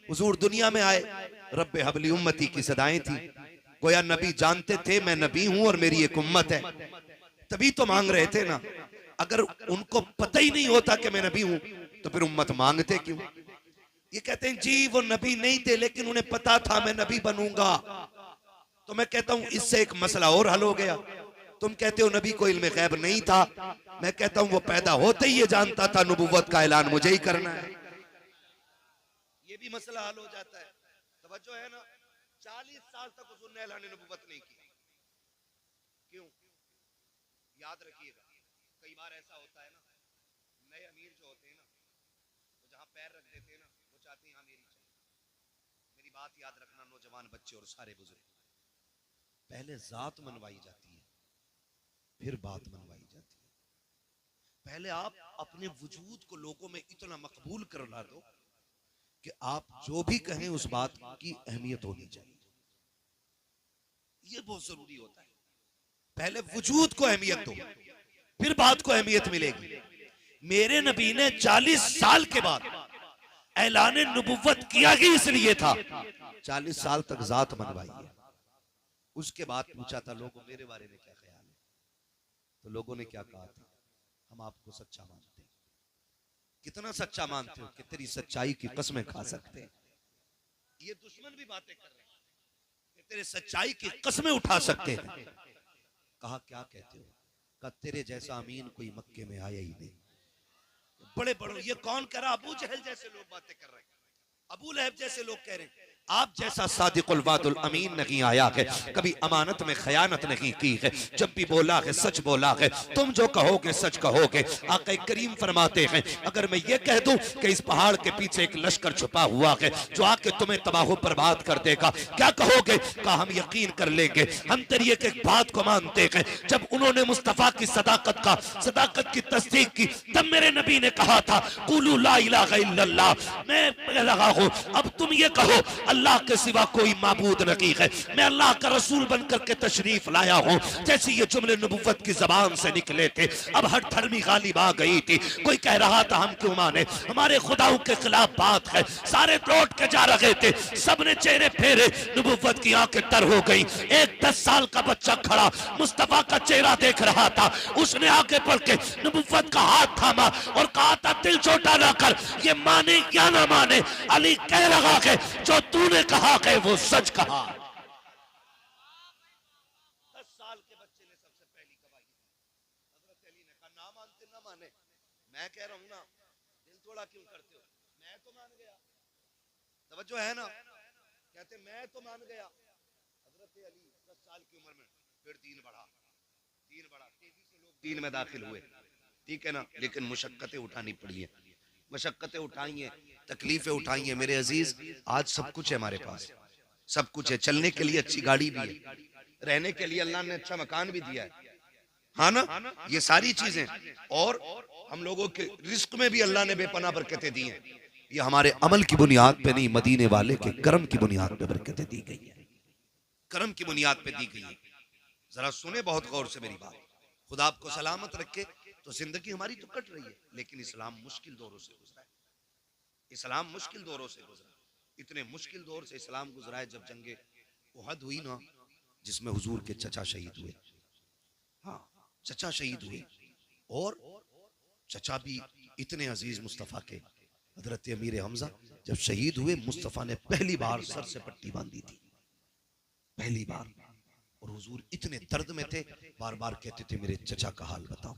हुजूर दुनिया में आए, रब्बे हबली उम्मती की सदाएं थी। गोया नबी जानते थे मैं नबी हूं और मेरी एक उम्मत है, तभी तो मांग रहे थे ना। अगर उनको पता ही नहीं होता कि मैं नबी हूं तो फिर उम्मत मांगते क्यों? ये कहते हैं जी वो नबी नहीं थे लेकिन उन्हें पता था मैं नबी बनूंगा। तो मैं कहता हूं इससे एक मसला और हल हो गया। तुम कहते हो नबी को इल्म गैब नहीं था, मैं कहता हूं वो पैदा होते ही ये जानता था नबुव्वत का ऐलान मुझे ही करना है। ये भी मसला हल हो जाता है। तवज्जो है ना? 40 साल तक हुजूर ने ऐलान नबुव्वत नहीं की। क्यों? याद रखिएगा, कई बार ऐसा होता है ना, नए अमीर जो होते हैं ना, वो जहां पैर रख देते हैं ना, वो चाहते हैं हाँ मेरी चले। मेरी बात याद रखना नौजवान बच्चे और सारे बुजुर्ग, पहले जात मनवाई जाती है फिर बात मनवाई जाती है। पहले आप अपने वजूद को लोगों में इतना मकबूल करवा दो कि आप जो भी कहें उस बात की अहमियत होनी चाहिए। ये बहुत जरूरी होता है। पहले वजूद को अहमियत दो फिर बात को अहमियत मिलेगी। मेरे नबी ने 40 साल के बाद ऐलान नबुव्वत किया ही इसलिए था, 40 साल तक जात मनवाई है। उसके बाद पूछा था लोगों मेरे बारे में क्या ख्याल है, तो लोगों ने क्या कहा था, हम आपको सच्चा मानते हैं। कितना सच्चा मानते हो कि तेरी सच्चाई की कसमें खा सकते हैं। ये दुश्मन भी बातें कर रहे हैं कि तेरे सच्चाई की कसमें उठा सकते हैं। कहा क्या कहते हो? कहा तेरे जैसा अमीन कोई मक्के में आया ही नहीं। बड़े बड़े ये कौन कह रहा? अबू जहल जैसे लोग बातें कर रहे हैं, अबू लहब जैसे लोग कह रहे हैं आप जैसा सादिकुल वादुल अमीन नहीं आया है, कभी अमानत में खयानत नहीं की है, जब भी बोला है सच बोला है, तुम जो कहोगे सच कहोगे। आका करीम फरमाते हैं अगर मैं ये कह दूं कि इस पहाड़ के पीछे एक लश्कर छुपा हुआ है जो आके तुम्हें तबाह बर्बाद कर देगा, क्या कहोगे? कहा हम यकीन कर लेंगे, हम तेरी एक एक बात को मानते हैं। जब उन्होंने मुस्तफा की सदाकत की तस्दीक की, तब मेरे नबी ने कहा था कुलू ला इलाहा इल्लल्लाह, मैं कह रहा हूं अब तुम ये कहो अल्लाह के सिवा कोई माबूद नहीं है, मैं अल्लाह का रसूल बनकर के तशरीफ लाया हूँ। जैसे ये जुमले नबुव्वत की जबान से निकले थे, अब हर धर्मी गालिब आ गई थी। कोई कह रहा था हम क्यों माने, हमारे खुदाओं के खिलाफ बात है, सारे लौट के जा रहे थे, सबने चेहरे फेरे, नबुव्वत की आंखें तर हो गई। एक 10 साल का बच्चा खड़ा मुस्तफा का चेहरा देख रहा था, उसने आगे बढ़ के नबुव्वत का हाथ थामा और कहा था दिल छोटा ना कर, ये माने या ना माने, अली कह रहा है जो तूने कहा है वो सच कहा। 10 साल के बच्चे ने सबसे पहली गवाही दी। हजरत अली ने कहा ना मानते ना माने, मैं कह रहा हूं ना, दिल थोड़ा क्यों करते हो, मैं तो मान गया। तवज्जो है ना? कहते मैं तो मान गया। हजरत अली 10 साल की उम्र में फिर दीन बढ़ा, तेजी से लोग दीन में दाखिल हुए, ठीक है ना। लेकिन मुशक्कतें उठानी पड़ी है, मशक्कतें उठाई हैं, तकलीफें उठाई हैं। मेरे अजीज आज सब कुछ है हमारे पास, सब कुछ है, चलने के लिए अच्छी गाड़ी भी है, रहने के लिए अल्लाह ने अच्छा मकान भी दिया है, हाँ ना, ये सारी चीजें, और हम लोगों के रिस्क में भी अल्लाह ने बेपनाह बरकतें दी हैं। ये हमारे अमल की बुनियाद पे नहीं, मदीने वाले के करम की बुनियाद पे बरकतें दी गई है, करम की बुनियाद पे दी गई है। जरा सुने बहुत गौर से मेरी बात, खुदा आपको सलामत रखे। तो जिंदगी हमारी तो कट रही है, लेकिन इस्लाम मुश्किल दौरों से गुजरा है, इस्लाम मुश्किल दौरों से गुजरा, इतने मुश्किल दौर से इस्लाम गुजरा है। जब जंगे उहद हुई ना, जिसमें हुजूर के चचा शहीद हुए, हाँ चचा शहीद हुए, और चचा भी इतने अजीज मुस्तफ़ा के, हजरत अमीर हमजा जब शहीद हुए, मुस्तफ़ा ने पहली बार सर से पट्टी बांधी थी, पहली बार। और हुजूर इतने दर्द में थे, बार बार कहते थे मेरे चचा का हाल बताओ,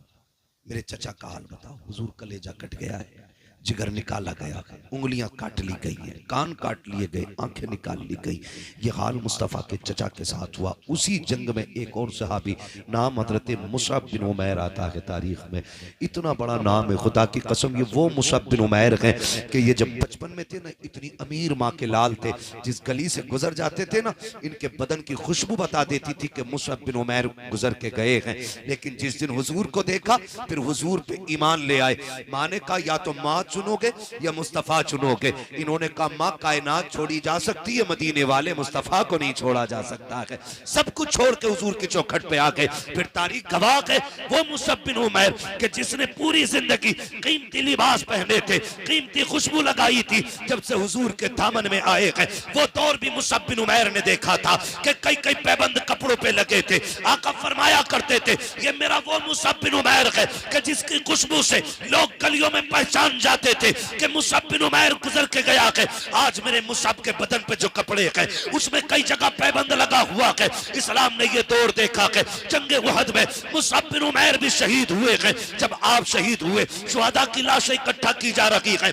मेरे चचा का हाल बताओ। हुजूर कलेजा कट गया है, जिगर निकाला गया, उंगलियां काट ली गई है, कान काट लिए गए, आंखें निकाल ली गई। ये हाल मुस्तफ़ा के चचा के साथ हुआ। उसी जंग में एक और सहाबी, नाम हजरत मुसअब बिन उमैर आता है तारीख में, इतना बड़ा नाम है, खुदा की कसम ये वो मुसअब बिन उमैर हैं कि ये जब बचपन में थे ना, इतनी अमीर माँ के लाल थे, जिस गली से गुजर जाते थे ना, इनके बदन की खुशबू बता देती थी कि मुसअब बिन उमैर गुजर के गए हैं। लेकिन जिस दिन हुजूर को देखा, फिर हुजूर पे ईमान ले आए। माँ ने कहा या तो माँ चुनोगे या मुस्तफ़ा चुनोगे? इन्होंने कहा माँ कायनात छोड़ी जा सकती है, मदीने वाले मुस्तफ़ा को नहीं छोड़ा जा सकता है। सब कुछ छोड़ के हुजूर की चौखट पे आ गए। फिर तारीख गवाह है वो मुसअब बिन उमैर के जिसने पूरी जिंदगी कीमती लिबास पहने थे, कीमती खुशबू लगाई थी, जब से हुजूर के दामन में आए हैं वो दौर भी मुसअब बिन उमैर ने देखा था कि कई कई पैबंद कपड़ों पे लगे थे। आका फरमाया करते थे ये मेरा वो मुसअब बिन उमैर है कि जिसकी खुशबू से लोग गलियों में पहचान जाते थे कि मुसअब बिन उमैर गुजर के गया है। आज मेरे मुसअब के बदन पे जो कपड़े हैं उसमें कई जगह पैबंद लगा हुआ है। इस्लाम ने ये दौर देखा है जंगे उहद में मुसअब बिन उमैर भी शहीद हुए हैं। जब आप शहीद हुए शुहदा की लाशें इकट्ठा की जा रही है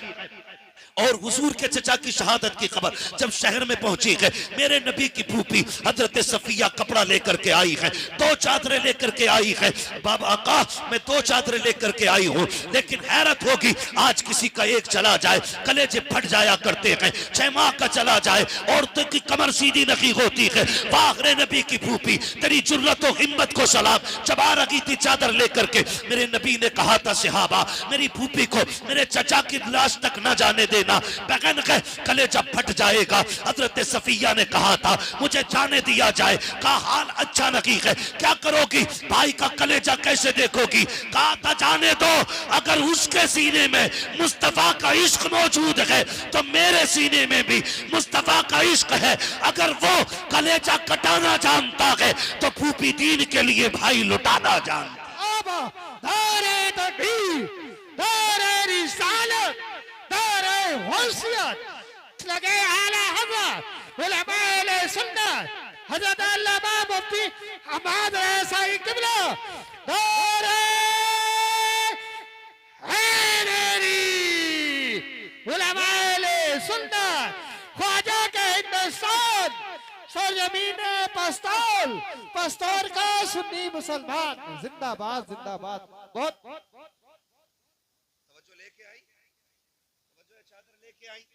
और हुजूर के चचा की शहादत की खबर जब शहर में पहुंची है, मेरे नबी की फूफी हजरत सफिया कपड़ा लेकर के आई है, 2 चादरें लेकर के आई है। बाबा आका मैं 2 चादरें लेकर के आई हूँ, लेकिन हैरत होगी आज किसी का एक चला जाए कलेजे फट जाया करते हैं, 6 माह का चला जाए औरतों की कमर सीधी नहीं होती है। वाखरे नबी की फूफी तेरी जुर्रत और हिम्मत को सलाम, जब आ रही थी चादर लेकर के मेरे नबी ने कहा था सहाबा मेरी फूफी को मेरे चचा की लाश तक न जाने दे बगन के कलेजा फट जाएगा। हजरत सफिया ने कहा था मुझे जाने दिया जाए। कहा हाल अच्छा नहीं है, क्या करोगी भाई का कलेजा कैसे देखोगी? कहा था जाने दो, अगर उसके सीने में मुस्तफा का इश्क मौजूद है तो मेरे सीने में भी मुस्तफा का इश्क है। अगर वो कलेजा कटाना जानता है तो फूफी दीन के लिए भाई लुटाना जानता। लगे आला हज़रत उलमाए सुन्नत हज़रत अल्लामा मुफ्ती अहमद रज़ाई क़िबला दौरे हैदरी उलमाए सुन्नत ख्वाजा के हिंदुस्तान सरजमीन पस्तौल पस्तौर का सुन्नी मुसलमान जिंदाबाद जिंदाबाद। बहुत तवज्जो लेके आई, तवज्जो चादर लेके आई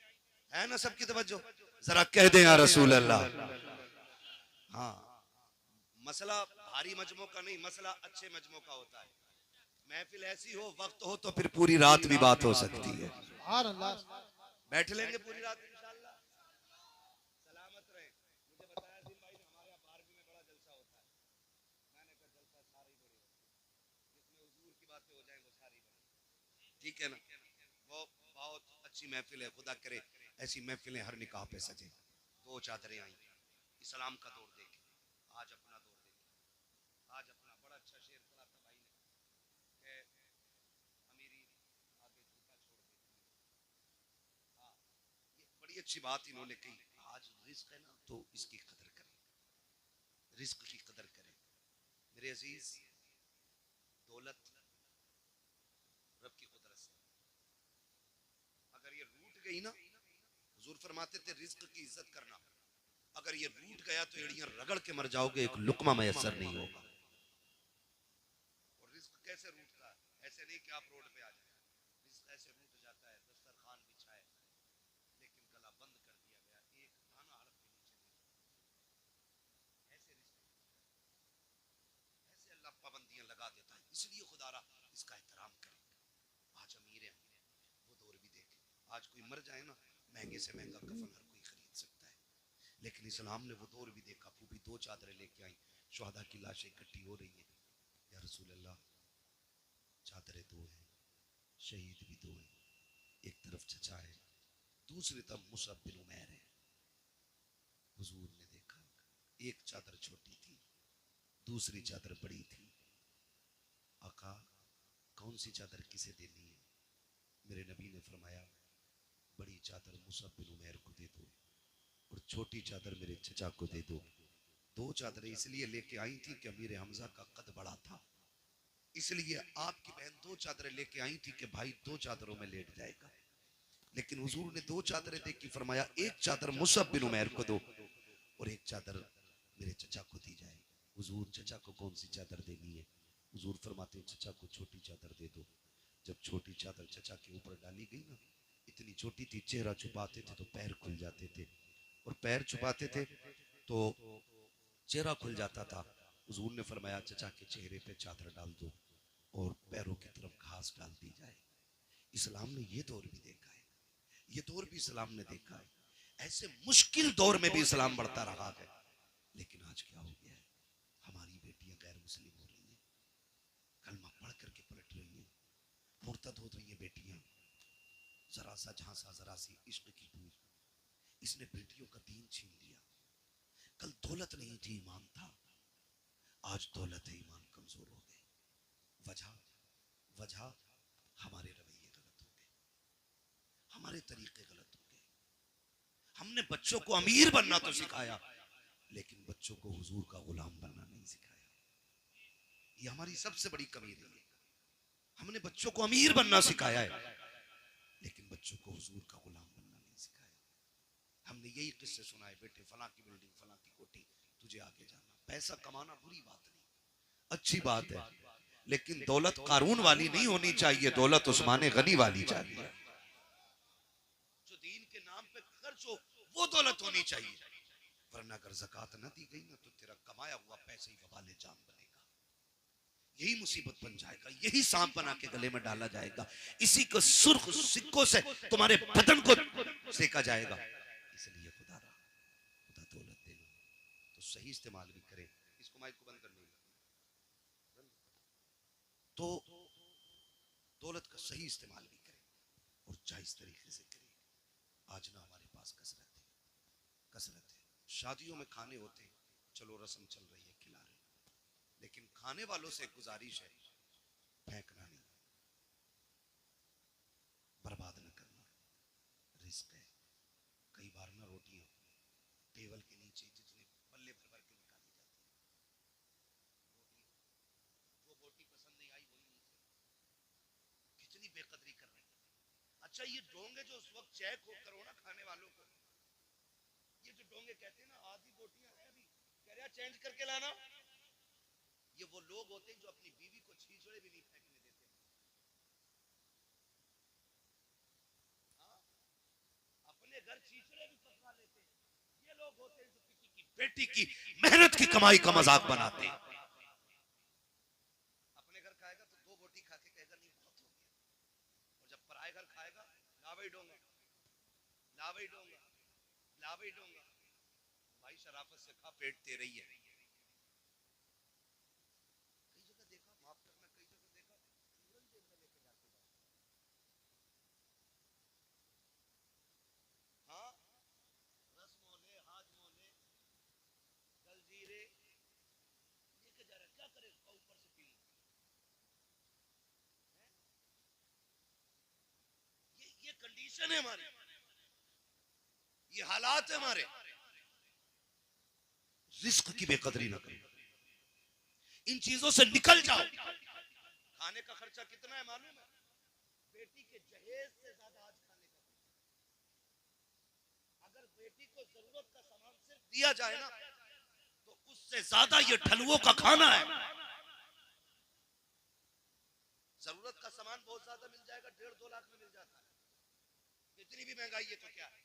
है ना सबकी तवज्जो? जरा कह दें या रसूल अल्लाह। हाँ मसला भारी मजमों का नहीं, मसला अच्छे मजमों का होता है। महफिल ऐसी हो वक्त हो तो फिर पूरी रात भी बात हो सकती है। बैठ लेंगे पूरी रात इंशाअल्लाह। सलामत रहे। मुझे बताया दिन भाई ने हमारे यहाँ 12वीं में बड़ा जलसा होता है। मैंने कहा जलसा सारी बड़ी होती है, जिसमें हुजूर की बातें हो जाए वो सारी बड़ी, ठीक है ना? वो बहुत अच्छी महफिल है, खुदा करे ऐसी महफिलें हर निकाह पे सजे। 2 चादरें आई, इस्लाम का दौर देखे, आज अपना दौर देखे। आज अपना बड़ा अच्छा शेर पढ़ा था भाई ने कि अमीरी आगे जूता छोड़ देती है। हाँ ये बड़ी अच्छी बात इन्होंने कही। आज रिस्क है ना तो इसकी कदर करें, रिस्क की कदर करें मेरे अजीज। दौलत रब की कुदरत से अगर ये रूठ गई ना, हुजूर फरमाते थे रिस्क की इज्जत करना, अगर ये रूठ गया तो एड़ियां रगड़ के मर जाओगे, एक लुकमा मैसर नहीं होगा। और रिस्क कैसे रूठता है? ऐसे नहीं कि आप रोड पे आ जाए, रिस्क ऐसे रूठ जाता है दस्तरखान बिछाए लेकिन गला बंद कर दिया गया, एक दाना हड़प के नीचे नहीं, ऐसे रिस्क ऐसे अल्लाह पाबंदियां लगा देता है। इसलिए खुदारा इसका एहतराम करें। आज अमीर हैं वो दौर भी देखें। आज कोई मर जाए ना महंगे से महंगा कफन हर कोई खरीद सकता है, लेकिन इस्लाम ने वो दौर भी देखा। फूफी 2 चादरें लेके आई, शुहदा की लाशें इकट्ठी हो रही है। या रसूल अल्लाह चादरें 2 हैं, शहीद भी 2 हैं, एक तरफ चचा है दूसरी तरफ मुसअब बिन उमैर है। हुजूर ने देखा एक चादर छोटी थी दूसरी चादर बड़ी थी। आका कौन सी चादर किसे देनी है? मेरे नबी ने फरमाया बड़ी चादर मुसअब बिन उमैर को दे दो और छोटी चादर मेरे चचा को दे दो। 2 चादरें इसलिए लेके आई थी कि अमीर हमजा का कद बड़ा था, इसलिए आपकी बहन 2 चादरें लेके आई थी कि भाई 2 चादरों में लेट जाएगा। लेकिन हुजूर ने 2 चादरें देखी, फरमाया एक चादर मुसअब बिन उमैर को दो और एक चादर मेरे चचा को दी जाए। हुजूर चचा को कौन सी चादर देनी है? हुजूर फरमाते हैं चचा को छोटी चादर दे दो। जब छोटी चादर चचा के ऊपर डाली गई ना, इतनी छोटी थी चेहरा छुपाते थे तो पैर खुल जाते थे और पैर छुपाते थे तो चेहरा खुल जाता था। हुजूर ने फरमाया चचा के चेहरे पे चादर डाल दो और पैरों की तरफ घास डाल दी जाए। इस्लाम ने ये दौर भी देखा है, ये दौर भी इस्लाम ने देखा है। ऐसे मुश्किल दौर में भी इस्लाम बढ़ता रहा है। लेकिन आज क्या हो गया है, हमारी बेटियां गैर मुस्लिम हो रही हैं, कलमा पढ़ करके पलट रही हैं, मुर्तद हो रही है बेटियां। जरा सा झांसा, जरा सी इश्क की बूंद, इसने बेटियों का दीन छीन लिया। कल दौलत नहीं थी, ईमान था। आज दौलत है, ईमान कमजोर हो गए। वजह वजह हमारे रवैये गलत हो गए, हमारे तरीके गलत हो गए। हमने बच्चों को अमीर बनना तो सिखाया, लेकिन बच्चों को हुजूर का गुलाम बनना नहीं सिखाया। ये हमारी सबसे बड़ी कमी रही है। हमने बच्चों को अमीर बनना सिखाया है, लेकिन बच्चों को हुजूर का गुलाम बनना नहीं सिखाया। हमने यही किस्से सुनाए, बेटे फलां की बिल्डिंग, फलां की कोठी, तुझे आगे जाना। पैसा कमाना बुरी बात नहीं, अच्छी बात है, लेकिन दौलत कारून वाली नहीं होनी चाहिए, दौलत उस्मान गनी वाली चाहिए। जो दीन के नाम पे खर्च हो, वो दौलत होनी चाहिए। वरना अगर ज़कात न दी गई ना, तो तेरा कमाया हुआ पैसे ही वबाले जाम बनेगा। यही मुसीबत बन जाएगा, यही सांप बना के गले में डाला जाएगा, इसी को सुर्ख सिक्कों से तुम्हारे बदन को सेका जाएगा। इसलिए खुदा दौलत देना तो सही इस्तेमाल भी करे। इसको माइक को बंद कर लो। तो दौलत का सही इस्तेमाल भी करे और जायज तरीके से करे। आज ना हमारे पास कसरत है। शादियों में खाने होते, चलो रस्म चल रही है, खिला रहे, लेकिन खाने वालों से गुजारिश है, फेंकना नहीं, बर्बाद न करना। रिस्क है। कई बार ना रोटियां टेबल के नीचे जितने पल्ले भर भर के निकाली जाती है, वो बोटी पसंद नहीं आई, वही नीचे। कितनी बेकदरी कर रहे हैं। अच्छा, ये डोंगे जो उस वक्त चेक करो ना खाने वालों को, ये जो डोंगे कहते हैं ना, आधी बोटियां हैं अभी, कह रहे चेंज करके लाना। ये वो लोग होते हैं जो अपनी बीवी को छीछड़े भी नहीं फेंकने देते। हाँ? अपने घर छीछड़े भी फंसा लेते हैं। ये लोग होते हैं जो किसी की बेटी की मेहनत की कमाई का मजाक बनाते हैं। अपने घर खाएगा तो दो बोटी खा के कहेगा नहीं बहुत हो गया, और जब पराए घर खाएगा, लावई डोंगा, लावई डोंगा, लावई डोंगा। भाई शराफत से खा, पेट तेरे ही है। कई जगह देखा, माफ करना, कई जगह देखा पूरन जेब में लेके जाते हैं। हाँ, रस मोले, हाथ मोले, जलजीरे लेके जा रहे, क्या करे, उसका ऊपर से पी लो। ये कंडीशन है हमारी, ये हालात है हमारे। रिस्क की बेकदरी ना करो, इन चीजों से निकल जाओ। खाने का खर्चा कितना है मालूम है? बेटी के जहेज से ज्यादा आज खाने का। अगर बेटी को जरूरत का सामान सिर्फ दिया जाए ना, तो उससे ज्यादा ये ठलुओं का खाना है। जरूरत का सामान बहुत ज्यादा मिल जाएगा, 1.5-2 लाख में मिल जाता है। इतनी भी महंगाई है तो क्या है,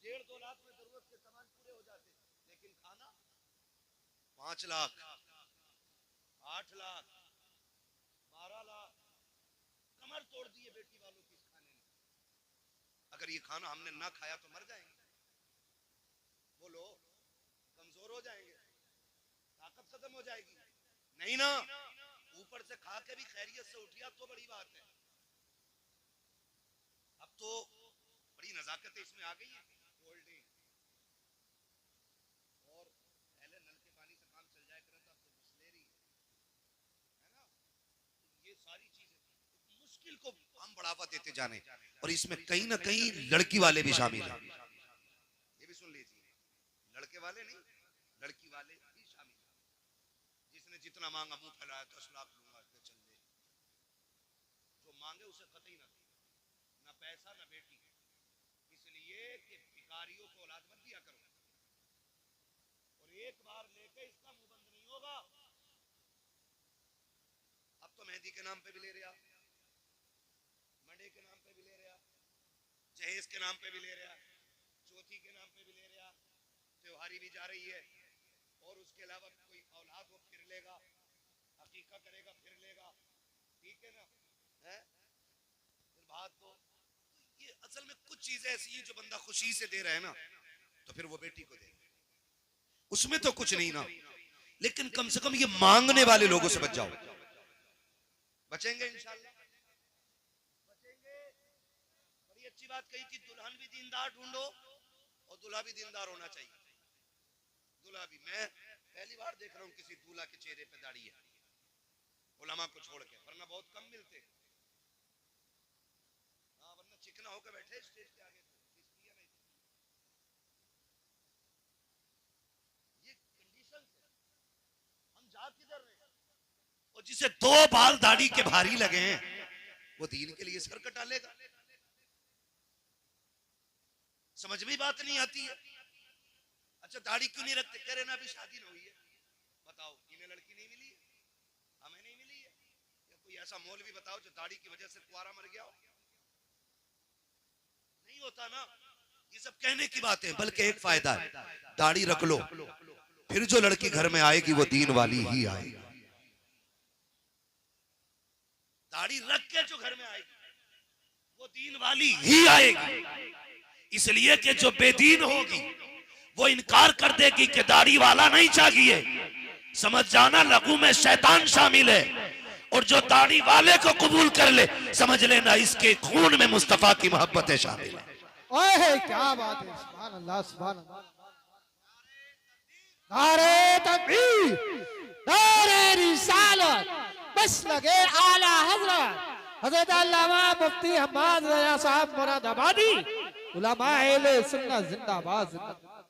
1.5-2 लाख में जरूरत के सामान पूरे हो जाते, लेकिन खाना 5 लाख, 8 लाख, 12 लाख, कमर तोड़ दी है बेटी वालों की इस खाने ने। अगर ये खाना हमने ना खाया तो मर जाएंगे, बोलो, कमजोर हो जाएंगे, ताकत खत्म हो जाएगी। नहीं ना, ऊपर से खा के भी खैरियत से उठिया तो बड़ी बात है। अब तो बड़ी नजाकत इसमें आ गई है, कोल्ड ड्रिंक, और पहले नल के पानी से काम चल जाया करता, अब तो बिस्लेरी है ना। तो ये सारी चीजें मुश्किल को हम बढ़ावा देते जाने, और इसमें कहीं ना कहीं लड़की वाले भी शामिल हैं। ये भी सुन लीजिए, लड़के वाले नहीं, लड़की वाले भी शामिल हैं। जिसने जितना मांगा, मुंह फैलाया, 10 लाख लूंगा, चल दे। जो मांगे उसे कतई ना दे, ना पैसा ना बेटी, इसलिए कि भिखारियों को औलाद मत दिया करो, और एक बार लेके इसका मुंह बंद नहीं होगा। अब तो मेहंदी के नाम पे भी ले रहा, मंडे के नाम पे भी ले रहा, जहेज के नाम पे भी ले रहा, चौथी के नाम पे भी ले रहा, त्योहारी भी जा रही है, और उसके अलावा कोई औलाद हो फिर लेगा, अकीका करेगा फिर लेगा, ठीक है ना, है बात दो। ये असल में कुछ चीजें ऐसी हैं जो बंदा खुशी से दे रहा है ना, तो फिर वो बेटी को दे, उसमें तो कुछ नहीं ना। लेकिन कम से कम ये मांगने वाले लोगों से बच जाओ। बचेंगे इंशाल्लाह, बचेंगे। बड़ी अच्छी बात कही कि दुल्हन भी दीनदार ढूंढो और दूल्हा भी दीनदार होना चाहिए। दूल्हा भी, मैं पहली बार देख रहा हूँ किसी दूल्हा के चेहरे पे दाढ़ी है, उलमा को छोड़ के, वरना बहुत कम मिलते। हाँ, वरना चिकना होकर बैठे स्टेज के आगे, इसलिए नहीं। ये कंडीशन है, हम जा किधर रहे हैं? और जिसे 2 बाल दाढ़ी के भारी लगे हैं वो दीन के लिए सर कटा लेगा। समझ में बात नहीं आती है। अच्छा, दाढ़ी क्यों नहीं रखते? कह रहे ना अभी शादी नहीं हुई है। बताओ, इन्हें लड़की नहीं मिली है, हमें नहीं मिली है। या कोई ऐसा मौलवी बताओ जो दाढ़ी की वजह से कुआरा मर गया हो। नहीं होता ना। ये सब कहने की बात है, बल्कि एक फायदा है, दाढ़ी रख लो, फिर जो लड़की घर में आएगी वो दीन वाली ही आएगी। दाढ़ी रख के जो घर में आएगी वो दीन वाली ही आएगी। इसलिए कि जो बेदीन होगी वो इनकार कर देगी कि दाढ़ी वाला नहीं चाहिए। समझ जाना, लघु में शैतान शामिल है। और जो दाढ़ी वाले को कबूल कर ले, समझ लेना इसके खून में मुस्तफा की मोहब्बतें शामिल है। ओए क्या बात है, सुभान अल्लाह, सुभान अल्लाह। नारे तकबीर, नारे रिसालत, बस लगे आला हजरत हजरत अल्लामा मुफ्ती हम्माद रजा साहब मुरादाबादी, उलमा अहले सुन्नत जिंदाबाद, जिंदाबाद।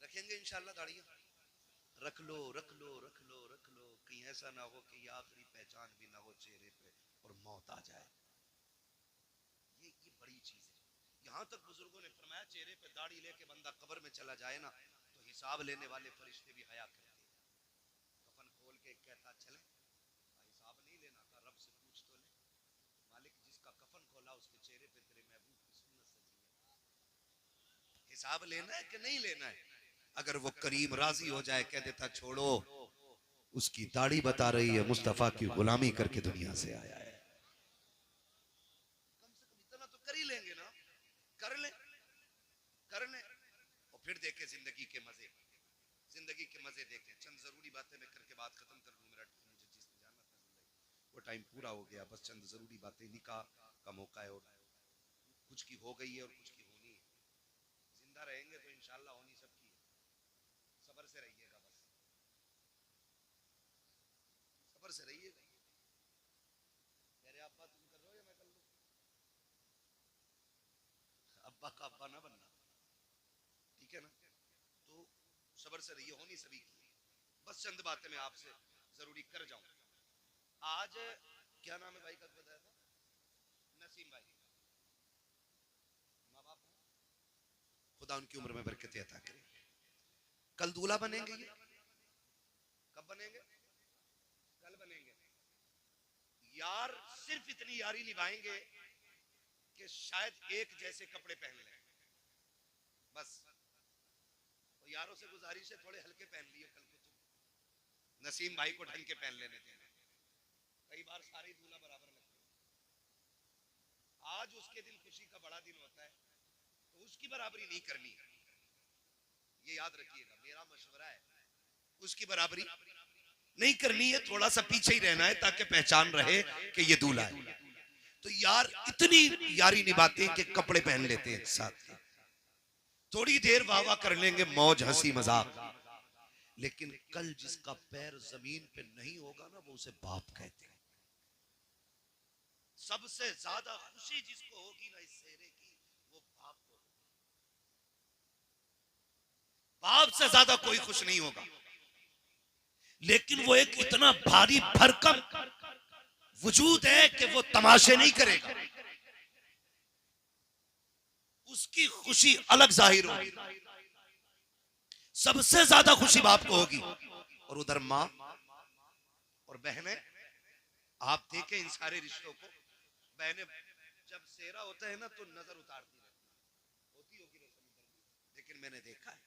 रखेंगे इंशाल्लाह दाढ़ियां। रख लो, रख लो, रख लो, रख लो। कहीं ऐसा ना हो कि ये आखिरी पहचान भी ना हो चेहरे पे और मौत आ जाए। ये बड़ी चीज है। यहाँ तक बुजुर्गों ने फरमाया, चेहरे पे दाढ़ी लेके बंदा कब्र में चला जाए ना, तो हिसाब लेने वाले फरिश्ते भी हया करते हैं। कफन खोल के कहता, चले हिसाब नहीं लेना था, रब से पूछ तो ले। मालिक, जिसका कफन खोला उसके चेहरे पे तेरे महबूब की सुन्नत सजी है, हिसाब लेना है कि नहीं लेना है? अगर वो करीम राजी हो जाए, कह देता छोड़ो, उसकी दाढ़ी बता रही है मुस्तफा की गुलामी करके दुनिया से आया है। कम से कम इतना तो कर ही लेंगे ना। कर ले, कर ले, और फिर देखे जिंदगी के मजे, जिंदगी के मजे देखें। चंद जरूरी बातें मैं करके बात खत्म कर दूं। मेरा मुझे जिसने जाना था जिंदगी, वो टाइम पूरा हो गया। बस चंद जरूरी बातें, निकाह का मौका है और कुछ की हो गई है और कुछ की होनी है। जिंदा रहेंगे तो इंशाल्लाह होनी सबकी है। सब्र से रहिएगा, बस सब्र से रहिएगा। कह रहे अब्बा तुम कर रहे हो या मैं कर लूं? अब्बा का अब्बा ना बनना, ठीक है ना? तो सब्र से रहिए, होनी सभी की। बस चंद बातें मैं आपसे जरूरी कर जाऊं। आज क्या नाम है भाई का बताया था? नसीम भाई। माँ बाप खुदा उनकी उम्र में बरकत अता करे। कल दूल्हा बनेंगे। ये कब बनेंगे? कल बनेंगे। यार सिर्फ इतनी यारी निभाएंगे कि शायद एक जैसे कपड़े पहन लें, बस। तो यारों से गुजारिश है, थोड़े हल्के पहन लिए कल को तुम। नसीम भाई को ढंग के पहन लेने देना। कई बार सारे दूल्हा बराबर लगते हैं। आज उसके दिन खुशी का बड़ा दिन होता है, तो उसकी बराबरी नहीं करनी है। ये याद रखिएगा, मेरा मशवरा है, उसकी बराबरी नहीं करनी है। थोड़ा सा पीछे ही रहना है ताकि पहचान रहे कि ये दूल्हा है। तो यार इतनी यारी निभाते हैं कि कपड़े पहन लेते हैं साथ, थोड़ी देर वाह वाह कर लेंगे, मौज हंसी मजाक। लेकिन कल जिसका पैर जमीन पे नहीं होगा ना, वो उसे बाप कहते हैं। सबसे ज्यादा खुशी जिसको होगी ना इस सेहरे की, वो बाप को। बाप से ज्यादा कोई खुश नहीं होगा। लेकिन वो एक इतना भारी भरकम वजूद है कि वो तमाशे नहीं करेगा, उसकी खुशी अलग जाहिर होगी। सबसे ज्यादा खुशी बाप को होगी, और उधर माँ और बहनें। आप देखें इन सारे रिश्तों को, बहनें जब सेहरा होता है ना तो नजर उतारती रहती होती होगी, लेकिन मैंने देखा है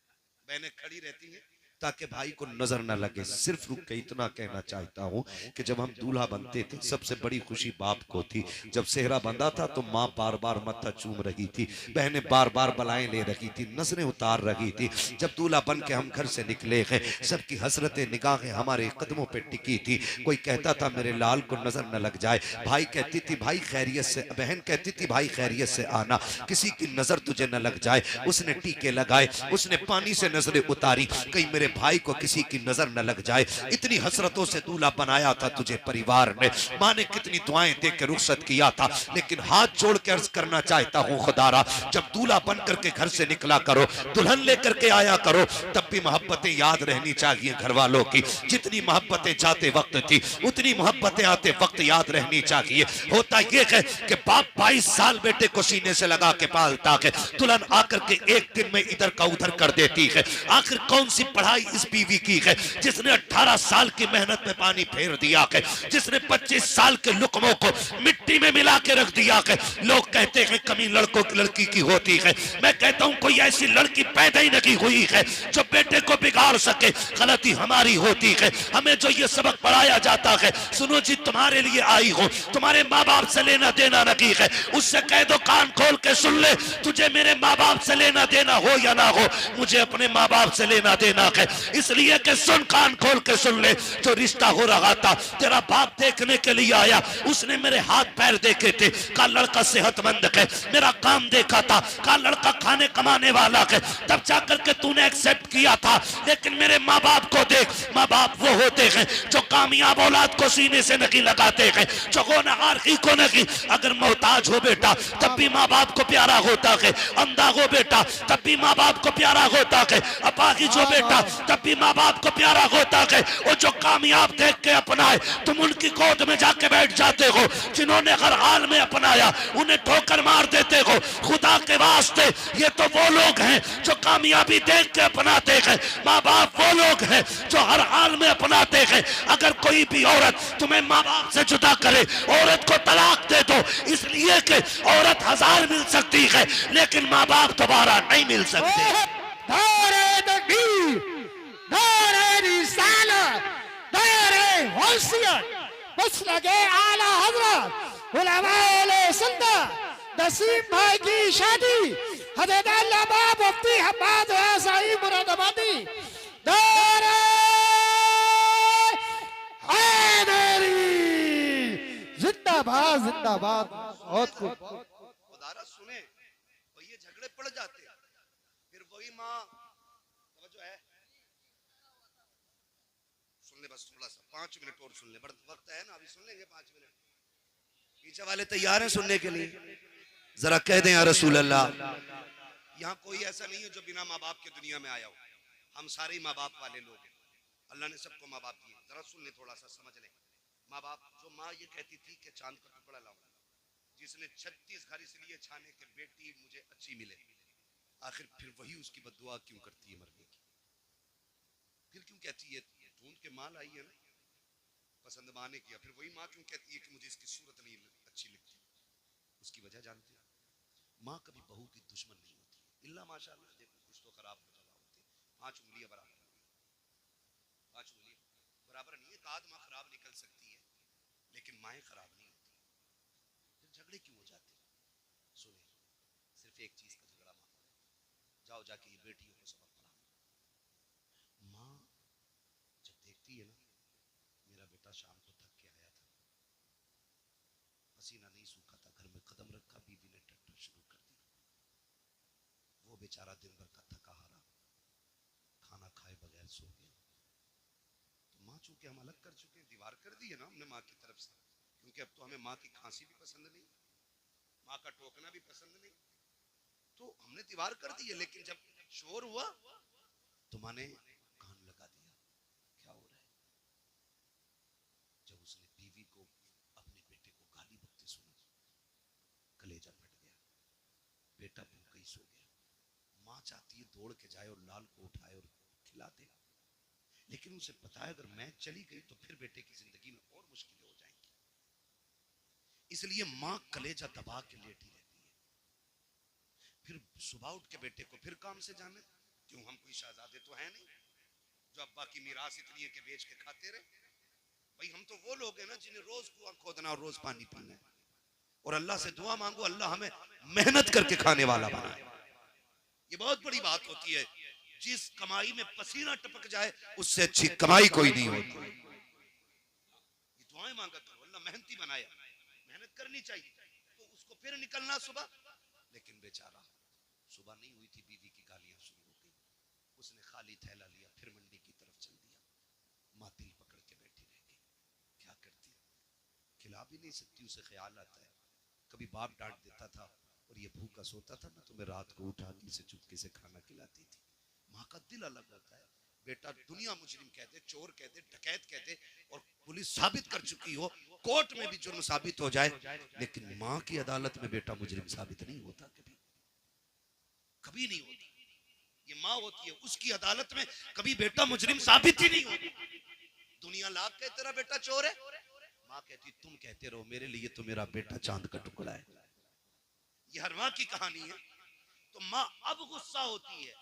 बहनें खड़ी रहती हैं, ताकि भाई को नजर न लगे। सिर्फ रुक के इतना कहना चाहता हूँ कि जब हम दूल्हा बनते थे सबसे बड़ी खुशी बाप को थी। जब सेहरा बंधा था तो माँ बार बार मत्था चूम रही थी, बहनें बार बार बलाएं ले रही थी, नजरें उतार रही थी। जब दूल्हा बन के हम घर से निकले हैं सबकी हसरतें निगाहें हमारे कदमों पे टिकी थी। कोई कहता था मेरे लाल को नजर न लग जाए, भाई कहती थी भाई खैरियत से, बहन कहती थी भाई खैरियत से आना, किसी की नजर तुझे न लग जाए। उसने टीके लगाए, उसने पानी से नजरें उतारी, कहीं मेरे भाई को किसी की नजर न लग जाए। इतनी हसरतों से दूल्हा बनाया था तुझे परिवार ने, माँ ने कितनी दुआएं दे के रुखसत किया था। लेकिन हाथ जोड़ के अर्ज करना चाहता हूँ खुदारा, जब दूल्हा बन करके घर से निकला करो, दुल्हन लेकर के आया करो, तब भी मोहब्बतें याद रहनी चाहिए घर वालों की। जितनी मोहब्बतें जाते वक्त थी उतनी मोहब्बतें आते वक्त याद रहनी चाहिए। होता यह है कि बाप 22 साल बेटे को सीने से लगा के पालता है, दुल्हन आकर के एक दिन में इधर का उधर कर देती है। आखिर कौन सी पढ़ाई इस बीवी की है जिसने 18 साल की मेहनत में पानी फेर दिया है, जिसने 25 साल के लुकमों को मिट्टी में मिला के रख दिया है। लोग कहते हैं कमी लड़कों की लड़की की होती है, मैं कहता हूं कोई ऐसी लड़की पैदा ही नहीं हुई है जो बेटे को बिगाड़ सके। गलती हमारी होती है, हमें जो ये सबक पढ़ाया जाता है, सुनो जी तुम्हारे लिए आई हो, तुम्हारे माँ बाप से लेना देना नहीं है, उससे कह दो कान खोल के सुन ले, तुझे मेरे माँ बाप से लेना देना हो या ना हो, मुझे अपने माँ बाप से लेना देना है। इसलिए कि सुन, कान खोल के सुन ले, जो रिश्ता हो रहा था तेरा बाप देखने के लिए आया, उसने मेरे हाथ पैर देखे थे, का लड़का सेहतमंद है, मेरा काम देखा था, का लड़का खाने कमाने वाला है, तब जाकर के तूने एक्सेप्ट किया था। लेकिन मेरे माँ बाप को देख, माँ बाप वो होते हैं जो कामयाब औलाद को सीने से नहीं लगाते हैं, जो होनहार को नहीं। अगर मोहताज हो बेटा तब भी माँ बाप को प्यारा होता है, अंधा हो बेटा तब भी माँ बाप को प्यारा होता है, अपाहिज हो बेटा तब भी माँ बाप को प्यारा होता है। वो जो कामयाब देख के अपनाए तुम उनकी गोद में जाके बैठ जाते हो, जिन्होंने हर हाल में अपनाया उन्हें ठोकर मार देते हो। खुदा के वास्ते ये तो वो लोग हैं जो कामयाबी देख के अपनाते हैं, माँ बाप वो लोग हैं जो हर हाल में अपनाते हैं। अगर कोई भी औरत तुम्हें माँ बाप से जुदा करे, औरत को तलाक दे दो, इसलिए कि औरत 1000 मिल सकती है लेकिन माँ बाप दोबारा नहीं मिल सकते। नारे तकबीर, नारे रिसालत, नारे गौसियत, मसलके आला हजरत उलमाए सुन्नत, नसीम भाई की शादी हजरत अल्लामा मुफ्ती हम्माद साई मुरादाबादी, नारे हैदरी, जिंदाबाद जिंदाबाद। बहुत खूब। खुदारा सुने और ये झगड़े पड़ जाते, फिर वही माँ जो है सुन ले, बस थोड़ा सा 5 मिनट और सुन ले, बड़ा वक्त है ना, अभी सुन लेंगे 5 मिनट। पीछे वाले तैयार हैं सुनने के लिए? जरा कह दें या रसूल अल्लाह। यहाँ कोई ऐसा नहीं है जो बिना माँ बाप के दुनिया में आया हो, हम सारे ही माँ बाप वाले लोग हैं, अल्लाह ने सबको माँ बाप दिए। जरा सुन ले, थोड़ा सा समझ ले। माँ बाप, जो माँ ये कहती थी कि चांद का टुकड़ा लाऊं, जिसने 36 घर इसलिए छाने के बेटी मुझे अच्छी मिले, आखिर फिर वही उसकी बद्दुआ क्यों करती है मरने की? फिर क्यों कहती है ढूंढ के माँ लाई है ना पसंद माँ ने किया, फिर वही माँ क्यों कहती है कि मुझे इसकी सूरत नहीं अच्छी लगती? उसकी वजह जानते हैं? माँ कभी बहू की दुश्मन नहीं होती, इल्ला माशाअल्लाह देखो कुछ तो खराब हो जावा होते, 5 उंगलियां बराबर नहीं है, 5 उंगलियां बराबर नहीं है, एक माँ खराब निकल सकती है लेकिन माएँ खराब नहीं होती। फिर झगड़े क्यों हो जाते? सुने, सिर्फ एक चीज का झगड़ा माँ को है, जाओ जाके ये बेटियों को सबक पढ़ाओ। माँ जब देखती है ना मेरा बेटा शाम को थक के आया था, पसीना नहीं सूखा था, घर में कदम रखा, बीवी ने ट्रैक्टर शुरू कर दिया, वो बेचारा दिन भर का थका हारा खाना खाए बगैर सो गया। तो माँ चूंकि हम अलग कर चुके हैं, दीवार कर दी है ना हमने माँ की तरफ से, क्योंकि अब तो हमें माँ की खांसी भी पसंद नहीं, माँ का टोकना भी पसंद नहीं, तो हमने दीवार कर दी है। लेकिन जब शोर हुआ तो माँ ने कान लगा दिया, क्या हो रहा है? जब उसने बीवी को अपने बेटे को गाली बकते सुना, कलेजा फट गया, बेटा भूखा ही सो गया। माँ चाहती है दौड़ के जाए और लाल को उठाए और खिला दे, लेकिन उसे पता है अगर मैं चली गई तो फिर बेटे की जिंदगी में और मुश्किलें हो जाएंगी, इसलिए माँ कलेजा दबा के लेटी रहती है। फिर सुबह उठ के बेटे को फिर काम से जाना, क्यों हम कोई शहजादे तो है नहीं, जो अब्बा की मीरास इतनी है कि बेच के खाते रहे। भाई हम तो वो लोग हैं ना जिन्हें रोज कुआं खोदना और रोज पानी पीना है, और अल्लाह से दुआ मांगो अल्लाह हमें मेहनत करके खाने वाला बनाए। ये बहुत बड़ी बात होती है। जिस कमाई में पसीना टपक जाए उससे अच्छी कमाई कोई नहीं होती। ये दुआएं मांगा करो, अल्लाह मेहनती बनाया, मेहनत करनी चाहिए तो उसको फिर निकलना सुबह। लेकिन बेचारा सुबह नहीं हुई थी, बीवी की गालियां शुरू हो गई। उसने खाली थैला लिया फिर मंडी की तरफ चल दिया। माँ दिल पकड़ के बैठी रह गई, क्या करती है, खिला भी नहीं सकती। उसे ख्याल आता है कभी बाप डांट देता था और ये भूखा सोता था ना तो मैं रात को उठा के इसे चुपके से खाना खिलाती थी। माँ का दिल अलग होता है। बेटा दुनिया मुजरिम कहते, चोर कहते, डकैत कहते, और पुलिस साबित कर चुकी हो, कोर्ट में भी जुर्म साबित हो जाए, लेकिन माँ की अदालत में बेटा मुजरिम साबित नहीं होता। कभी कभी नहीं होता। ये माँ होती है, उसकी अदालत में कभी बेटा मुजरिम साबित ही नहीं होता। दुनिया लाख कहे तेरा बेटा चोर है, माँ कहती तुम कहते रहो, मेरे लिए तो मेरा बेटा चांद का टुकड़ा है। ये हर माँ की कहानी है। तो माँ अब गुस्सा होती है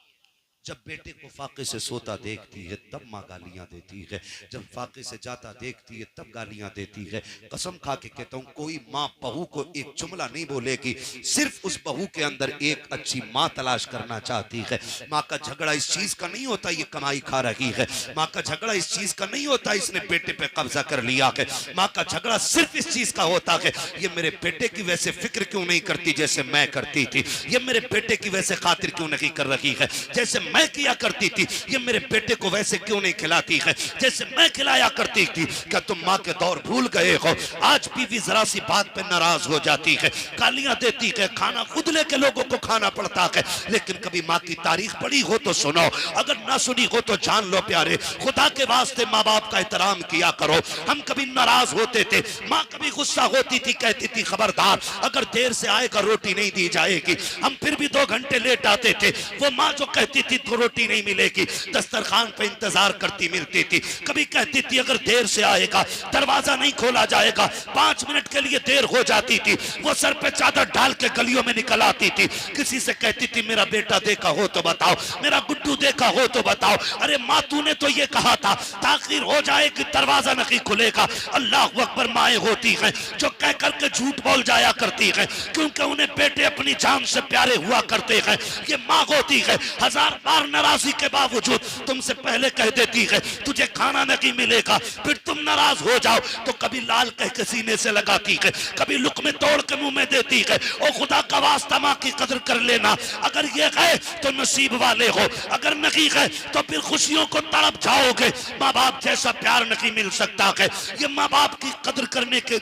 जब बेटे को फाके से सोता देखती है, तब माँ गालियां देती है। जब फाके से जाता देखती है तब गालियां देती है। कसम खा के कहता हूँ कोई माँ बहू को एक जुमला नहीं बोलेगी, सिर्फ उस बहू के अंदर एक अच्छी माँ तलाश करना चाहती है। माँ का झगड़ा इस चीज का नहीं होता ये कमाई खा रही है, माँ का झगड़ा इस चीज का नहीं होता इसने बेटे पे कब्जा कर लिया है। माँ का झगड़ा सिर्फ इस चीज का होता है ये मेरे बेटे की वैसे फिक्र क्यों नहीं करती जैसे मैं करती थी, ये मेरे बेटे की वैसे खातिर क्यों नहीं कर रही है जैसे मैं किया करती थी, ये मेरे बेटे को वैसे क्यों नहीं खिलाती है जैसे मैं खिलाया करती थी। क्या तुम माँ के दौर भूल गए हो? आज बीवी जरा सी बात पे नाराज हो जाती है, गालियां देती है, खाना खुद लेके लोगों को खाना पड़ता है। लेकिन कभी माँ की तारीख पढ़ी हो तो सुनो, अगर ना सुनी हो तो जान लो प्यारे, खुदा के वास्ते माँ बाप का एहतराम किया करो। हम कभी नाराज होते थे, माँ कभी गुस्सा होती थी, कहती थी खबरदार अगर देर से आएगा रोटी नहीं दी जाएगी। हम फिर भी 2 घंटे लेट आते थे, वो माँ जो कहती थी तो रोटी नहीं मिलेगी, दस्तरखान पे इंतजार करती मिलती थी। कभी कहती थी अगर देर से आएगा दरवाजा नहीं खोला जाएगा, 5 मिनट के लिए देर हो जाती थी, वो सर पे चादर डाल के गलियों में निकल आती थी। किसी से कहती थी मेरा बेटा देखा हो तो बताओ, मेरा गुड्डू देखा हो तो बताओ। अरे माँ तूने तो ये कहा था ताखिर हो जाए कि दरवाजा नहीं खुलेगा। अल्लाह अकबर, माएँ होती हैं जो कह करके झूठ बोल जाया करती हैं क्योंकि उन्हें बेटे अपनी जान से प्यारे हुआ करते हैं। ये माँ होती है हजार बार नाराजी के बावजूद तुमसे पहले कह देती है तुझे खाना नहीं मिलेगा, फिर तुम नाराज हो जाओ तो कभी लाल कह के सीने से लगाती है, कभी लुक़्मे तोड़ के मुंह में देती है। ओ खुदा का वास्ता माँ की कदर कर लेना, अगर ये है तो नसीब वाले हो, अगर नहीं है तो फिर खुशियों को तड़प जाओगे। माँ बाप जैसा प्यार नहीं मिल सकता है। ये माँ बाप की कदर करने के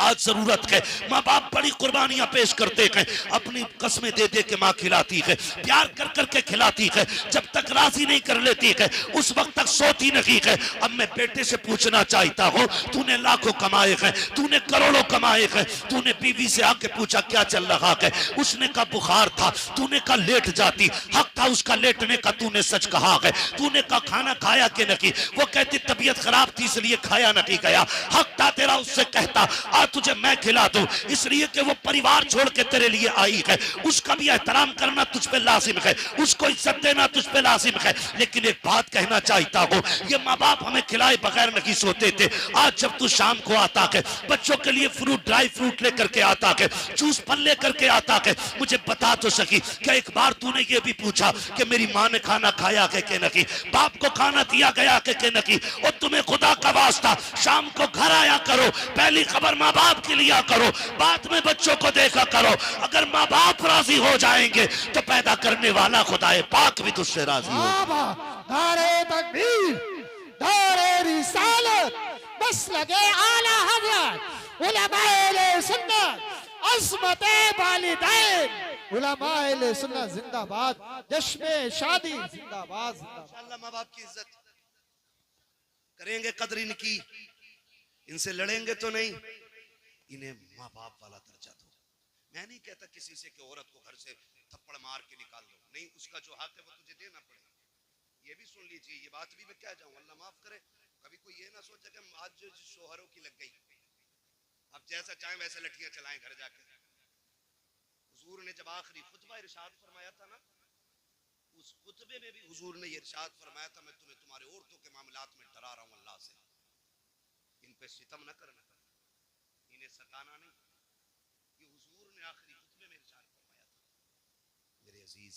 आज जरूरत है। माँ बाप बड़ी कुर्बानियां पेश करते हैं, अपनी कस्में दे दे के माँ खिलाती है, प्यार कर करके खिलाती है, जब तक राजी नहीं कर लेती है उस वक्त तक सोती नहीं है। अब मैं बेटे से पूछना चाहता हूँ, तूने लाखों कमाए हैं, तूने करोड़ों कमाए हैं, तूने बीवी से आके पूछा क्या चल रहा है? उसने कहा बुखार था, तूने कहा लेट जाती, हक था उसका लेटने का, तूने सच कहा है। तूने कहा खाना खाया कि नहीं, वो कहती तबीयत खराब थी इसलिए खाया नहीं गया, हक था तेरा उससे कहता तुझे मैं खिला दूं, इसलिए कि वो परिवार छोड़ के तेरे लिए आई है, उसका भी एहतराम करना तुझ पे लाजिम है, उसको इज्जत देना तुझ पे लाजिम है। लेकिन एक बात कहना चाहता हूँ, ये माँ बाप हमें खिलाए बगैर नहीं सोते थे। आज जब तू शाम को आता है बच्चों के लिए फ्रूट, ड्राई फ्रूट लेकर के आता है, जूस फल लेकर के आता है, मुझे बता तो सकी क्या एक बार तूने ये भी पूछा कि मेरी माँ ने खाना खाया है कि नहीं, बाप को खाना दिया गया है कि नहीं? और तुम्हें खुदा का वास्ता शाम को घर आया करो, पहली खबर माँ बाप के लिया करो, बाद में बच्चों को देखा करो। अगर माँ बाप राजी हो जाएंगे तो पैदा करने वाला खुदाए पाक भी तुझसे राजी हो। नारे तकबीर, नारे रिसालत, बस लगे आला हज़रत, उलमाए सुन्नत, अज़मते वालिदैन, उलमाए सुन्नत जिंदाबाद, जश्न शादी जिंदाबाद। इंशाअल्लाह माँ बाप की इज्जत करेंगे, कदर इनकी, इनसे लड़ेंगे तो नहीं, इन्हें माँ बाप वाला दर्जा दो। मैं नहीं कहता किसी से कि औरत को घर से थप्पड़ मार के निकाल दो, नहीं, उसका जो हक है वो तुझे देना पड़ेगा। ये भी सुन लीजिए, ये बात भी मैं क्या जाऊं, अल्लाह माफ करे, कभी कोई ये ना सोचे कि आज जो शोहरों की लग गई, अब जैसा चाहे वैसे लठियां चलाएं घर जाके। हुजूर ने जब आखिरी खुतबा इरशाद फरमाया था ना, उस खुतबे खुतबे में भी हुजूर ने ये इरशाद फरमाया था, मैं तुम्हें तुम्हारे औरतों के मामलात में डरा रहा हूं अल्लाह से, इन पे सितम न करना, इन्हें सताना नहीं। ये हुजूर ने आखिरी खुतबे में इरशाद फरमाया था। मेरे अजीज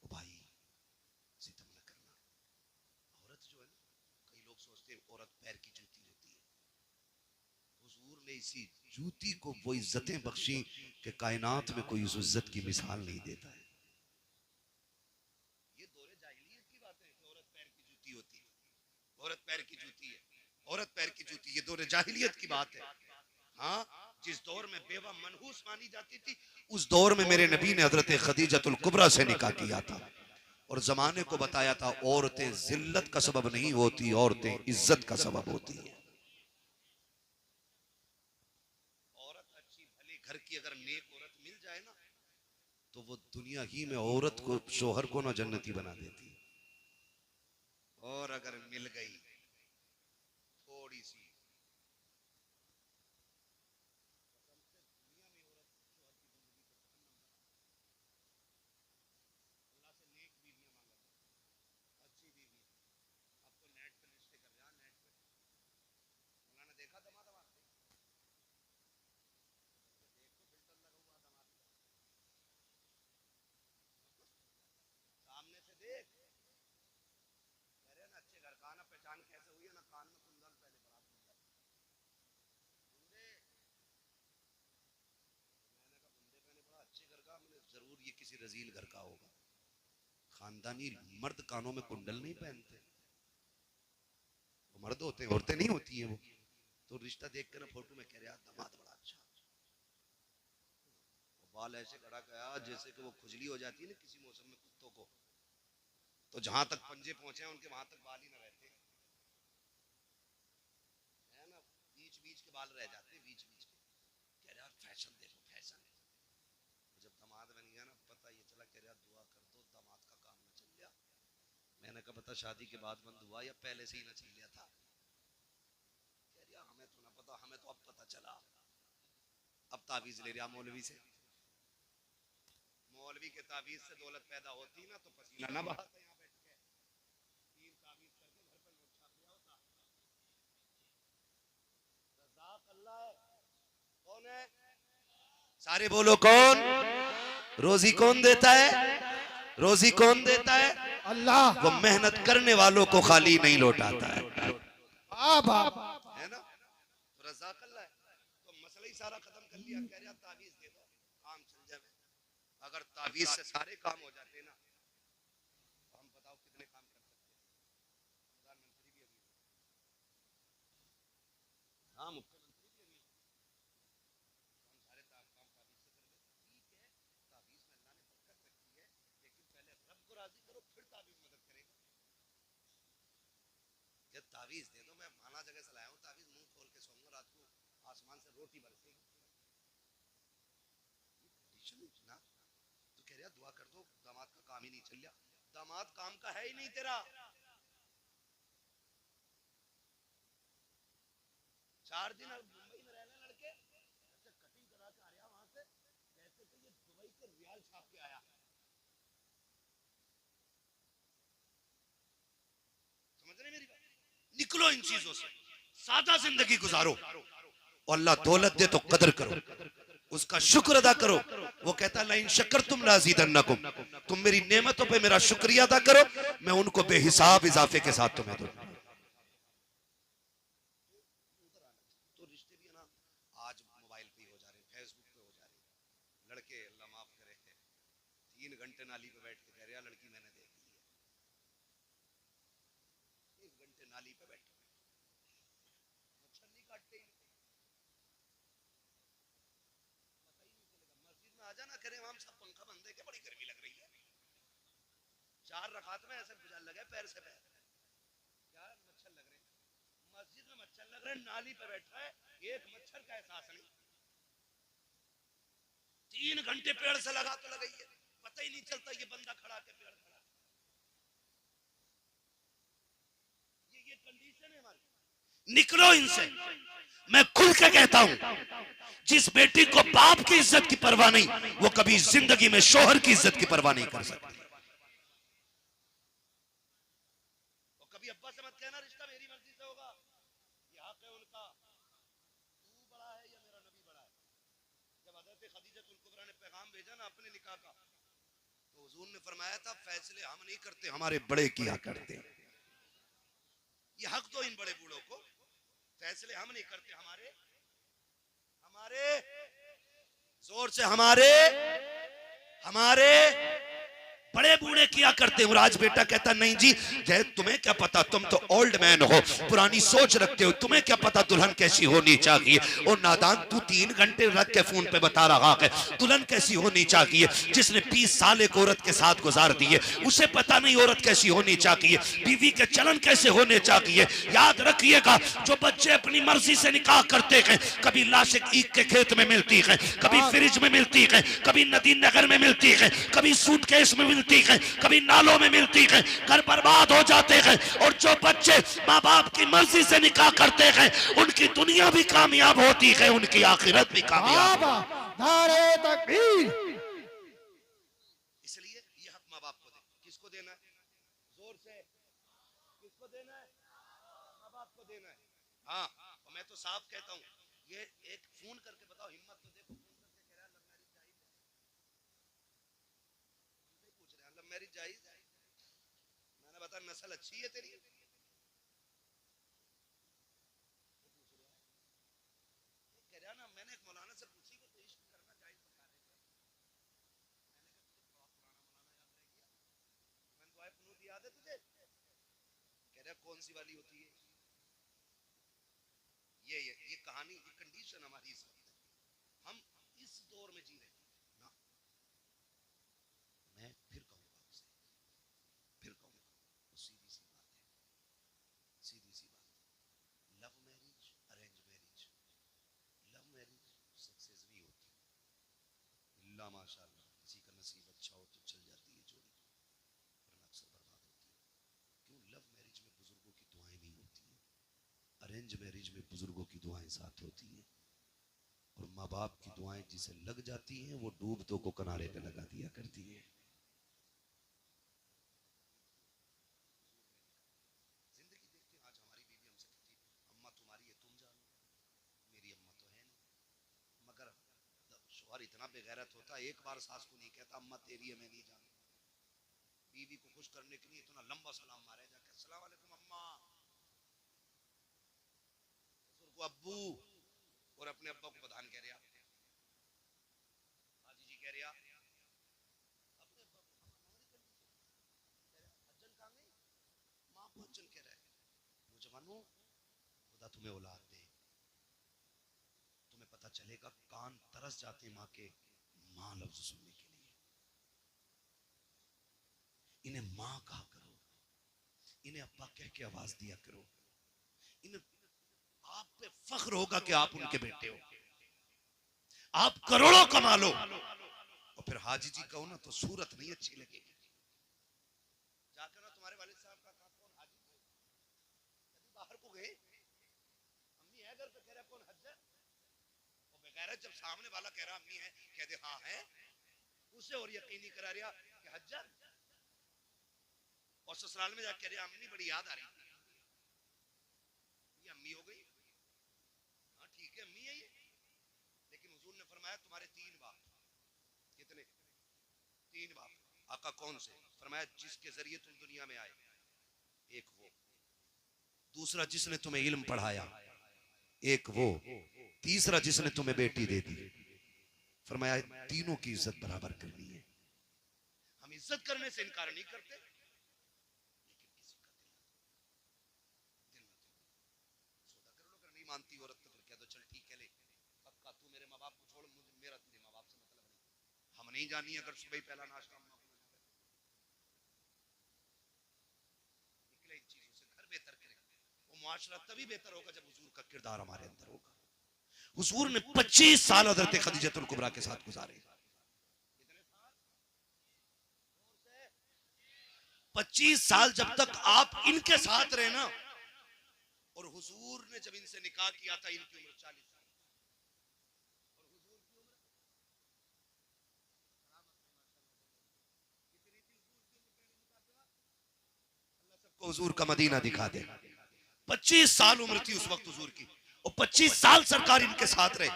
ओ भाई, सितम न करना। औरत जो है ना, कई लोग सोचते हैं औरत पैर की जूती होती है। हुजूर ने इसी जूती को वो इज्जतें बख्शी कि कायनात में कोई उस इज्जत की मिसाल नहीं देता है। ये दौरे जाहिलियत की बात है कि औरत पैर की जूती होती है, औरत पैर की जूती है, औरत पैर की जूती, ये दौरे जाहिलियत की बात है। हाँ, जिस दौर में बेवा मनहूस मानी जाती थी, उस दौर में मेरे नबी ने हजरत खदीजतुल कुबरा से निकाह किया था और जमाने को बताया था औरतें जिल्लत का सबब नहीं होती, औरतें इज्जत का सबब होती है। औरत अच्छी भली घर की अगर नेक औरत मिल जाए ना, तो वो दुनिया ही में औरत को, शोहर को ना जन्नती बना देती। और अगर मिल गई थोड़ी सी, देखा दमा दमा सामने से देख, कह रहे ना अच्छे घर का ना, पहचान कैसे हुई है ना, कान में कुंडल पहले बड़ा कुंडल, बूंदे, मैंने कहा बूंदे पहने बड़ा अच्छे घर का, मैंने जरूर ये किसी रजील घर का होगा। खानदानी मर्द कानों में कुंडल नहीं पहनते, वो मर्द होते हैं, औरतें नहीं होती हैं वो। तो रिश्ता देख कर ना फोटो में कह रहा दामाद बड़ा अच्छा, बाल ऐसे खड़ा गया जैसे कि वो खुजली हो जाती है ना किसी मौसम में कुत्तों को, तो जहां तक पंजे पहुंचे हैं उनके वहां तक बाल ही ना रहते है ना, बीच बीच के बाल रह जाते हैं, बीच बीच के। कह रहा फैशन देखो फैशन। जब दामाद बन गया ना, पता ये चला, कह रहा दुआ कर दो दामाद का काम ना चल गया। मैंने कहा पता शादी के बाद बंद हुआ या पहले से ही ना चल गया था? कह रहा हमें तो ना पता, हमें तो अब पता चला। अब तावीज ले रहा मौलवी से, मौलवी के तावीज से दौलत पैदा होती ना तो पसीना ना बहाते यहाँ बैठ के, तीन तावीज करके घर पे नोट छाप दिया होता। रज़ाक अल्लाह है। कौन है? सारे बोलो कौन? रोजी कौन देता है? रोजी कौन देता है? अल्लाह। वो मेहनत करने वालों को खाली नहीं लौटाता है, है ना? रज़ाक अल्लाह है। तो मसला ही सारा खत्म कर लिया। कह रहा तावीज दे दो काम चल जाए। अगर तावीज से सारे काम हो जाते ना, तो हम बताओ कितने काम कर सकते हैं। प्रधानमंत्री भी अमीर, हाँ मुख्यमंत्री भी अमीर, हम सारे काम तावीज से कर लेते। ठीक है, तावीज में अल्लाह ने बरकत रखी है, लेकिन पहले रब को राजी करो, फिर तावीज मदद करेगा। ये तावीज दे दो, मैं माना जगह से लाया हूँ तावीज, मुंह खोल के सोऊंगा, रात को आसमान से रोटी बरसेगी। ना तो कह रहा दुआ कर दो, दामाद का काम ही नहीं चल रहा। दामाद काम का है ही नहीं तेरा। 4 दिन मुंबई में रहने लड़के, ऐसे कटिंग करा के आ रहा वहां से, जैसे कि ये दुबई के रियाल छाप के आया। समझ रहे मेरी बात? निकलो इन चीजों से, सादा जिंदगी गुजारो, और अल्लाह दौलत दे तो कदर करो, उसका शुक्र अदा करो। वो कहता लाइन शक्कर तुम लाज़ीदन्नकुम, तुम मेरी नेमतों पे मेरा शुक्रिया अदा करो, मैं उनको बेहिसाब इजाफे के साथ तुम्हें दूंगा। तो रिश्ते भी ना आज मोबाइल पे हो जा रहे, फेसबुक पे हो जा रहे। लड़के अल्लाह माफ करे 3 घंटे नाली पे बैठ के कह रहा लड़की मैंने देख ली है। 1 घंटे नाली पे बैठे, मच्छर नहीं काटते ही, आजा ना करें हम सब पंखा बंद है, बड़ी गर्मी लग रही है। 4 रकात में ऐसे गुजर लगे पैर से पैर, क्या मच्छर लग रहे, मस्जिद में मच्छर लग रहे, नाली पे बैठा है, एक मच्छर का एहसास नहीं। 3 घंटे पेड़ से लगा तो लगाई है, पता ही नहीं चलता ये बंदा खड़ा के पेड़ खड़ा। ये कंडीशन है हमारी। निकलो इनसे, मैं खुल के कहता हूं, जिस बेटी को बाप की इज्जत की परवाह नहीं, वो कभी जिंदगी में शोहर की इज्जत की परवाह नहीं कर सकती। कहना रिश्ता मेरी मर्जी से होगा, ये हक है उनका। तू बड़ा है या मेरा नबी बड़ा है? जब हजरत खदीजतुल कुबरा ने पैगाम भेजा ना अपने निकाह का, तो हुजूर ने फरमाया था फैसले हम नहीं करते, हमारे बड़े किया करते। ये हक दो इन बड़े बूढ़ों को, फैसले हम नहीं करते, हमारे जोर से हमारे बड़े बूढ़े किया करते हैं। और आज बेटा कहता नहीं जी, तुम्हें क्या पता, तुम तो ओल्ड मैन हो, पुरानी सोच रखते हो, तुम्हें क्या पता दुल्हन कैसी होनी चाहिए। और नादान, तू 3 घंटे रख के फोन पे बता रहा है दुल्हन कैसी होनी चाहिए। जिसने 20 साल एक औरत के साथ गुजार दिए, उसे पता नहीं औरत कैसी होनी चाहिए, बीवी के चलन कैसे होने चाहिए। याद रखिएगा, जो बच्चे अपनी मर्जी से निकाह करते हैं, कभी लाशें ईख के खेत में मिलती है, कभी फ्रिज में मिलती है, कभी नदी नगर में मिलती है, कभी सूटकेस में मिलती है, कभी नालों में मिलती है, घर बर्बाद हो जाते हैं। और जो बच्चे माँ बाप की मर्जी से निकाह करते हैं, उनकी दुनिया भी कामयाब होती है, उनकी आखिरत भी कामयाब। नारे तकबीर। इसलिए ये हक माँ बाप को दे। किसको देना है? जोर से किसको देना है? माँ बाप को देना है। हाँ, और मैं तो साफ कहता हूँ, ये एक फोन करके बताओ, हिम्मत तो देखो, फोन करके कह रहा है लव मैरिज जायज है। मैंने बता नस्ल अच्छी है तेरी, कह रहा ना। मैंने एक मौलाना से पूछी वो तो इश्क करना जायज बता रहे थे। मैंने कहा तुझे दुआ याद है तुझे? कह रहा कौन सी वाली होती है? ये कहानी, ये कंडीशन हमारी इस वक्त है। हम इस दौर में जी रहे ना। मैं फिर कहूंगा उसे, फिर कहूंगा, वो सीधी सी बात है, सीधी सी बात। Love marriage, arrange marriage, love marriage success भी होती है, अल्लाह माशाल्लाह, किसी का नसीब अच्छा हो तो चल जाती है जोड़ी, वरना अक्सर बर्बाद होती है। क्यों? लव मैरिज में बुजुर्गों की दुआएं नहीं होती हैं, अरेंज मैरिज में बुजुर्गों की दुआएं साथ होती हैं। और माँ बाप की दुआएं जिसे लग जाती हैं, वो डूबतों को किनारे पे लगा दिया करती है। जिंदगी देखते हैं, आज हमारी बीवी हमसे कहती है अम्मा तुम्हारी है तुम जानो, मेरी अम्मा तो है नहीं। मगर शौहर इतना बेगैरत होता है, एक बार सास को नहीं कहता अम्मा तेरी है मैं नहीं जानता। बीवी को खुश करने के लिए इतना लंबा सलाम मारे जाके, अस्सलाम वालेकुम अम्मा, ससुर को अब्बू, और अपने अब्बा को बधान कह रहा, हाजी जी कह रहा, अपने अब्बा को हज्जन कहाँ गई, माँ को हज्जन कह रहा है। नौजवानों, खुदा तुम्हें औलाद दे, तुम्हें पता चलेगा कान तरस जाते माँ के माँ लफ्ज सुनने के लिए। इन्हें माँ कहा करो, इन्हें अब्बा कह के आवाज दिया करो, इन्हें आप पे फख्र होगा कि आप उनके बेटे हो। आप करोड़ों कमा लो और फिर हाजी जी कहो ना तो सूरत नहीं अच्छी लगेगी। जाकर ना तुम्हारे वालिद साहब का कहा कौन हाजी थे, कभी बाहर को गए, अम्मी है घर पे, कह रहा कौन हज्जर, और बेगैरत जब सामने वाला कह रहा अम्मी है, कह दे हाँ है, उसे और यकीनी करा रहा कि हज्जर। और ससुराल में जाकर कह रहा अम्मी बड़ी याद आ रही, ये अम्मी हो गई। हाँ ठीक है अम्मी है ये, लेकिन हुजूर ने फरमाया तुम्हारे 3 बाप। कितने? 3 बाप। आका कौन से? फरमाया जिसके जरिए तुम दुनिया में आए, एक वो, दूसरा जिसने तुम्हें इल्म पढ़ाया, एक वो, तीसरा जिसने तुम्हें बेटी दे दी। फरमाया तीनों की इज्जत बराबर करनी है। हम इज्जत करने से इनकार नहीं करते, लेकिन किसी का दिल मत सौदा कर लो। अगर नहीं मानती औरत तो फिर कह दो चल ठीक है ले पक्का, तू मेरे माँ बाप को छोड़, मुझे मेरा तेरे माँ बाप से मतलब नहीं। हम नहीं जानी अगर सुबह पहला नाश्ता अम्मा को निकले इन चीजों से, घर बेहतर करे, वो मुआशरा तभी बेहतर होगा जब हुजूर का किरदार हमारे अंदर होगा। हुजूर ने 25 साल हज़रत खदीजतुल कुबरा के साथ गुजारे। 25 साल जब तक आप इनके साथ रहे ना, और हुजूर ने जब इनसे निकाह किया था इनकी उम्र 40 साल, और हुजूर की उम्र कितनी थी? हुजूर की उम्र, अल्लाह सबको हुजूर का मदीना दिखा दे। 25 साल उम्र थी उस वक्त हुजूर की, और 25 साल सरकार इनके साथ रहे।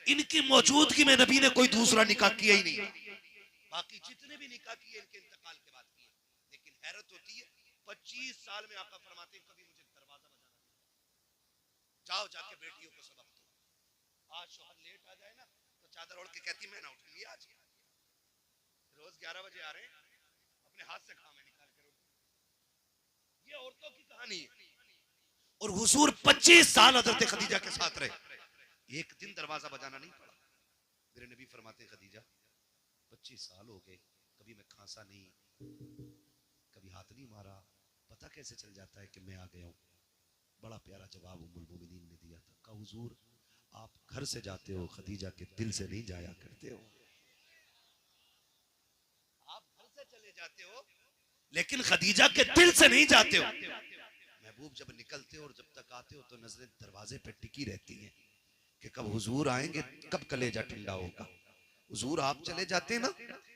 इनकी मौजूदगी में नबी ने कोई दूसरा निकाह किया ही नहीं। बाकी जितने भी निकाह किए इनके इंतकाल के बाद किए। लेकिन हैरत होती है 25 साल में आका फरमाते हैं कभी मुझे दरवाजा बजाना नहीं। जाओ जाके बेटियों को सबक दो। आज शोहर लेट आ जाए ना तो चादर ओढ़ के कहती मैं ना उठूंगी आज, रोज 11 बजे आ रहे हैं, अपने हाथ से खामे निकाल कर। ये औरतों की कहानी है। और हुजूर 25 साल हजरत खदीजा के साथ रहे, एक दिन दरवाजा बजाना नहीं पड़ा। मेरे नबी फरमाते खदीजा 25 साल हो गए, कभी मैं खांसा नहीं, कभी हाथ नहीं मारा, पता कैसे चल जाता है कि मैं आ गया हूं? बड़ा प्यारा जवाब उम्मुल मोमिनीन ने दिया था। कहा हुजूर आप घर से जाते हो, खदीजा के दिल से नहीं जाया करते हो। आप घर से चले जाते हो लेकिन खदीजा के दिल से नहीं जाते हो। महबूब जब निकलते हो और जब तक आते हो तो नजरें दरवाजे पे टिकी रहती हैं कि कब हुजूर आएंगे, कब कलेजा ठंडा होगा। हुजूर आप चले जाते ना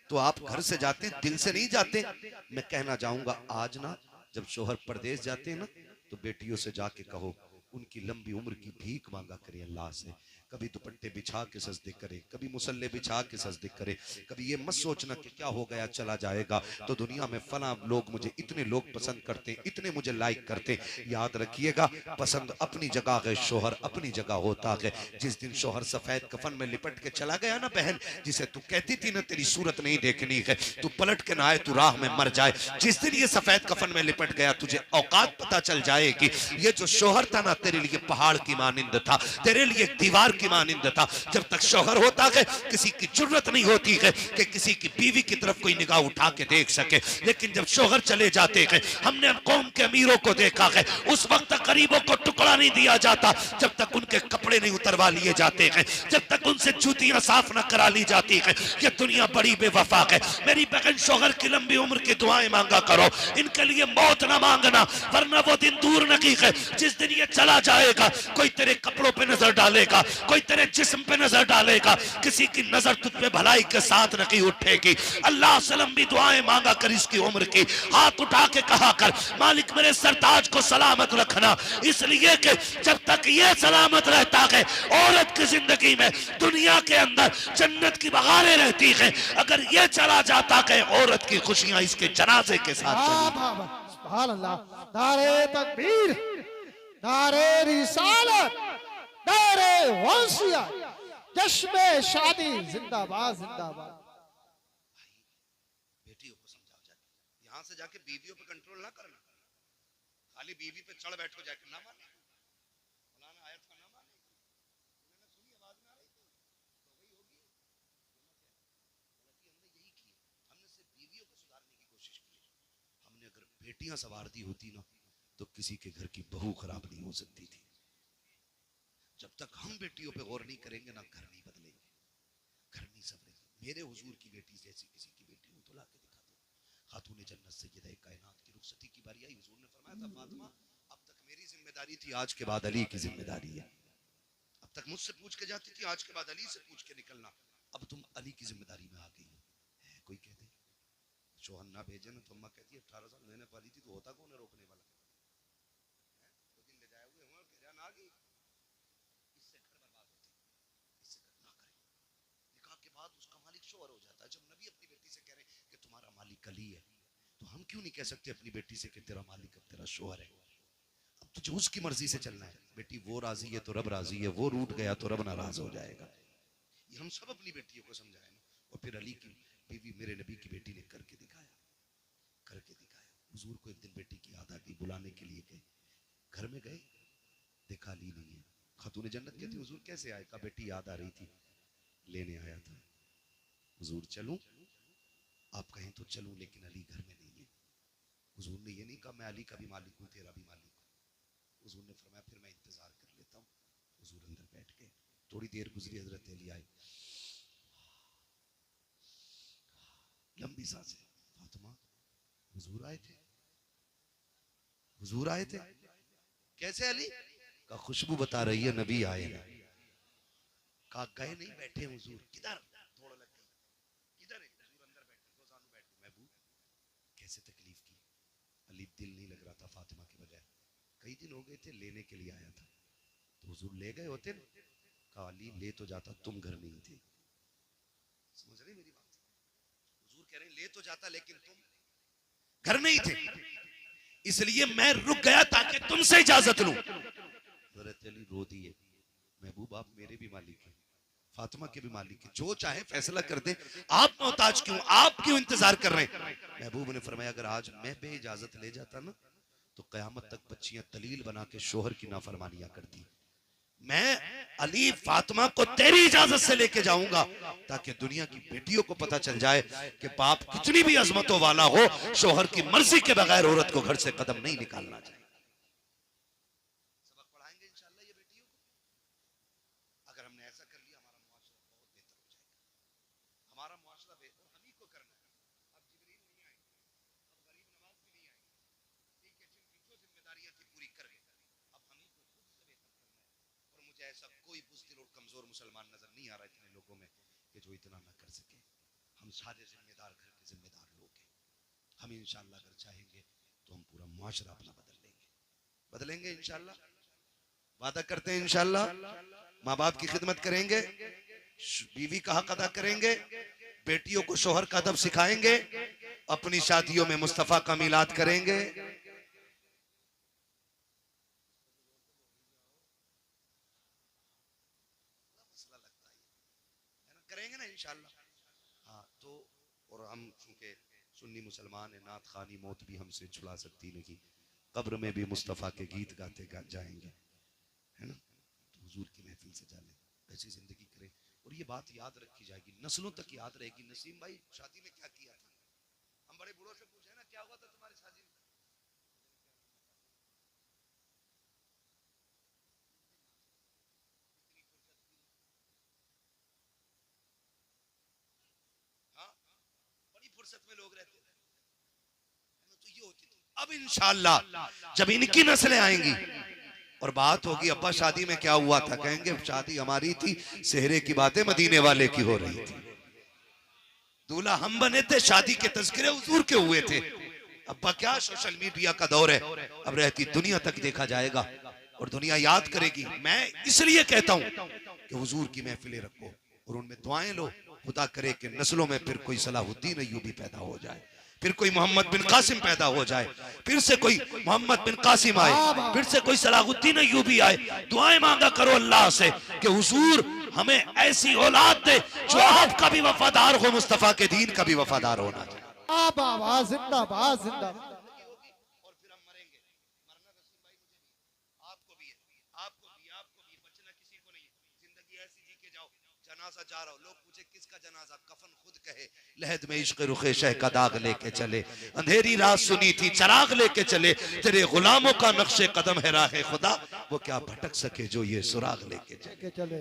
तो आप घर से जाते, दिल से नहीं जाते। मैं कहना चाहूंगा आज ना जब शोहर परदेश जाते हैं ना तो बेटियों से जाके कहो उनकी लंबी उम्र की भीख मांगा करें अल्लाह से। कभी दुपट्टे बिछा के सजदे करे, कभी मुसल्ले बिछा के सजदे करे। कभी ये मत सोचना कि क्या हो गया चला जाएगा तो दुनिया में फला लोग मुझे इतने लोग पसंद करते हैं, इतने मुझे लाइक करते हैं। याद रखिएगा पसंद अपनी जगह है, शोहर अपनी जगह होता है। जिस दिन शोहर सफेद कफन में लिपट के चला गया ना बहन, जिसे तू कहती थी ना तेरी सूरत नहीं देखनी है, तू पलट के ना आए तू राह में मर जाए, जिस दिन ये सफेद कफन में लिपट गया तुझे औकात पता चल जाएगी। ये जो शोहर था ना तेरे लिए पहाड़ की मानिंद था, तेरे लिए दीवार की मानिंद था। जब तक शोहर होता है किसी की जरूरत नहीं होती है कि किसी की बीवी की तरफ कोई निगाह उठा के देख सके। लेकिन जब शोहर चले जाते हैं, हमने कौम के अमीरों को देखा है, उस वक्त तक गरीबों को टुकड़ा नहीं दिया जाता जब तक उनके कपड़े नहीं उतरवा लिए जाते हैं, जब तक उनसे जूतियां साफ न करा ली जाती है। ये दुनिया बड़ी बेवफा है। मेरी बहन शोहर की लंबी उम्र की दुआएं मांगा करो, इनके लिए मौत ना मांगना, वरना वो दिन दूर नहीं है जिस दिन ये चला जाएगा कोई तेरे कपड़ों पे नजर डालेगा, कोई तेरे जिस्म पे नजर डालेगा, किसी की नजर तुझ पे भलाई के साथ नहीं उठेगी। अल्लाह से लंबी दुआएं मांगा कर इसकी उम्र की, हाथ उठा के कहा कर मालिक मेरे सरताज को सलामत रखना, इसलिए कि जब तक ये सलामत रहता है औरत की जिंदगी में दुनिया के अंदर जन्नत की बहारें रहती है। अगर ये चला जाता है औरत की खुशियां इसके जनाजे के साथ चली। सुभान अल्लाह। नारे तकबीर, नारे रिसालत, नारे वंशिया, जश्न शादी जिंदाबाद जिंदाबाद। बेटियों को समझाओ जाके, यहां से जाके बीवियों पे कंट्रोल ना करना, खाली बीवी पे चढ़ बैठो जाके ना माने, फलाना आयत का ना माने, मैंने सुनी आवाज ना आ रही थी तो वही होगी। गलती हमने यही की, हमने सिर्फ बीवियों को सुधारने की कोशिश की। हमने अगर बेटियां संवार दी होती ना तो किसी के घर की बहू खराब नहीं हो सकती थी। जब तक हम बेटियों पे गौर नहीं करेंगे ना घर नहीं बदलेंगे, घर नहीं संवरेंगे। मेरे हुजूर की बेटी जैसी किसी की बेटी हो तो ला के दिखा दो। खातून जन्नत सय्यदा कायनात की रुखसती की बारी आई, हुजूर ने फरमाया था फातिमा अब तक मेरी जिम्मेदारी थी, आज के बाद अली की जिम्मेदारी है। अब तक मुझसे पूछ के जाती थी, आज के बाद अली से पूछ के निकलना। अब तुम अली की जिम्मेदारी में आ गई हो। कोई कह दे शोहर ना भेजे ना तो अम्मा कहती है 18 साल मैंने पाली थी तो होता कौन है रोकने वाला, दो दिन ले जाए हुए कि जान आ गई, इससे घर बर्बाद होते, इससे ना करें। निकाह के बाद उसका मालिक शोहर हो जाता है। जब नबी अपनी बेटी से कह रहे हैं कि तुम्हारा मालिक अली है तो हम क्यों नहीं कह सकते अपनी बेटी से कि तेरा मालिक अब तेरा शोहर है। अब तुझे उसकी मर्जी से चलना है। बेटी वो राजी है तो रब राजी है, वो रूठ गया तो रब नाराज हो जाएगा। ये हम सब अपनी बेटियों को समझाए ना। और फिर अली की बीवी मेरे नबी की बेटी ने करके दिखाया, करके दिखाया। हुजूर को एक दिन बेटी की याद आ गई, बुलाने के लिए गए, घर में गए देखा अली नहीं है। खातून जन्नत कहती हुजूर कैसे आए? कहा बेटी याद आ रही थी लेने आया था। हुजूर चलूं? आप कहें तो चलूं लेकिन अली घर में नहीं है। हुजूर ने ये नहीं कहा मैं अली का भी मालिक हूं तेरा भी मालिक हूं। हुजूर ने फरमाया फिर मैं इंतजार कर लेता हूं। हुजूर अंदर बैठ गए, थोड़ी देर गुजरी, हजरत अली आए, लंबी सांसें, फातिमा हुजूर आए थे, हुजूर आए थे। कैसे अली? का खुशबू बता रही है नबी आए ना। कहा गए नहीं बैठे हुजूर। किधर? थोड़ा लग गई, किधर है? हुजूर अंदर बैठे, दो जानू बैठे। महबूब कैसे तकलीफ की? अली दिल नहीं लग रहा था फातिमा के बगैर। कई दिन हो गए थे, लेने के लिए आया था, तो हुजूर ले गए होते ना, कहा अली ले तो जाता, तुम घर नहीं थे। समझ रहे मेरी बात? हुजूर कह रहे ले तो जाता लेकिन तुम घर नहीं थे, इसलिए मैं रुक गया ताकि तुमसे इजाजत लूं। हजरत अली रो दिए, महबूब आप मेरे भी मालिक हैं, फातिमा के भी मालिक हैं, जो चाहे फैसला कर दे, आप मोहताज क्यों, आप क्यों इंतजार कर रहे हैं? महबूब ने फरमाया अगर आज मैं बे इजाजत ले जाता ना, तो कयामत तक बच्चियां दलील बना के शोहर की नाफरमानियां करती। मैं अली फातिमा को तेरी इजाजत से लेके जाऊंगा ताकि दुनिया की बेटियों को पता चल जाए कि बाप कितनी भी अजमतों वाला हो, शोहर की मर्जी के बगैर औरत को घर से कदम नहीं निकालना चाहिए। सबक पढ़ाएंगे इंशाल्लाह ये बेटियों को। अगर हमने ऐसा कर लिया, हमारा मुआशरा बहुत बेहतर हो जाएगा। हमारा मुआशरा बेहतर हम ही को करना है। अब जिब्रील नहीं आएंगे, अब गरीब नवाज भी नहीं आएंगे, ठीक है, जिनकी जो जिम्मेदारियां थी पूरी कर गए, अब हम ही को खुद से बेहतर करना है। और मुझे ऐसा कोई बुज़दिल और कमजोर मुसलमान नजर नहीं आ रहा इतने लोगों में कि जो इतना ना कर सके। हम सारे जिम्मेदार घर के जिम्मेदार लोग हैं। हम इंशाल्लाह अगर चाहेंगे तो हम पूरा मुआशरा अपना बदलेंगे इंशाल्लाह। वादा करते हैं इंशाल्लाह। माँ बाप की खिदमत करेंगे, बीवी का हक अदा करेंगे, बेटियों को शोहर का अदब सिखाएंगे, अपनी शादियों में मुस्तफा का मिलाद करेंगे। करेंगे ना इंशाल्लाह। हाँ तो, और हम चूंकि सुन्नी मुसलमान है, नात खानी मौत भी हमसे छुड़ा सकती नहीं, कब्र में भी मुस्तफ़ा के गीत गाते जाएंगे, है ना? तो हुजूर की महफिल से जाने ऐसी जिंदगी करें, और ये बात याद रखी जाएगी, नस्लों तक याद रहेगी। नसीम भाई शादी में क्या किया था? हम बड़े बूढ़ों से पूछे ना क्या हुआ था तुम्हारी शादी में? हाँ, बड़ी फुर्सत में लोग रहते थे, तो ये होती थी। अब इंशाअल्लाह जब इनकी नस्लें आएंगी और बात होगी अब्बा शादी में क्या हुआ था, कहेंगे शादी हमारी थी, सेहरे की बातें मदीने वाले की हो रही थी, दूल्हा हम बने थे, शादी के तज़किरे हुजूर के हुए थे। अब्बा क्या सोशल मीडिया का दौर है, अब रहती दुनिया तक देखा जाएगा और दुनिया याद करेगी। मैं इसलिए कहता हूं कि हुजूर की महफिलें रखो और उनमें दुआएं लो, खुदा करे कि नस्लों में फिर कोई सलाहुद्दीन अय्यूबी पैदा हो जाए, फिर कोई मोहम्मद बिन कासिम पैदा हो जाए, फिर से कोई मोहम्मद बिन कासिम आए, फिर से कोई सलाहुद्दीन अय्यूबी आए। दुआएं मांगा करो अल्लाह से कि हुजूर हमें ऐसी औलाद दे जो आपका भी वफादार हो, मुस्तफा के दीन का भी वफादार होना चाहिए। जिंदाबाद जिंदाबाद जिंदाबाद। और फिर हम मरेंगे, मरना रसूल भाई मुझे भी, आपको भी है, आपको भी बचना किसी को नहीं है। जिंदगी ऐसी जी के जाओ, जनाजा जा रहा हो, लोग पूछे किसका जनाजा, कफन खुद कहे, लहद में इश्क रुखे शह का दाग लेके चले, अंधेरी रात सुनी थी चराग लेके चले, तेरे गुलामों का नक्शे कदम है राह खुदा, वो क्या भटक सके जो ये सुराग लेके चले।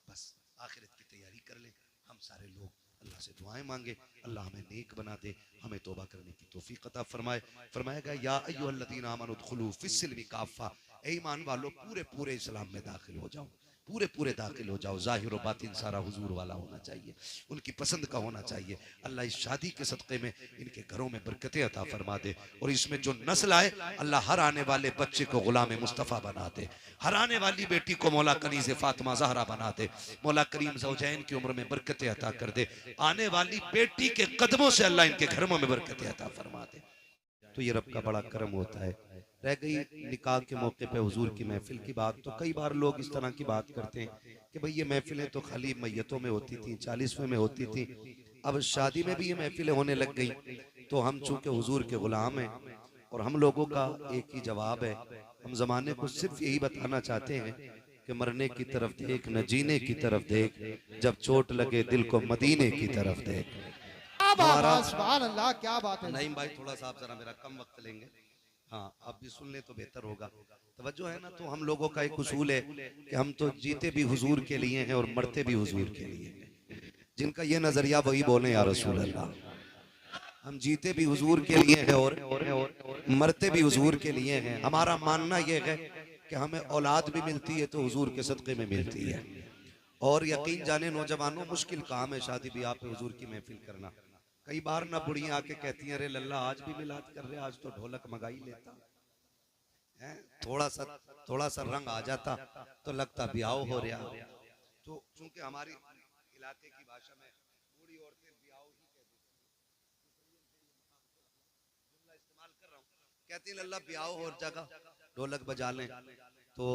बस आखिरत की तैयारी कर ले, हम सारे लोग अल्लाह से दुआएं मांगे, अल्लाह हमें नेक बना दे, हमें तौबा करने की तौफीक अता फरमाए। फरमाएगा या अय्युहल्लज़ीना आमनू उदखुलू फिस्सिल्मी काफ़ा, ए ईमान वालों पूरे पूरे इस्लाम में दाखिल हो जाओ, पूरे पूरे दाखिल हो जाओ। ज़ाहिर और बातिन सारा हुजूर वाला होना चाहिए, उनकी पसंद का होना चाहिए। अल्लाह इस शादी के सदक़े में इनके घरों में बरकतें अता फरमा दे, और इसमें जो नस्ल आए अल्लाह हर आने वाले बच्चे को गुलाम मुस्तफ़ा बना दे, हर आने वाली बेटी को मौला कनीज़ फ़ातिमा ज़हरा बना दे, मौला करीम ज़ौजैन की उम्र में बरकतें अता कर दे, आने वाली बेटी के कदमों से अल्लाह इनके घरों में बरकतें अता फरमा दे। तो ये रब का बड़ा करम होता है। रह गई निकाह के मौके पे हुजूर की महफिल की बात, तो कई बार लोग इस तरह की बात करते हैं कि भाई ये महफिलें तो खाली मैयतों में होती थी, 40वें में होती थी, अब शादी में भी ये महफिलें होने लग गई। तो हम चूंकि हुजूर के गुलाम हैं और हम लोगों का एक ही जवाब है, हम जमाने को सिर्फ यही बताना चाहते हैं कि मरने की तरफ देख न जीने की तरफ देख, जब चोट लगे दिल को मदीने की तरफ देख। सुभान अल्लाह, क्या बात है। नईम भाई थोड़ा सा आप जरा मेरा कम वक्त लेंगे, हाँ आप भी सुन ले तो बेहतर होगा। तवज्जो है ना। तो हम लोगों का एक उसूल है कि हम तो जीते भी हुजूर के लिए हैं और मरते भी हुजूर के लिए हैं। जिनका ये नजरिया वही बोले या रसूल अल्लाह। हम जीते भी हुजूर के लिए हैं और मरते भी हुजूर के लिए हैं। हमारा मानना यह है कि हमें औलाद भी मिलती है तो हुजूर के सदक़े में मिलती है, और यकीन जाने नौजवानों मुश्किल काम है शादी ब्याह पे हुजूर की महफिल करना। कई बार ना बुढ़ियां आके कहती हैं अरे लल्ला आज भी मिलाद कर रहे, आज तो ढोलक मंगाई लेता, हैं, थोड़ा सा रंग आ जाता तो लगता ब्याह हो रहा। तो चूंकि हमारी इलाके की भाषा में बूढ़ी औरतें ब्याह ही कहती हैं, जुमला इस्तेमाल कर रहा हूँ, कहती हैं अल्लाह ब्याह हो जगह ढोलक बजा लें। तो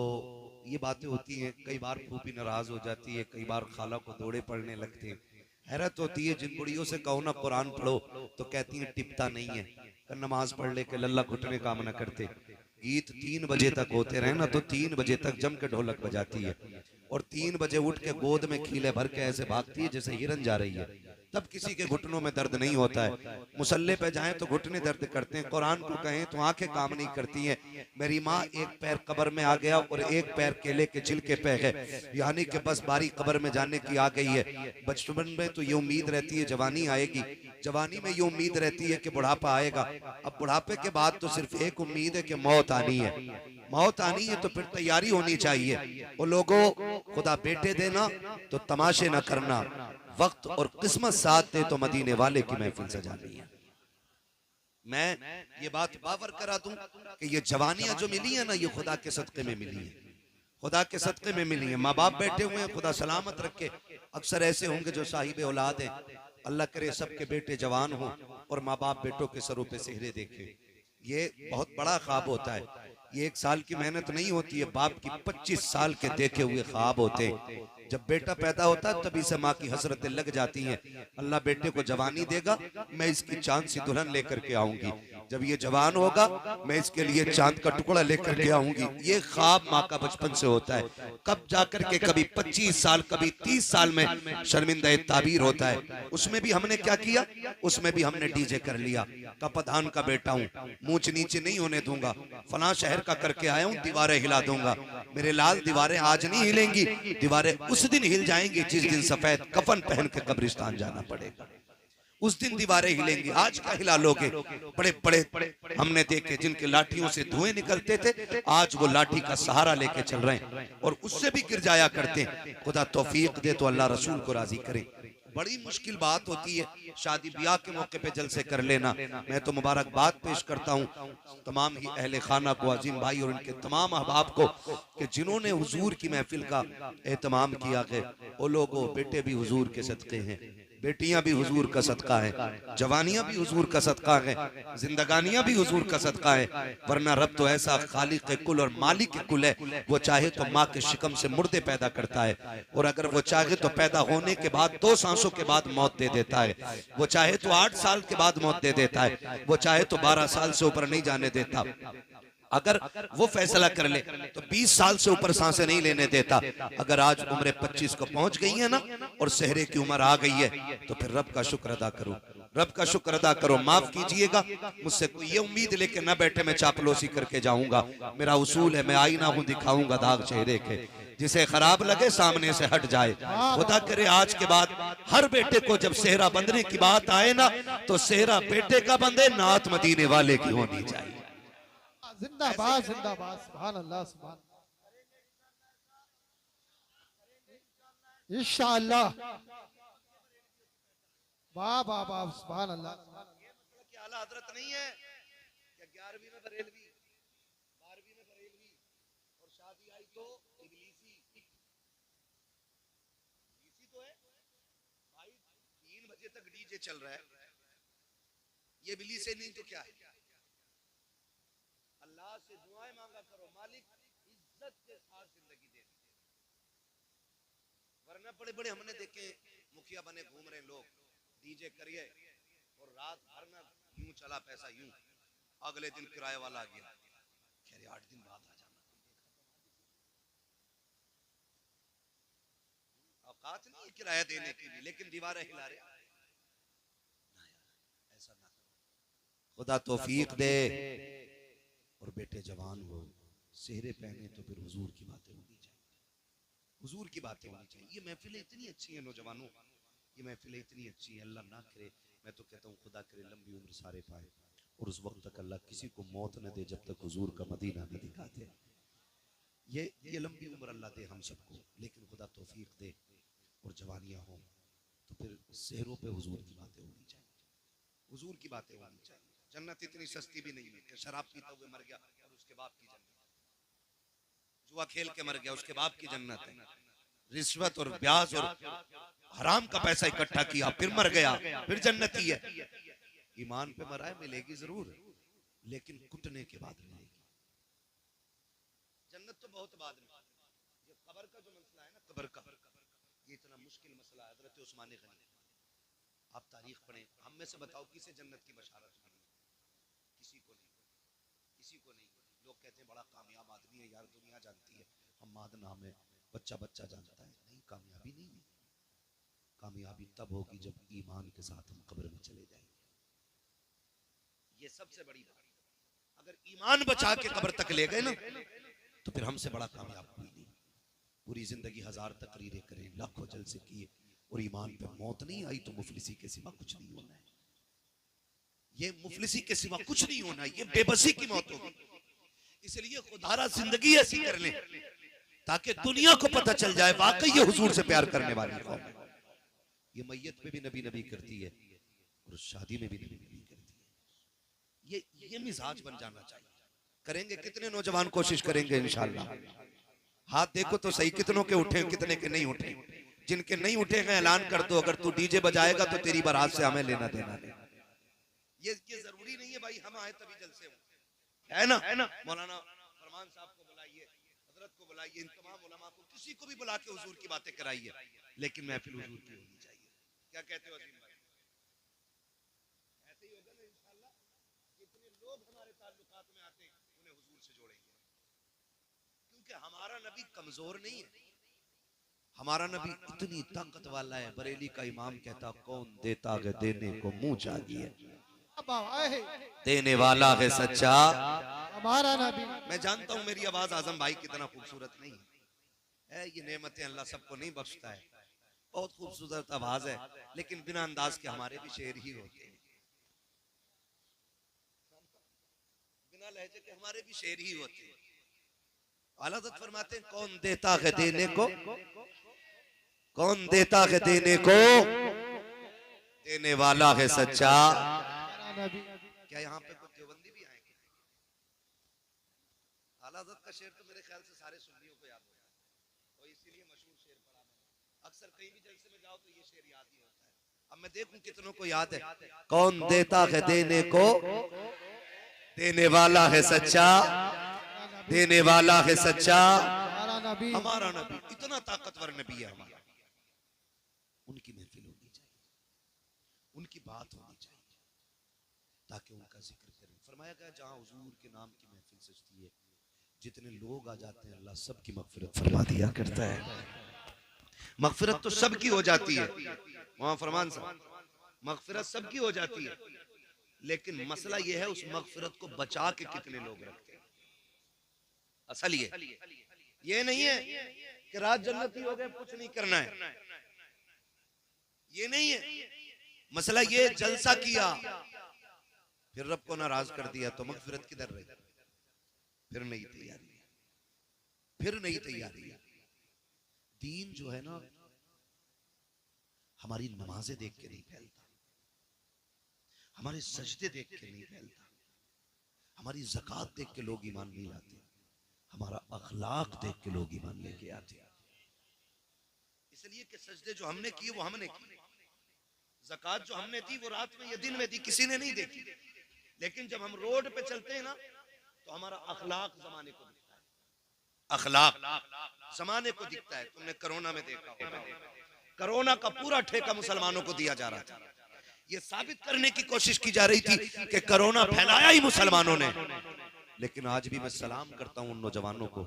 ये बातें होती हैं, कई बार फूफी नाराज हो जाती है, कई बार खाला को दौड़े पड़ने लगते हैं। हैरत होती है, जिन बुढ़ियों से कहो ना कुरान पढ़ो तो कहती हैं टिपता नहीं है, नमाज पढ़ ले के लल्ला घुटने काम न करते। गीत 3 बजे तक होते रहे ना तो 3 बजे तक जम के ढोलक बजाती है, और 3 बजे उठ के गोद में खीले भर के ऐसे भागती है जैसे हिरन जा रही है। तब किसी के घुटनों में दर्द नहीं होता है। मुसल्ले पे जाएं तो घुटने दर्द करते हैं, कुरान को कहें तो आंखें काम नहीं करती हैं। मेरी माँ एक पैर कब्र में आ गया और एक पैर केले के छिलके पे है, यानी कि बस बारी कब्र में जाने की आ गई है। बचपन में तो ये उम्मीद रहती है जवानी आएगी, जवानी में ये उम्मीद रहती है कि बुढ़ापा आएगा। अब बुढ़ापे के बाद तो सिर्फ एक उम्मीद है कि मौत आनी है। मौत आनी है तो फिर तैयारी होनी चाहिए। वो लोगों, खुदा बेटे देना तो तमाशे न करना, वक्त और किस्मत साथ दे तो मदीने वाले की महफिल सजानी है। मैं ये बात बावर करा दूं कि ये जवानियां जो मिली है ना, ये खुदा के सदक़े में मिली है, खुदा के सदक़े में मिली है। माँ बाप बैठे हुए हैं, खुदा सलामत रखे। अक्सर ऐसे होंगे जो साहिब औलाद हैं, अल्लाह करे सबके बेटे जवान हों और माँ बाप बेटों के सरों पे सेहरे देखे। ये बहुत बड़ा ख्वाब होता है। ये 1 साल की मेहनत नहीं होती है, बाप की 25 साल के देखे हुए ख्वाब होते हैं। जब बेटा पैदा होता है तभी से माँ की हसरतें लग जाती हैं, अल्लाह बेटे को जवानी देगा, मैं इसकी चांद सी दुल्हन लेकर के आऊंगी। जब ये जवान होगा मैं इसके लिए चांद का टुकड़ा लेकर के आऊंगी। ये ख्वाब माँ का बचपन से होता है। कब जाकर के कभी 25 साल कभी 30 साल में शर्मिंदा ताबीर होता है। उसमें भी हमने क्या किया, उसमें भी हमने डीजे कर लिया। का प्रधान का बेटा हूँ, मूंछ नीचे नहीं होने दूंगा, फलां शहर का करके आया हूँ, दीवारें हिला दूंगा। मेरे लाल दीवारें आज नहीं हिलेंगी, दीवारें उस दिन हिल जाएंगी जिस दिन सफेद कफन पहन के कब्रिस्तान जाना पड़ेगा। उस दिन दीवारें हिलेंगी, आज का हिला लोगे। बड़े बड़े हमने देखे जिनके लाठियों से धुएं निकलते थे, आज वो लाठी का सहारा लेके चल रहे हैं और उससे भी गिर जाया करते हैं। खुदा तौफीक दे तो अल्लाह रसूल को राजी करे। बड़ी मुश्किल बात होती है शादी ब्याह के मौके पे जलसे कर लेना। मैं तो मुबारकबाद पेश करता हूँ तमाम ही अहले खाना को, अजीम भाई और उनके तमाम अहबाब को कि जिन्होंने हुजूर की महफिल का एहतमाम किया है। वो लोगों, बेटे भी हुजूर के सदक़े हैं, बेटियां भी हुजूर का सदका है, जवानियां भी हुजूर का सदका है, जिंदगानियां भी हुजूर का सदका है। वरना रब तो ऐसा खालिक कुल और मालिक कुल है, वो चाहे तो माँ के शिकम से मुर्दे पैदा करता है, और अगर वो चाहे तो पैदा होने के बाद 2 सांसों के बाद मौत दे देता है। वो चाहे तो 8 साल के बाद मौत दे देता है, वो चाहे तो 12 साल से ऊपर नहीं जाने देता। अगर वो फैसला कर ले तो 20 साल से ऊपर सांसें नहीं लेने देता। अगर आज उम्र 25 को पहुंच गई है ना और सेहरे की उम्र आ गई है तो फिर रब का शुक्र अदा करो, रब का शुक्र अदा करो। माफ कीजिएगा, मुझसे कोई ये उम्मीद लेके न बैठे मैं चापलूसी करके जाऊंगा। मेरा उसूल है, मैं आईना हूं, दिखाऊंगा दाग चेहरे के, जिसे खराब लगे सामने से हट जाए। खुदा करे आज के बाद हर बेटे को जब सेहरा बंधने की बात आए ना तो सेहरा बेटे का बंधे, नात मदीने वाले की होनी चाहिए। जिंदाबाद जिंदाबाद, सुभान अल्लाह, सुभान इंशाअल्लाह। वाह वाह वाह, सुभान अल्लाह। की आला हजरत नहीं है कि 11वीं में बरेलवी, 12वीं में बरेलवी और शादी आई तो इबलीसी तो है भाई। 3 बजे तक डीजे चल रहा है, ये इबलीसी नहीं तो क्या है? अल्लाह से दुआएं मांगा करो, मालिक इज्जत के साथ जिंदगी दे। वरना बड़े बड़े हमने देखे मुखिया बने घूम रहे लोग, डीजे करिए और रात भर में यूं चला पैसा यूं, अगले दिन किराए वाला आ गया, कह रहे 8 दिन बाद आ जाना। औकात नहीं किराया देने की भी, लेकिन दीवारें हिला रहे। ऐसा ना करो, खुदा तौफीक दे और बेटे जवान हो, सेहरे पहने तो फिर हुजूर की बातें होनी चाहिए, हुजूर की बातें होनी चाहिए। ये महफिलें इतनी अच्छी हैं नौजवानों, ये महफिलें इतनी अच्छी हैं। अल्लाह ना करे, मैं तो कहता हूँ खुदा करे लंबी उम्र सारे पाए और उस वक्त तक अल्लाह किसी को मौत न दे जब तक हुजूर का मदीना न दिखाते। ये लंबी उम्र अल्लाह दे हम सबको, लेकिन खुदा तौफीक दे और जवानियाँ हो तो फिर सेहरों पे हुजूर की बातें होनी चाहिए, हुजूर की बातें होनी चाहिए। जन्नत इतनी सस्ती भी नहीं है कि शराब पीता हुए मर गया और उसके बाप की जन्नत, जुआ खेल के मर गया उसके बाप की जन्नत है, रिश्वत और ब्याज और हराम का पैसा इकट्ठा किया फिर मर गया फिर जन्नती है। ईमान पे मरा है मिलेगी जरूर, लेकिन कुटने के बाद मिलेगी। जन्नत तो बहुत बाद में, ये कब्र का जो मसला है ना, कब्र का ये इतना मुश्किल मसला है। हजरत उस्मान गनी, आप तारीख पढ़ें, हम में से बताओ किसे जन्नत की बशारत मिली? किसी को नहीं, किसी को नहीं। लोग कहते हैं बड़ा कामयाब आदमी है यार, दुनिया जानती है, हम्माद नाम है, बच्चा बच्चा जानता है। नहीं, कामयाबी नहीं है। कामयाबी तब होगी जब ईमान के साथ हम कब्र में चले जाएंगे। ये सबसे बड़ी बात। अगर ईमान बचा के कब्र तक ले गए ना, तो फिर हमसे बड़ा कामयाब कोई नहीं। पूरी जिंदगी 1000 तकरीरें करें, लाखों जलसे किए और ईमान पे मौत नहीं आई तो मुफलिसी के सिवा कुछ नहीं होना है। ये मुफलिसी के सिवा कुछ नहीं होना है, ये बेबसी की मौत होगी। इसलिए खुदारा जिंदगी ऐसी कर ले ताकि दुनिया को पता चल जाए वाकई ये हुजूर से प्यार करने वाली कौम है। ये मैयत पे भी नबी नबी करती है और शादी में भी नबी नबी करती है। ये मिजाज बन जाना चाहिए। करेंगे कितने नौजवान कोशिश करेंगे इंशाल्लाह। हाथ देखो तो सही, कितनों के उठे कितने के नहीं उठे। जिनके नहीं उठेंगे ऐलान कर दो, अगर तू डीजे बजाएगा तो तेरी बारात से हमें लेना देना नहीं। ये जरूरी नहीं है भाई हम आए तभी जलसे हो, है ना? मौलाना फरमान साहब को बुलाइए, हजरत को बुलाइए, इन तमाम उलमा को, किसी को भी बुला के हुजूर की बातें कराइए, लेकिन महफिल हुजूर की होनी चाहिए। क्या कहते हो अजीम भाई? ऐसे ही होगा ना इंशाल्लाह। जितने लोग हमारे ताल्लुकात में आते हैं उन्हें हुजूर से जोड़ेंगे, क्योंकि हमारा नबी कमजोर नहीं है। हमारा नबी इतनी ताकत वाला है। बरेली का इमाम कहता कौन देता है देने को मुंह चाहिए, देने वाला है सच्चा हमारा नबी। मैं जानता हूं मेरी आवाज आजम भाई की तरह खूबसूरत नहीं है, ये नेमतें अल्लाह सबको नहीं बख्शता है। बहुत खूबसूरत आवाज है, लेकिन बिना अंदाज के हमारे भी शेर ही होते हैं, बिना लहजे के हमारे भी शेर ही होते हैं। आला हज़रत फरमाते हैं कौन देता है देने को, कौन देता है देने को, देने वाला है सच्चा। क्या यहाँ पे कुछ देवबंदी भी आएंगे? आला हज़रत का शेर तो मेरे ख्याल से सारे सुन्नियों को याद होता है और इसीलिए मशहूर शेर पढ़ा मैंने। अक्सर कहीं भी जलसे में जाओ तो ये शेर याद ही होता है। अब मैं देखूं कितनों को याद है। कौन देता है देने को, देने वाला है सच्चा, देने वाला है सच्चा। हमारा नबी इतना ताकतवर नबी है हमारा। उनकी महफिल होनी चाहिए, उनकी बात होनी चाहिए ताकि उनका जिक्र करें। फरमाया गया जहां हुजूर के नाम की महफिल सजती है, जितने लोग आ जाते हैं अल्लाह सबकी मगफिरत फरमा दिया करता है। मगफिरत तो सबकी हो जाती है, वहां फरमान साहब, मगफिरत सबकी हो जाती है, लेकिन मसला यह है उस मगफिरत को बचा के कितने लोग रखते हैं। असल ये नहीं है कि रात जन्नती हो गए कुछ नहीं करना है, ये नहीं है मसला। ये जलसा किया फिर रब को नाराज कर दिया तो मगफिरत किधर रही? फिर नहीं तैयारी, फिर नहीं तैयारी। दीन जो है ना हमारी नमाजें देख के नहीं फैलता, हमारे सजदे देख के नहीं फैलता, हमारी ज़कात देख के लोग ईमान नहीं लाते, हमारा अखलाक देख के लोग ईमान लेके आते हैं। इसलिए कि सजदे जो हमने किए वो हमने किए, ज़कात जो हमने दी वो रात में या दिन में दी, किसी ने नहीं देखी। लेकिन जब हम रोड पे चलते हैं ना तो हमारा अखलाक जमाने को दिखता है, अखलाक जमाने को दिखता है। तुमने कोरोना में देखा होगा, कोरोना का पूरा ठेका मुसलमानों को दिया जा रहा था। ये साबित करने की कोशिश की जा रही थी कि कोरोना फैलाया ही मुसलमानों ने। लेकिन आज भी मैं सलाम करता हूं उन नौजवानों को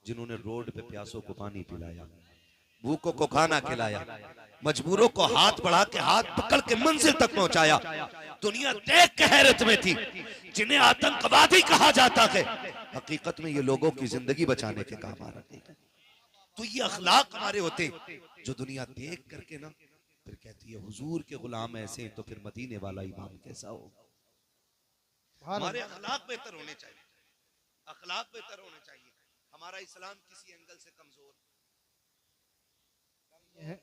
जिन्होंने रोड पे प्यासों को पानी पिलाया, भूखों को खाना खिलाया, मजबूरों को हाथ बढ़ा के हाथ पकड़ के मंजिल तक पहुंचाया। दुनिया देख के हैरत में थी। जिन्हें आतंकवादी कहा जाता है हकीकत में ये लोगों की जिंदगी बचाने के काम आ रहे हैं। तो ये अखलाक हमारे होते जो दुनिया देख करके ना फिर कहती है हुजूर के गुलाम ऐसे हैं तो फिर मदीने वाला इमाम कैसा हो। हमारे अखलाक बेहतर होने चाहिए, अखलाक बेहतर होने चाहिए। हमारा इस्लाम किसी एंगल से कमजोर है।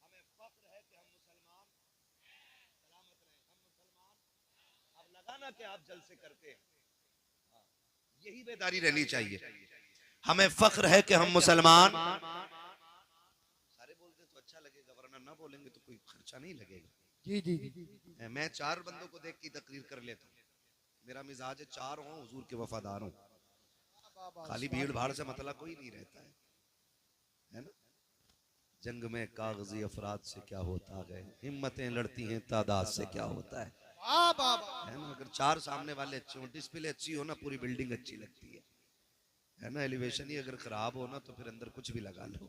हमें फख्र है कि हम मुसलमान, सलामत रहे हम मुसलमान। अब लगाना कि आप जलसे करते हैं, यही बेदारी रहनी चाहिए। हमें फख्र है कि हम मुसलमान। सारे बोलते तो अच्छा लगेगा, वरना ना बोलेंगे तो कोई खर्चा नहीं लगेगा। जी जी जी। मैं 4 बंदों को देख के तकरीर कर लेता हूँ। मेरा मिजाज है 4 हो हुजूर के वफादार हूँ। खाली भीड़ भाड़ से मतलब कोई नहीं रहता है ना। जंग में कागजी अफराद से क्या होता है, हिम्मतें लड़ती हैं तादाद से क्या होता है ना। अगर 4 सामने वाले अच्छे हो, डिस्प्ले अच्छी हो ना, पूरी बिल्डिंग अच्छी लगती है ना। एलिवेशन ही अगर खराब हो ना तो फिर अंदर कुछ भी लगा लो,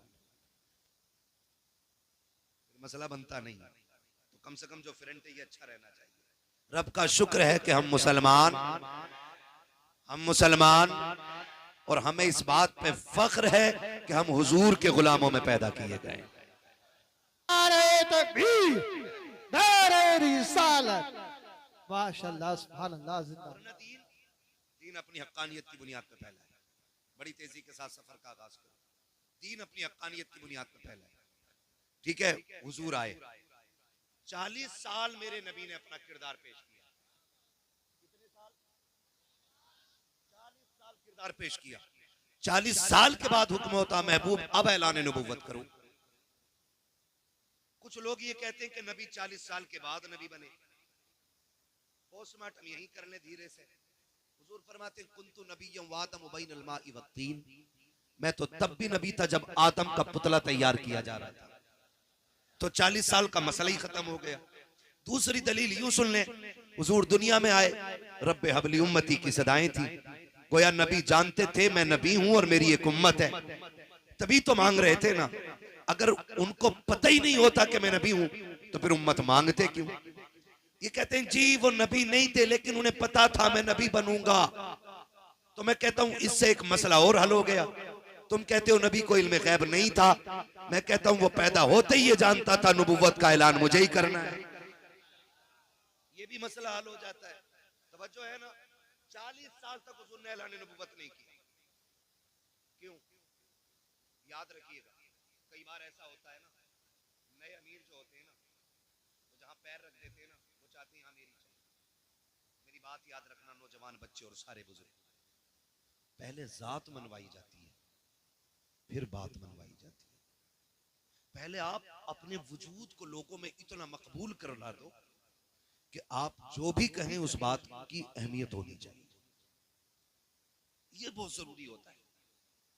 फिर मसला बनता नहीं। तो कम से कम जो फ्रंट है ये अच्छा रहना चाहिए। रब का शुक्र है कि हम मुसलमान और हमें इस बात पे फख्र है कि हम हुजूर के गुलामों में पैदा किए गए। नारे तकबीर, नारे रिसालत, माशाअल्लाह सुभान अल्लाह जिंदा। दीन अपनी हक्कानियत की बुनियाद पर फैला है। बड़ी तेजी के साथ सफर का आगाज करो। दीन अपनी हक्कानियत की बुनियाद पर फैला है। ठीक है, हुजूर आए, 40 साल मेरे नबी ने अपना किरदार पेश किया। कितने साल? 40 साल किरदार पेश किया। 40 साल के बाद हुक्म होता महबूब अब ऐलान नबुव्वत करो। कुछ लोग ये कहते हैं कि नबी 40 साल के बाद नबी बने। पोस्टमार्टम यही कर ले धीरे से। हुजूर फरमाते हैं कुंतु नबिय्यम व आदम बैनल माइ वत्तीन, मैं तो तब भी नबी था जब आदम का पुतला तैयार किया जा रहा था। तो 40 साल का मसला ही खत्म हो गया। दूसरी दलील यूं सुन ले, हुजूर दुनिया में आए, रब्बे हबली उम्मती की सदाएं थी। गोया नबी जानते थे मैं नबी हूं और मेरी एक उम्मत है, तभी तो मांग रहे थे ना। अगर उनको पता ही नहीं होता कि मैं नबी हूं तो फिर उम्मत मांगते क्यों? ये कहते हैं जी वो नबी नहीं थे लेकिन उन्हें पता था मैं नबी बनूंगा। तो मैं कहता हूं इससे एक मसला और हल हो गया। तुम कहते हो नबी को इल्म गैब नहीं था, मैं कहता हूं वो पैदा होते ही ये जानता था नबुव्वत का ऐलान मुझे ही करना है। ये भी मसला हल हो जाता है। तवज्जो है ना। 40 साल तक हुजूर ने ऐलान नबुव्वत नहीं की। क्यों? याद रखिएगा, कई बार ऐसा होता है ना, नए अमीर जो होते हैं ना, वो जहां पैर रख देते हैं ना, वो चाहते हैं हाँ मेरी चाहिए। मेरी बात याद रखना नौजवान बच्चे और सारे बुजुर्ग, पहले जात मनवाई जाती है फिर बात मनवाई जाती है। पहले आप अपने वजूद को लोगों में इतना मकबूल करवा दो कि आप जो भी कहें उस बात की अहमियत होनी चाहिए। ये बहुत जरूरी होता है।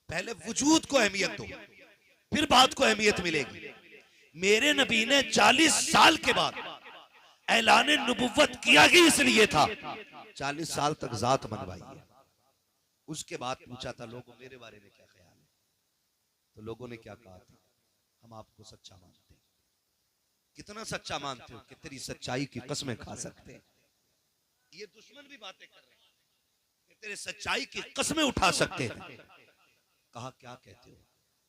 पहले वजूद को अहमियत दो फिर बात को अहमियत मिलेगी। मेरे नबी ने 40 साल के बाद ऐलान नबुव्वत किया ही इसलिए था, 40 साल तक जात मनवाई है। उसके बाद पूछा था लोगों मेरे बारे में क्या ख्याल है, तो लोगों ने क्या कहा था, हम आपको सच्चा मानते हैं। कितना सच्चा मानते हो कि तेरी सच्चाई की कसमें खा सकते हैं। ये दुश्मन भी बातें कर रहे हैं कि तेरे सच्चाई की कसमें उठा सकते हैं। कहा क्या कहते हो?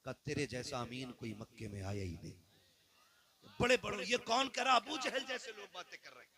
कहा तेरे जैसा अमीन कोई मक्के में आया ही नहीं। बड़े बड़े ये कौन कह रहा? अबू जहल जैसे लोग बातें कर रहे हैं,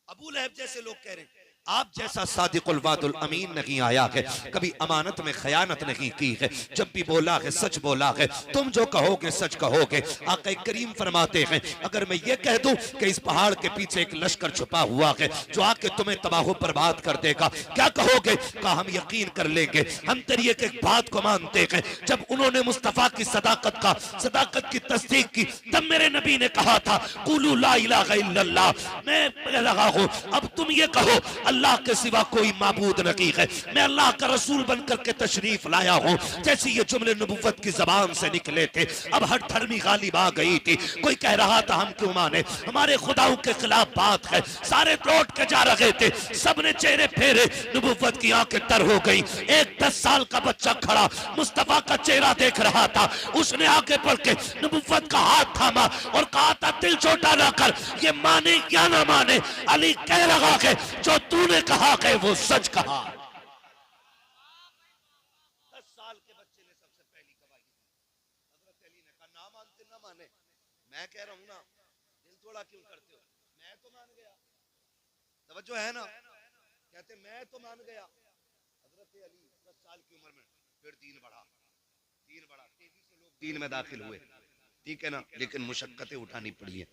अबू लहब जैसे लोग कह रहे हैं आप जैसा सादिकुल वादुल अमीन नहीं आया है, कभी अमानत में खयानत नहीं की है, जब भी बोला है सच बोला है, तुम जो कहोगे सच कहोगे। आका करीम फरमाते हैं अगर मैं ये कह दूं कि इस पहाड़ के पीछे एक लश्कर छुपा हुआ है जो आके तुम्हें तबाह बर्बाद कर देगा, क्या कहोगे? कहा हम यकीन कर लेंगे, हम तेरी एक एक बात को मानते हैं। जब उन्होंने मुस्तफा की सदाकत की तस्दीक की, तब मेरे नबी ने कहा था कुलू ला इलाहा इल्लल्लाह, मैं लगा हूं अब तुम ये कहो अल्लाह के सिवा कोई माबूद नहीं है, मैं अल्लाह का रसूल बनकर के तशरीफ लाया हूं। जैसे ये जुमले नबुव्वत की जबान से निकले थे, अब हर धर्मी गालिब आ गई थी। कोई कह रहा था हम क्यों माने, हमारे खुदाओं के खिलाफ बात है। सारे लौट के जा रहे थे, सबने चेहरे फेरे, नबुव्वत की आंखें तर हो गई। एक 10 साल का बच्चा खड़ा मुस्तफा का चेहरा देख रहा था, उसने आगे बढ़ के नबुव्वत का हाथ थामा और कहा था दिल छोटा ना कर, ये माने या ना माने, अली कह रहा है जो तूने कहा है वो सच कहा। 10 साल के बच्चे ने सबसे पहली गवाही दी। हजरत अली ने कहा ना मानते ना माने, मैं कह रहा हूं ना, दिल थोड़ा क्यों करते हो, मैं तो मान गया। तवज्जो है ना, कहते मैं तो मान गया। हजरत अली 10 साल की उम्र में फिर दीन बढ़ा, तेजी से लोग दीन में दाखिल हुए, ठीक है ना। लेकिन मुशक्कतें उठानी पड़ी है,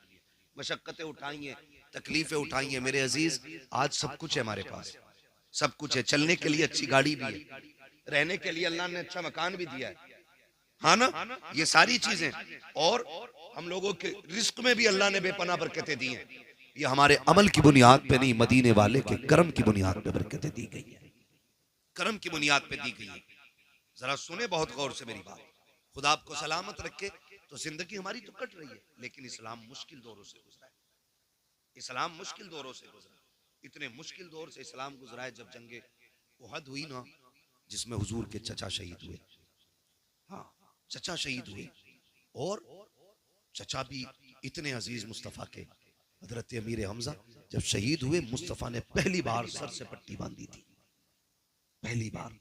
मशक्कतें उठाई हैं, तकलीफें उठाई हैं। मेरे अजीज आज सब कुछ है हमारे पास, सब कुछ है, चलने के लिए अच्छी गाड़ी भी है, रहने के लिए अल्लाह ने अच्छा मकान भी दिया है, हाँ ना, ये सारी चीजें। और हम लोगों के रिस्क में भी अल्लाह ने बेपनाह बरकतें दी हैं। ये हमारे अमल की बुनियाद पे नहीं, मदीने वाले के करम की बुनियाद पे बरकतें दी गई है, करम की बुनियाद पे दी गई है। जरा सुने बहुत गौर से मेरी बात। खुदा आपको सलामत रखे। तो जिंदगी हमारी तो कट रही है, लेकिन इस्लाम मुश्किल दौरों से गुजरा है, इस्लाम मुश्किल दौरों से गुजरा। इतने मुश्किल दौर से इस्लाम गुजरा है, जब जंगे उहद हुई ना, जिसमें हुजूर के चचा शहीद हुए, हाँ चचा शहीद हुए, और चचा भी इतने अजीज मुस्तफ़ा के, हजरत अमीर हमजा जब शहीद हुए, मुस्तफ़ा ने पहली बार सर से पट्टी बांधी थी, पहली बार।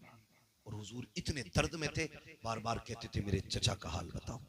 और हुजूर इतने दर्द में थे, बार बार कहते थे मेरे चचा का हाल बताओ,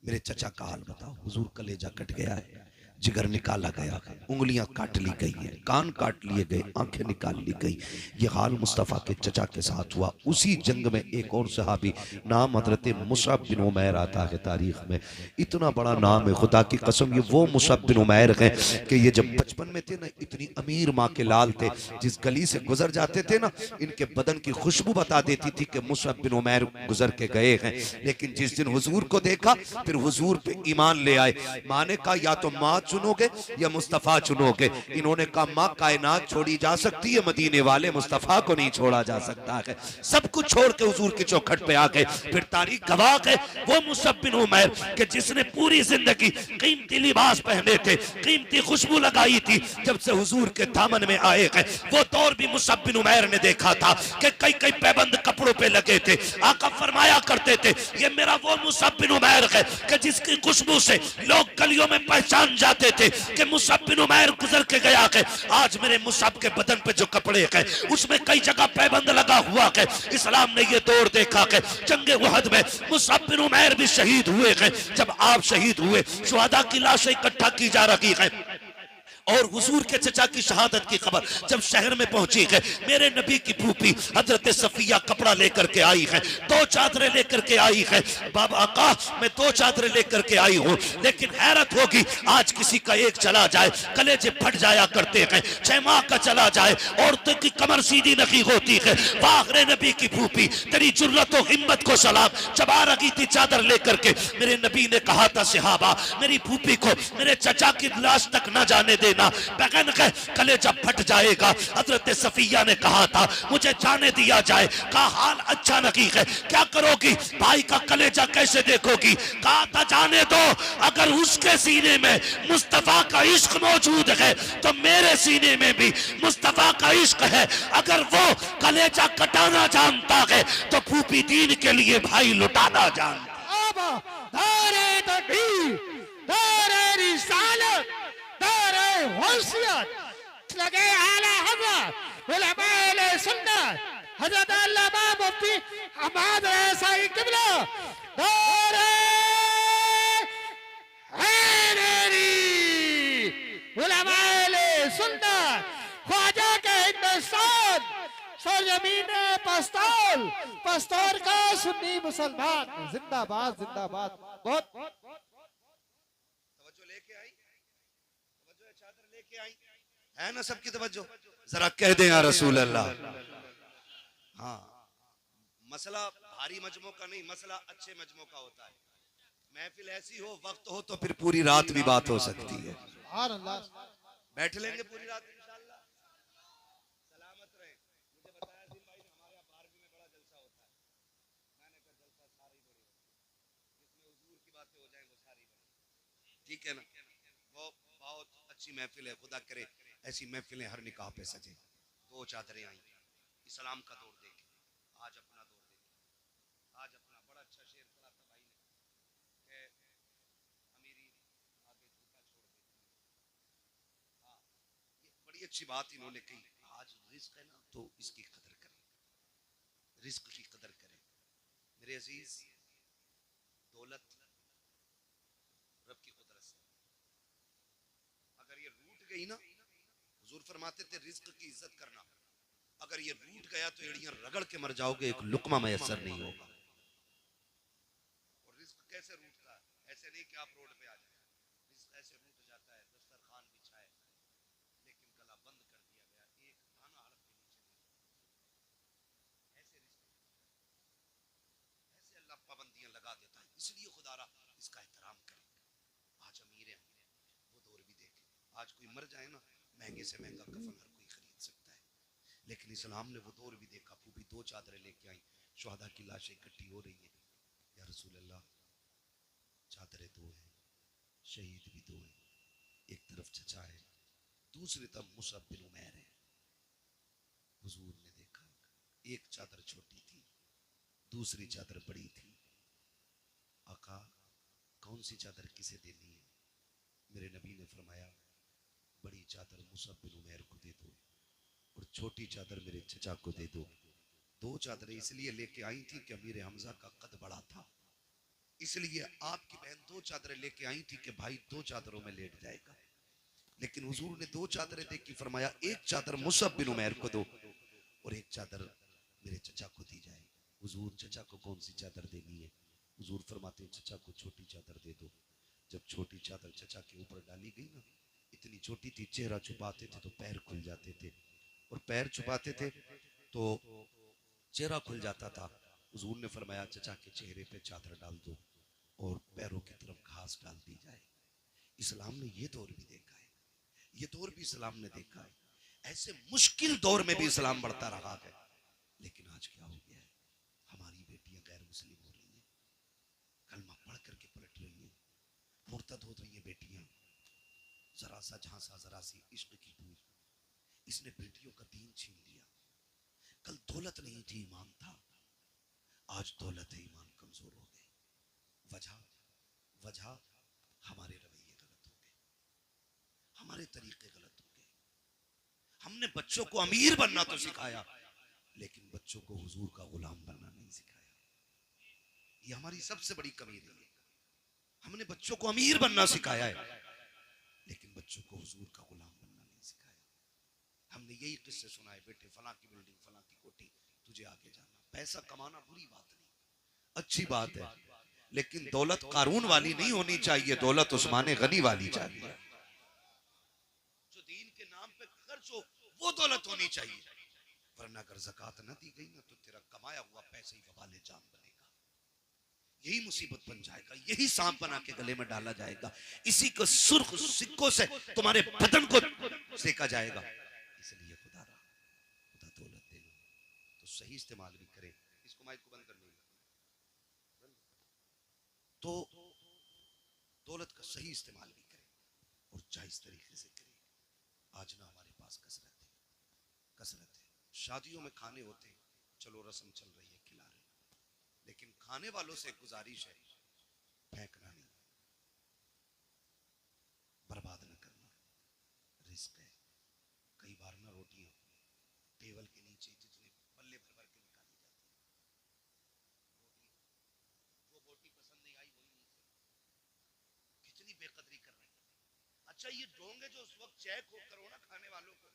मेरे चचा का हाल बताओ। हुजूर कलेजा कट गया है, जिगर निकाला गया, उंगलियां काट ली गई हैं, कान काट लिए गए, आंखें निकाल ली गई। ये हाल मुस्तफ़ा के चचा के साथ हुआ। उसी जंग में एक और सहाबी, नाम हजरत मुसअब बिन उमैर आता है तारीख में, इतना बड़ा नाम है, खुदा की कसम, ये वो मुसअब बिन उमैर हैं कि ये जब बचपन में थे ना, इतनी अमीर माँ के लाल थे, जिस गली से गुजर जाते थे ना, इनके बदन की खुशबू बता देती थी कि मुसअब बिन उमैर गुजर के गए हैं। लेकिन जिस दिन हुजूर को देखा, फिर हुजूर पे ईमान ले आए। माँ ने कहा या तो माँ चुनोगे या मुस्तफ़ा चुनोगे। इन्होंने कहा माँ कायनात छोड़ी जा सकती है, मदीने वाले मुस्तफ़ा को नहीं छोड़ा जा सकता है। सब कुछ छोड़ के हुजूर की चौखट पे आ गए। फिर तारीख गवाह है, वो मुसअब बिन उमैर के जिसने पूरी जिंदगी कीमती लिबास पहने थे, कीमती खुशबू लगाई थी, जब से हुजूर के दामन में आए हैं, वो दौर भी मुसअब बिन उमैर ने देखा था कि कई कई पैबंद कपड़ों पे लगे थे। आका फरमाया करते थे, ये मेरा वो मुसअब बिन उमैर है कि जिसकी खुशबू से लोग गलियों में पहचान जाते थे कि मुसअब बिन उमैर गुजर के गया है। आज मेरे मुसअब के बदन पे जो कपड़े हैं, उसमें कई जगह पैबंद लगा हुआ है। इस्लाम ने ये दौर देखा है, जंगे उहद में मुसअब बिन उमैर भी शहीद हुए हैं। जब आप शहीद हुए, शुहदा की लाशें इकट्ठा की जा रही है, और हुजूर के चचा की शहादत की खबर जब शहर में पहुंची है, मेरे नबी की फूफी हजरत सफिया कपड़ा लेकर के आई है, 2 चादरें लेकर के आई है। बाबा आका मैं 2 चादरें लेकर के आई हूँ, लेकिन हैरत होगी आज किसी का एक चला जाए, कलेजे फट जाया करते हैं। 6 माह का चला जाए, औरतों की कमर सीधी नहीं होती है। वाहरे नबी की फूफी, तेरी जुर्रत और हिम्मत को सलाम। चबा रही थी चादर लेकर के। मेरे नबी ने कहा था सहाबा, मेरी फूफी को मेरे चचा की लाश तक न जाने देना, बगन के कलेजा फट जाएगा। हजरत सफिया ने कहा था मुझे जाने दिया जाए। कहा हाल अच्छा नहीं है, क्या करोगी, भाई का कलेजा कैसे देखोगी। कहा था जाने दो, अगर उसके सीने में मुस्तफा का इश्क मौजूद है तो मेरे सीने में भी मुस्तफा का इश्क है। अगर वो कलेजा कटाना जानता है तो फूफी दीन के लिए भाई लुटाना जानता। लगे आला हज़रत उलमाए सुन्नत हज़रत अल्लामा मुफ्ती हम्माद रज़ाई क़िबला दौरे हैदरी उलमाए सुन्नत ख्वाजा के हिंदुस्तान सरजमीन पस्तौल, पस्तौल का सुन्नी मुसलमान जिंदाबाद जिंदाबाद। बहुत तवज्जो लेके आई, तवज्जो चादर लेके आई है ना सबकी तवज्जो। जरा कह दें या रसूल अल्लाह। हाँ, मसला भारी मजमों का नहीं, मसला अच्छे मजमों का होता है। महफिल ऐसी हो, वक्त हो तो फिर पूरी रात भी बात हो सकती है। बैठ लेंगे पूरी रात इंशाअल्लाह। सलामत रहे। मुझे बताया दिन भाई ने हमारे यहाँ 12वीं में बड़ा जलसा होता है। मैंने कहा जलसा सारी बड़ी जिसमें हुजूर की बातें हो जाएं वो सारी बड़ी, ठीक है ना। वो बहुत अच्छी महफिल है, खुदा करे ऐसी महफिलें हर निकाह पे सजे। 2 चादरें आई, इस्लाम का दौर देखे, आज अपना दौर देखे। आज अपना बड़ा अच्छा शेर पढ़ा था भाई ने कि अमीरी आगे झूठा छोड़ देती है। हाँ, ये बड़ी अच्छी बात इन्होंने कही। आज रिस्क है ना तो इसकी कदर करें, रिस्क की कदर करें। मेरे अजीज, दौलत रब की कुदरत से अगर ये रूठ गई ना, हुजूर फरमाते थे रिस्क की इज्जत करना, अगर ये रूठ गया तो एड़ियां रगड़ के मर जाओगे, एक लुकमा मैसर नहीं होगा। और रिस्क कैसे रूठता है, ऐसे नहीं कि आप रोड पे आ जाए, रिस्क ऐसे रूठ जाता है। दस्तरखान बिछाए लेकिन गला बंद कर दिया गया, एक दाना हड़प के नीचे नहीं, गुजारा, इसका एहतराम करें। आज अमीर हैं, वो दौर भी देखें। आज कोई मर जाए ना, महंगे से महंगा कफन हर कोई खरीद सकता है, लेकिन इस्लाम ने वो दौर भी देखा। फूफी 2 चादरें लेके आई, शुहदा की लाशें इकट्ठी हो रही हैं। या रसूल अल्लाह, चादरें 2 हैं, शहीद भी 2 हैं, एक तरफ चचा है, दूसरी तरफ मुसअब बिन उमैर है। हुजूर ने देखा, एक चादर छोटी थी, दूसरी चादर बड़ी थी। आका, कौन सी चादर किसे देनी है? मेरे नबी ने फरमाया, बड़ी चादर मुसअब बिन उमैर को दे दो और छोटी चादर मेरे चचा को दे दो। 2 चादरें इसलिए लेके आई थी कि अमीर हमजा का कद बड़ा था, इसलिए आपकी बहन 2 चादरें लेके आई थी कि भाई 2 चादरों में लेट जाएगा। लेकिन हुजूर ने 2 चादरें देख के फरमाया, एक चादर मुसअब बिन उमैर को दो और एक चादर मेरे चचा को दी जाए। हुजूर, चचा को कौन सी चादर देनी है? हुजूर फरमाते हैं, चचा को छोटी चादर दे दो। जब छोटी चादर चचा के ऊपर डाली गई ना, इतनी छोटी थी, चेहरा छुपाते थे तो पैर खुल जाते थे, और पैर छुपाते थे तो चेहरा खुल जाता था। हुजूर ने फरमाया, चचा के चेहरे पे चादर डाल दो और पैरों की तरफ घास डाल दी जाए। इस्लाम ने ये दौर भी देखा है, ये दौर भी इस्लाम ने देखा है। ऐसे मुश्किल दौर में भी इस्लाम बढ़ता रहा है। लेकिन आज क्या हो गया है? हमारी बेटियां गैर मुस्लिम हो रही हैं, कलमा पढ़ करके पलट रही हैं, मुर्तद हो रही हैं बेटियां। जरा सा झांसा, जरा सी इश्क की बूंद, इसने बेटियों का दीन छीन लिया। कल दौलत नहीं थी, ईमान था, आज दौलत है, ईमान कमजोर हो गए। वजह हमारे रवैये गलत हो गए, हमारे तरीके गलत हो गए। हमने बच्चों को अमीर बनना तो सिखाया, लेकिन बच्चों को हुजूर का गुलाम बनना नहीं सिखाया। ये हमारी सबसे बड़ी कमी रही है। हमने बच्चों को अमीर बनना सिखाया है, लेकिन बच्चों को हुजूर का गुलाम बनना नहीं सिखाया। हमने यही किस्से सुनाए, बेटे फलां की बिल्डिंग, फलां की कोठी, तुझे आगे जाना। पैसा कमाना बुरी बात नहीं, अच्छी बात है, लेकिन दौलत कारून वाली नहीं होनी चाहिए, दौलत उस्मान गनी वाली चाहिए। जो दीन के नाम पे खर्च हो वो दौलत होनी चाहिए, वरना अगर ज़कात न दी गई ना तो तेरा कमाया हुआ पैसे ही वबाले जाम बनेगा। यही मुसीबत बन जाएगा, यही सांप बना के गले में डाला जाएगा, इसी को सुर्ख सिक्कों से तुम्हारे बदन को सेका जाएगा। इसलिए खुदा दौलत देना तो सही इस्तेमाल भी करे। इसको माइक को बंद कर लीजिए। तो दौलत का सही इस्तेमाल भी करे और जायज तरीके से करे। आज ना हमारे पास कसरत है। शादियों में खाने होते हैं, चलो रस्म चल रही है, खिला रहे, लेकिन खाने वालों से गुजारिश है, फेंकना नहीं, बर्बाद न करना, रिस्क है। कई बार ना रोटियां टेबल के नीचे जितने पल्ले भर भर के निकाली जाती है, वो बोटी पसंद नहीं आई, वही नहीं खाई। कितनी बेकदरी कर रहे हैं। अच्छा, ये डोंगे जो उस वक्त चेक करो ना खाने वालों को,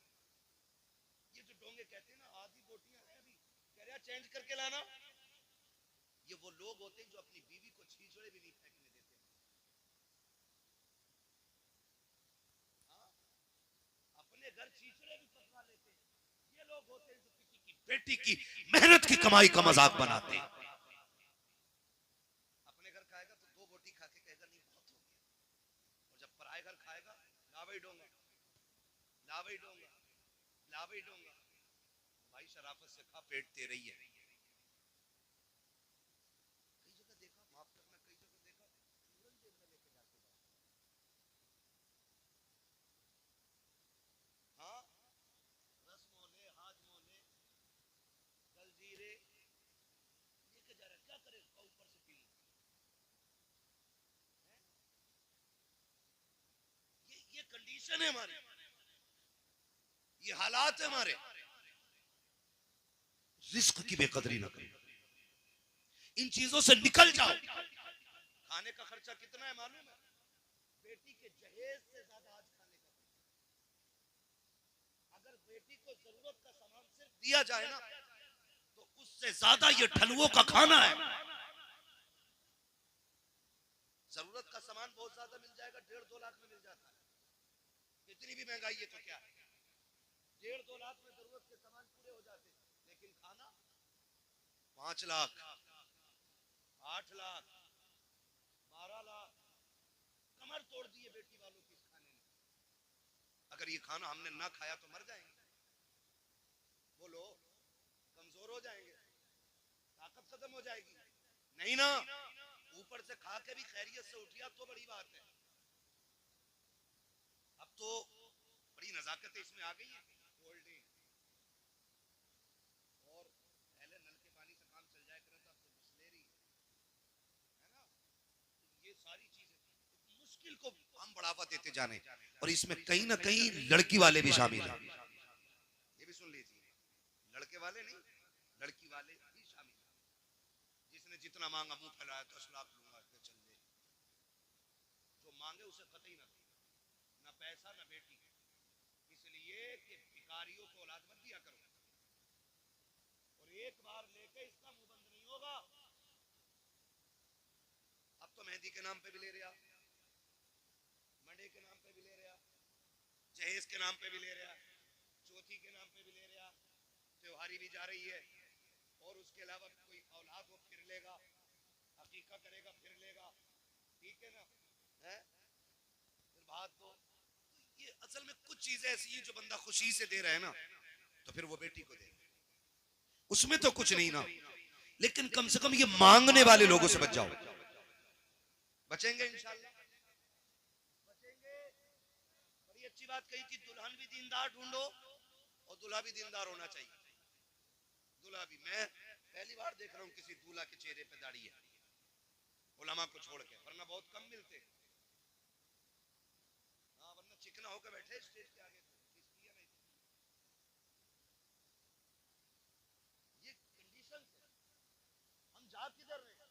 ये जो डोंगे कहते हैं ना, आधी बोटियां हैं अभी, कह रहे चेंज करके लाना। ये वो लोग होते हैं जो अपनी बीवी को छीछड़े भी नहीं फेंकने देते। हाँ? अपने घर छीछड़े भी पकवा लेते हैं। ये लोग होते हैं जो किसी की बेटी की मेहनत की कमाई का मजाक बनाते हैं। अपने घर खाएगा तो 2 बोटी खा के कहेगा नहीं बहुत हो गया, और जब पराए घर खाएगा, लावई डोंगा, लावई डोंगा, लावई डोंगा। भाई शराफत से खा, पेट तेरे ही है। कई जगह देखा, माफ करना, कई जगह देखा चूरन जेब में लेके जाते हैं। हाँ, रस्मों ने, हाजमों ने, जलजीरे लेके जा रहा है, क्या करे उसका ऊपर से पी। ये कंडीशन है हमारी, ये हालात है हमारे। रिस्क की बेकदरी ना करो, इन चीजों से निकल जाओ। खाने का खर्चा कितना है मालूम है? बेटी के जहेज से ज्यादा आज खाने का। अगर बेटी को जरूरत का सामान सिर्फ दिया जाए ना, तो उससे ज्यादा ये ठलुओं का खाना है। जरूरत का सामान बहुत ज्यादा मिल जाएगा, 1.5-2 लाख में मिल जाता है। इतनी भी महंगाई है तो क्या है, 1.5-2 लाख में जरूरत के सामान पूरे हो जाते, लेकिन खाना 5 लाख, 8 लाख, कमर तोड़ दी है बेटी वालों की इस खाने ने। अगर ये खाना हमने ना खाया तो मर जाएंगे, बोलो कमजोर हो जाएंगे, ताकत खत्म हो जाएगी। नहीं ना, ऊपर से खा के भी खैरियत से उठिया तो बड़ी बात है। अब तो बड़ी नजाकत इसमें आ गई है, कोल्ड ड्रिंक, और पहले नल के पानी से काम चल जाया करे था, अब तो बिस्लेरी है ना। ये सारी चीजें मुश्किल को हम बढ़ावा देते जाने, और इसमें कहीं ना कहीं लड़की वाले भी शामिल हैं। ये भी सुन लीजिए, लड़के वाले नहीं, लड़की वाले भी शामिल हैं। जिसने जितना मांगा मुंह फैलाया 10 लाख लूंगा के चल दे, जो मांगे उसे कतई ना दे, ना पैसा ना बेटी, इसलिए कि भिखारियों को औलाद मत दिया करो, और एक बार लेके इसका मुंह बंद नहीं होगा। अब तो मेहंदी के नाम पे भी ले रहा, मंडे के नाम पे भी ले रहा, जहेज के नाम पे भी ले रहा, चौथी के नाम पे भी ले रहा, त्योहारी भी जा रही है, और उसके अलावा कोई औलाद हो फिर लेगा, हकीका करेगा फिर लेगा, ठीक है ना है? फिर बात तो ये असल में कुछ चीजें ऐसी हैं जो बंदा खुशी से दे रहा है ना, तो फिर वो बेटी को दे, उसमें तो कुछ नहीं ना, लेकिन कम से कम ये मांगने वाले लोगों से बच जाओ। बचेंगे इंशाल्लाह, बचेंगे। बड़ी अच्छी बात कही कि दुल्हन भी दीनदार ढूंढो और दूल्हा भी दीनदार होना चाहिए। दूल्हा भी, मैं पहली बार देख रहा हूँ किसी दूल्हा के चेहरे पे दाढ़ी है, उलमा को छोड़ के, वरना बहुत कम मिलते। हाँ, वरना चिकना होकर बैठे स्टेज के आगे, इसलिए नहीं। ये कंडीशन है, हम जा किधर रहे हैं?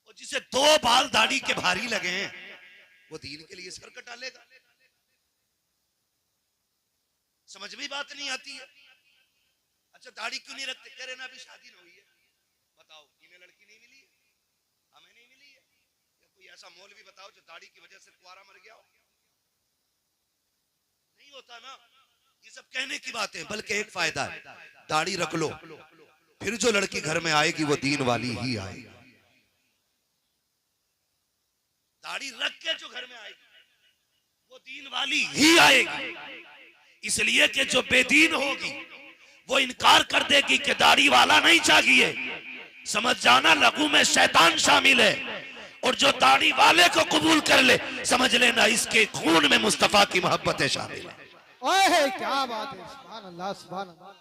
और जिसे 2 बाल दाढ़ी के भारी लगे हैं वो दीन के लिए सर कटा लेगा। समझ में बात नहीं आती है। अच्छा, दाढ़ी क्यों नहीं रखते? कह रहे ना अभी शादी ना हुई है। बताओ, इन्हें लड़की नहीं मिली है, हमें नहीं मिली है, या कोई ऐसा मौलवी बताओ जो दाढ़ी की वजह से कुआरा मर गया हो? नहीं होता ना। ये सब कहने की बात है, बल्कि एक फायदा है, दाढ़ी रख लो, फिर जो लड़की घर में आएगी वो दीन वाली ही आएगी। दाढ़ी रख के जो घर में आएगी वो दीन वाली ही आएगी, इसलिए कि जो बेदीन होगी वो इनकार कर देगी कि दाढ़ी वाला नहीं चाहिए। समझ जाना, लघु में शैतान शामिल है, और जो दाढ़ी वाले को कबूल कर ले, समझ लेना इसके खून में मुस्तफा की मोहब्बतें शामिल है। ओए क्या बात है, सुभान अल्लाह सुभान अल्लाह।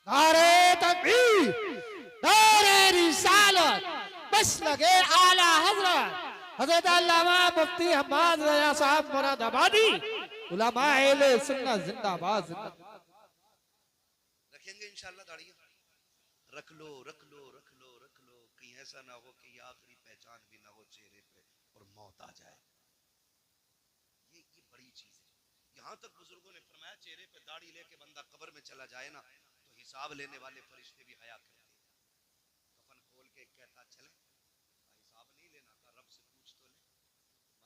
नारे तकबीर, नारे रिसालत, बस लगे आला हजरत हजरत अल्लामा मुफ्ती हम्माद रजा साहब मुरादाबादी, उलमा अहले सुन्नत जिंदाबाद जिंदाबाद। रखेंगे इंशाल्लाह दाढ़ियां, रख लो रख लो रख लो रख लो, कहीं ऐसा ना हो कि ये आखिरी पहचान भी ना हो चेहरे पे और मौत आ जाए। ये बड़ी चीज है। यहाँ तक बुजुर्गों ने फरमाया चेहरे पे दाढ़ी लेके बंदा कब्र में चला जाए ना, तो हिसाब लेने वाले फरिश्ते भी हया करते हैं। कफन खोल के कहता चले, हिसाब नहीं लेना था, रब से पूछ तो ले,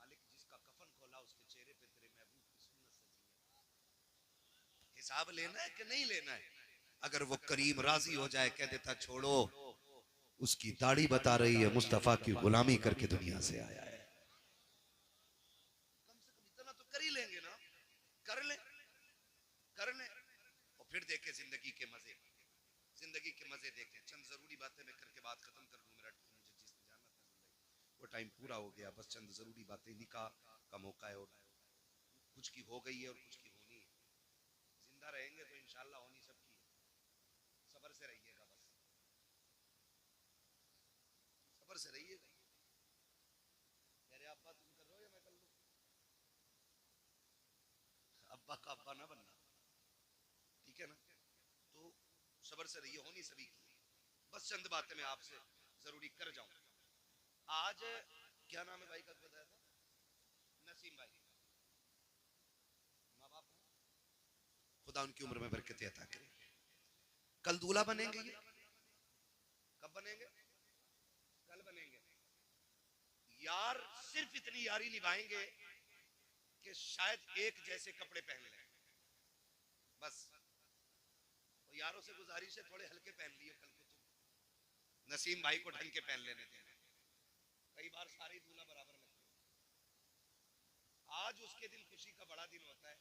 मालिक जिसका कफन खोला उसके चेहरे पे तेरे महबूब की सुन्नत सजी है, हिसाब लेना है कि नहीं लेना है? अगर वो करीम राजी हो जाए, कह देता छोड़ो, उसकी दाढ़ी बता रही है मुस्तफा की गुलामी करके दुनिया से आया है। कम से कम इतना तो कर ही लेंगे ना, कर ले और फिर देखे जिंदगी के मजे, जिंदगी के मजे देखें। चंद जरूरी बातें मैं करके बात खत्म कर दूं, मेरा मुझे जिसने जाना था जिंदगी, वो टाइम पूरा हो गया। बस चंद जरूरी बातें, निकाह का मौका है और कुछ की हो गई है और कुछ की होनी है। जिंदा रहेंगे तो इंशाल्लाह होनी सबकी है। सब्र से रहिएगा, बस सब्र से रहिएगा। मेरे अब्बा तुम कर रहे हो या मैं कर लूं? अब्बा का अब्बा ना बनना, ठीक है ना? तो सब्र से रहिए, होनी सभी की। बस चंद बातें मैं आपसे जरूरी कर जाऊं। आज क्या नाम है भाई का बताया था? नसीम भाई। माँ बाप खुदा उनकी उम्र में बरकत अता करे। कल दूल्हा बनेंगे, ये कब बनेंगे? कल बनेंगे। यार सिर्फ इतनी यारी निभाएंगे कि शायद एक जैसे कपड़े पहन लें, बस। तो यारों से गुजारिश है थोड़े हल्के पहन लिए कल को, तुम नसीम भाई को ढंग के पहन लेने देना। कई बार सारे दूल्हा बराबर लगते हैं, आज उसके दिन खुशी का बड़ा दिन होता है,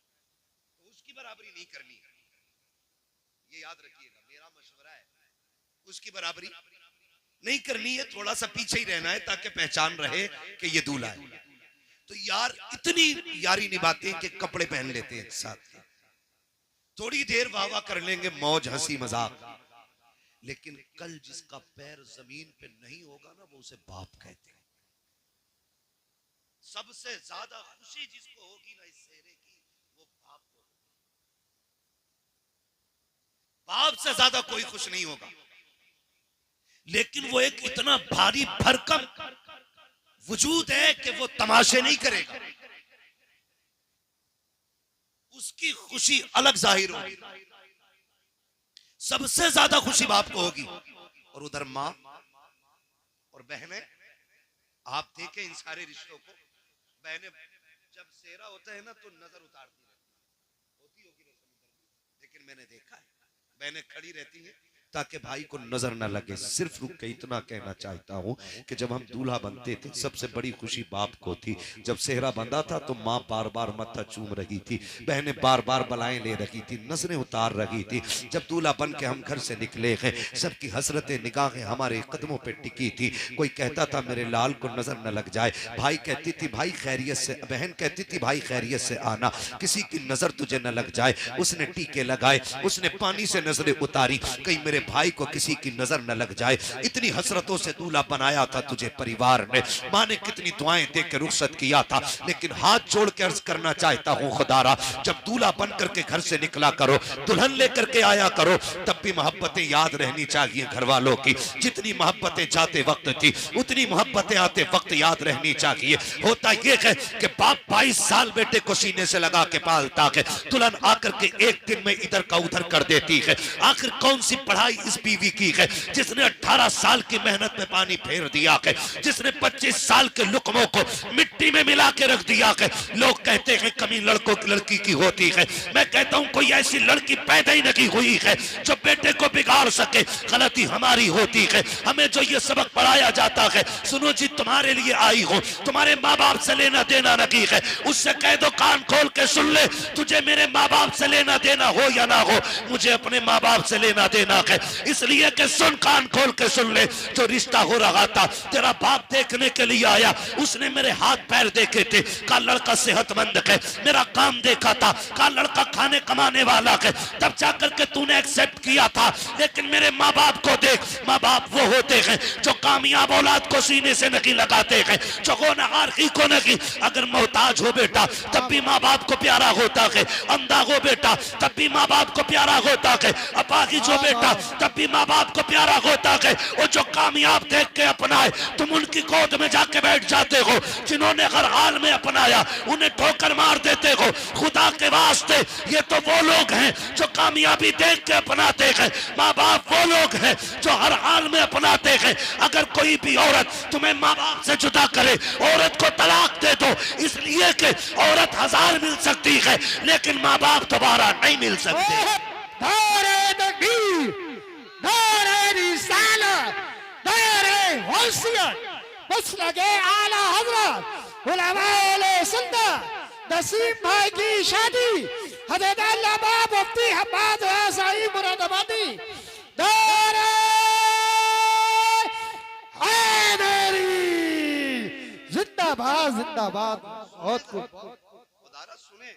तो उसकी बराबरी नहीं करनी, ये याद रखिएगा, मेरा मशवरा है, उसकी बराबरी नहीं करनी है, थोड़ा सा पीछे ही रहना है ताकि पहचान रहे कि ये दूल्हा है। तो यार इतनी यारी निभाते हैं कि कपड़े पहन लेते हैं साथ, थोड़ी देर वाह वाह कर लेंगे, मौज हंसी मजाक, लेकिन कल जिसका पैर जमीन पे नहीं होगा ना, वो उसे बाप कहते हैं। सबसे ज्यादा खुशी जिसको होगी ना इस सेहरे की, वो बाप को। बाप से ज्यादा कोई खुश नहीं होगा, लेकिन वो एक इतना भारी भरकम वजूद है कि वो तमाशे नहीं करेगा, उसकी खुशी अलग जाहिर होगी। सबसे ज्यादा खुशी बाप को होगी, और उधर माँ और बहनें। आप देखें इन सारे रिश्तों को, बहनें जब सेहरा होता है ना तो नजर उतारती रहती होती होगी ना समुद्र में, लेकिन मैंने देखा है बहनें खड़ी रहती हैं ताकि भाई को नजर न लगे। सिर्फ रुक के इतना कहना चाहता हूं कि जब हम दूल्हा बनते थे सबसे बड़ी खुशी बाप को थी। जब सेहरा बंधा था तो माँ बार बार मत्था चूम रही थी, बहनें बार बार बलाएं ले रही थी, नजरें उतार रही थी। जब दूल्हा बन के हम घर से निकले हैं, सबकी हसरतें निगाहें हमारे कदमों पे टिकी थी। कोई कहता था मेरे लाल को नजर न लग जाए, भाई कहती थी भाई खैरियत से, बहन कहती थी भाई खैरियत से आना, किसी की नजर तुझे न लग जाए। उसने टीके लगाए, उसने पानी से नजरें उतारी, कहीं मेरे भाई को किसी की नजर न लग जाए। इतनी हसरतों से दूल्हा बनाया था तुझे परिवार ने, माँ ने कितनी दुआएं दे के रुखसत किया था। लेकिन हाथ जोड़ के अर्ज करना चाहता हूँ खुदारा, जब दूल्हा बन करके घर से निकला करो, दुल्हन लेकर के आया करो, तब भी मोहब्बतें याद रहनी चाहिए घर वालों की। जितनी मोहब्बतें जाते वक्त थी उतनी मोहब्बतें आते वक्त याद रहनी चाहिए। होता यह है कि बाप 22 साल बेटे को सीने से लगा के पालता है, दुल्हन आकर के एक दिन में इधर का उधर कर देती है। आखिर कौन सी पढ़ाई इस बीवी की है जिसने 18 साल की मेहनत में पानी फेर दिया है, जिसने 25 साल के लुकमों को मिट्टी में मिला के रख दिया है। लोग कहते हैं कमी लड़कों की लड़की की होती है, मैं कहता हूं कोई ऐसी लड़की पैदा ही नहीं हुई है जो बेटे को बिगाड़ सके। गलती हमारी होती है, हमें जो ये सबक पढ़ाया जाता है, सुनो जी तुम्हारे लिए आई हो, तुम्हारे माँ बाप से लेना देना नहीं है, उससे कह दो कान खोल के सुन ले, तुझे मेरे माँ बाप से लेना देना हो या ना हो, मुझे अपने माँ बाप से लेना देना है। इसलिए कि सुन, कान खोल के सुन ले, जो रिश्ता हो रहा था तेरा बाप देखने के लिए आया, उसने मेरे हाथ पैर देखे थे, का लड़का सेहतमंद है, मेरा काम देखा था, का लड़का खाने कमाने वाला है, तब जाकर के तूने एक्सेप्ट किया था। लेकिन मेरे माँ बाप को देख, माँ बाप वो होते हैं जो कामयाब औलाद को सीने से नहीं लगाते हैं, जो गुनहगार को नहीं। अगर मोहताज हो बेटा तब भी माँ बाप को प्यारा होता है, अंधा हो बेटा तब भी माँ बाप को प्यारा होता है, अपाहिज हो बेटा तब भी माँ बाप को प्यारा होता है। और जो कामयाब देख के अपनाए तुम उनकी गोद में जाके बैठ जाते हो, जिन्होंने हर हाल में अपनाया उन्हें ठोकर मार देते हो। खुदा के वास्ते ये तो वो लोग हैं जो कामयाबी देख के अपनाते हैं, माँ बाप वो लोग हैं जो हर हाल में अपनाते हैं। अगर कोई भी औरत तुम्हें माँ बाप से जुदा करे, औरत को तलाक दे दो, इसलिए कि औरत 1000 मिल सकती है लेकिन माँ बाप दोबारा नहीं मिल सकते। बस लगे आला हजरत उलमाए सुन्नत नसीम भाई की शादी हजरत अल्लामा मुफ्ती हम्माद साहिब मुरादाबादी नारे हैदरी जिंदाबाद जिंदाबाद। बहुत खूब खुदारा सुने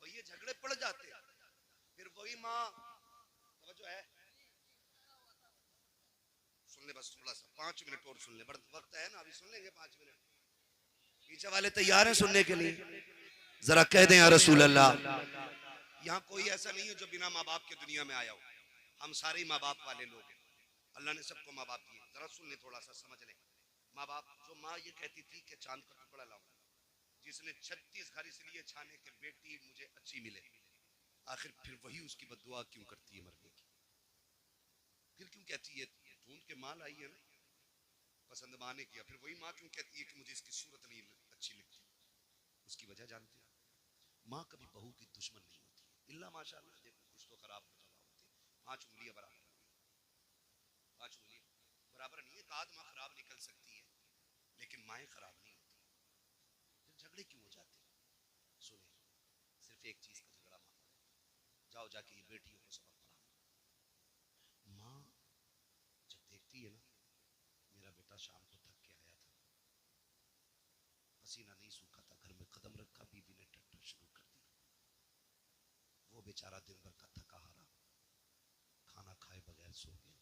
तो ये झगड़े पड़ जाते, फिर वही माँ जो है सुन ले, बस थोड़ा सा 5 मिनट और सुन ले, बड़ा वक्त है ना, अभी सुन लेंगे 5 मिनट। पीछे वाले तैयार हैं सुनने के लिए? जरा कह दें या रसूल अल्लाह। यहाँ कोई ऐसा नहीं है जो बिना माँ बाप के दुनिया में आया हो, हम सारे माँ बाप वाले लोग हैं, अल्लाह ने सबको माँ बाप दिए। जरा सुन ले, थोड़ा सा समझ ले। माँ बाप, जो माँ ये कहती थी कि चांद का टुकड़ा लाऊं, जिसने 36 घर इसलिए छाने के बेटी मुझे अच्छी मिले, आखिर फिर वही उसकी बद्दुआ क्यों करती है मरने की? फिर क्यों कहती है ढूंढ के माल आई है ना पसंद माँ ने किया, फिर वही माँ क्यों कहती है कि मुझे इसकी सूरत नहीं अच्छी लगती? उसकी वजह जानते हो? माँ कभी बहू की दुश्मन नहीं होती, इल्ला माशाल्लाह देखो कुछ तो खराब हो जावा होते। 5 उंगलियां बराबर, 5 उंगलियां बराबर नहीं है, एक आध माँ खराब निकल सकती है लेकिन माएँ खराब नहीं होती। फिर झगड़े क्यों हो जाते? सिर्फ एक चीज का झगड़ा मां, जाओ जाके ये बेटियों को सबक पढ़ाओ। माँ जब देखती है ना, मेरा बेटा शाम को थक के आया था, पसीना नहीं सूखा था, घर में कदम रखा, बीवी ने टट्टर शुरू कर दी, वो बेचारा दिन भर का थका हारा खाना खाए बगैर सो गया।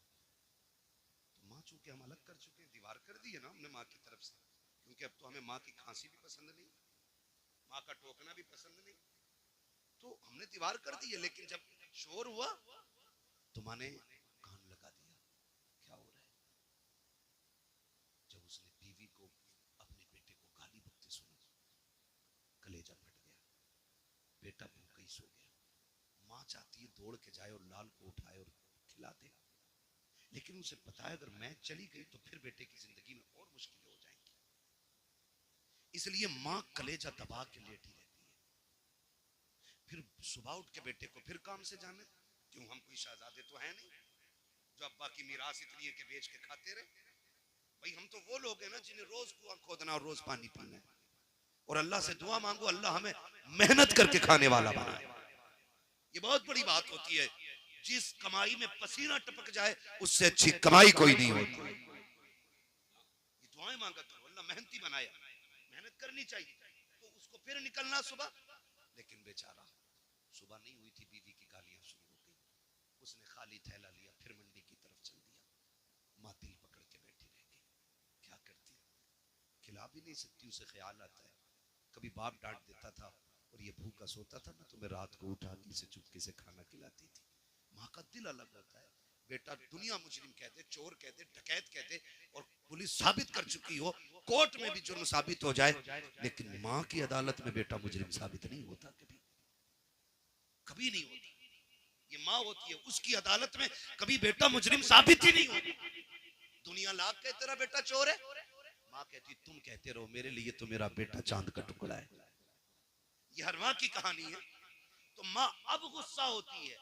तो माँ चूंकि हम अलग कर चुके हैं, दीवार कर दी है ना हमने माँ की तरफ से, क्योंकि अब तो हमें माँ की खांसी भी पसंद नहीं, माँ का टोकना भी पसंद नहीं, तो हमने दीवार कर दी है। लेकिन जब शोर हुआ तो माँ ने कान लगा दिया, क्या हो रहा है। जब उसने बीवी को, अपने बेटे को गाली बकते सुना, कलेजा फट गया, बेटा भूखा ही सो गया। माँ चाहती है दौड़ के जाए और लाल को उठाए और खिला दे, लेकिन उसे पता है अगर मैं चली गई तो फिर बेटे की जिंदगी में और मुश्किलें हो जाएंगी, इसलिए माँ कलेजा दबा के लेटी रहती है। फिर सुबह उठ के बेटे को फिर काम से जाने, क्यों हम कोई शहजादे तो है नहीं जो अब्बा की मीरास इतनी है कि बेच के खाते रहे। भाई हम तो वो लोग हैं ना जिन्हें रोज कुआं खोदना और रोज पानी पीना है, और अल्लाह से दुआ मांगो अल्लाह हमें मेहनत करके खाने वाला बनाए। ये बहुत बड़ी बात होती है, जिस कमाई में पसीना टपक जाए उससे अच्छी कमाई कोई नहीं होती। ये दुआएं मांगा करो, अल्लाह मेहनती बनाया, मेहनत करनी चाहिए। तो उसको फिर निकलना सुबह, लेकिन बेचारा सुबह नहीं हुई थी, बीवी की गालियां शुरू हो गई। उसने खाली थैला लिया, फिर मंडी की तरफ चल दिया। माँ दिल पकड़ के बैठी रह गई, क्या करती, खिला भी नहीं सकती। उसे ख्याल आता है, कभी बाप डांट देता था और ये भूखा सोता था ना, तो मैं रात को उठा के इसे चुपके से खाना खिलाती थी। माँ का दिल अलग होता है। बेटा दुनिया मुजरिम कहते, चोर कहते, डकैत कहते, और पुलिस साबित कर चुकी हो, कोर्ट में भी जुर्म साबित हो जाए, लेकिन माँ की अदालत में बेटा मुजरिम साबित नहीं होता, कभी कभी नहीं होता। ये माँ होती है, उसकी अदालत में कभी बेटा मुजरिम साबित ही नहीं होता। दुनिया लाख कहे तेरा बेटा चोर है, माँ कहती तुम कहते रहो, मेरे लिए तो मेरा बेटा चांद का टुकड़ा है। ये हर माँ की कहानी है। तो माँ अब गुस्सा होती है,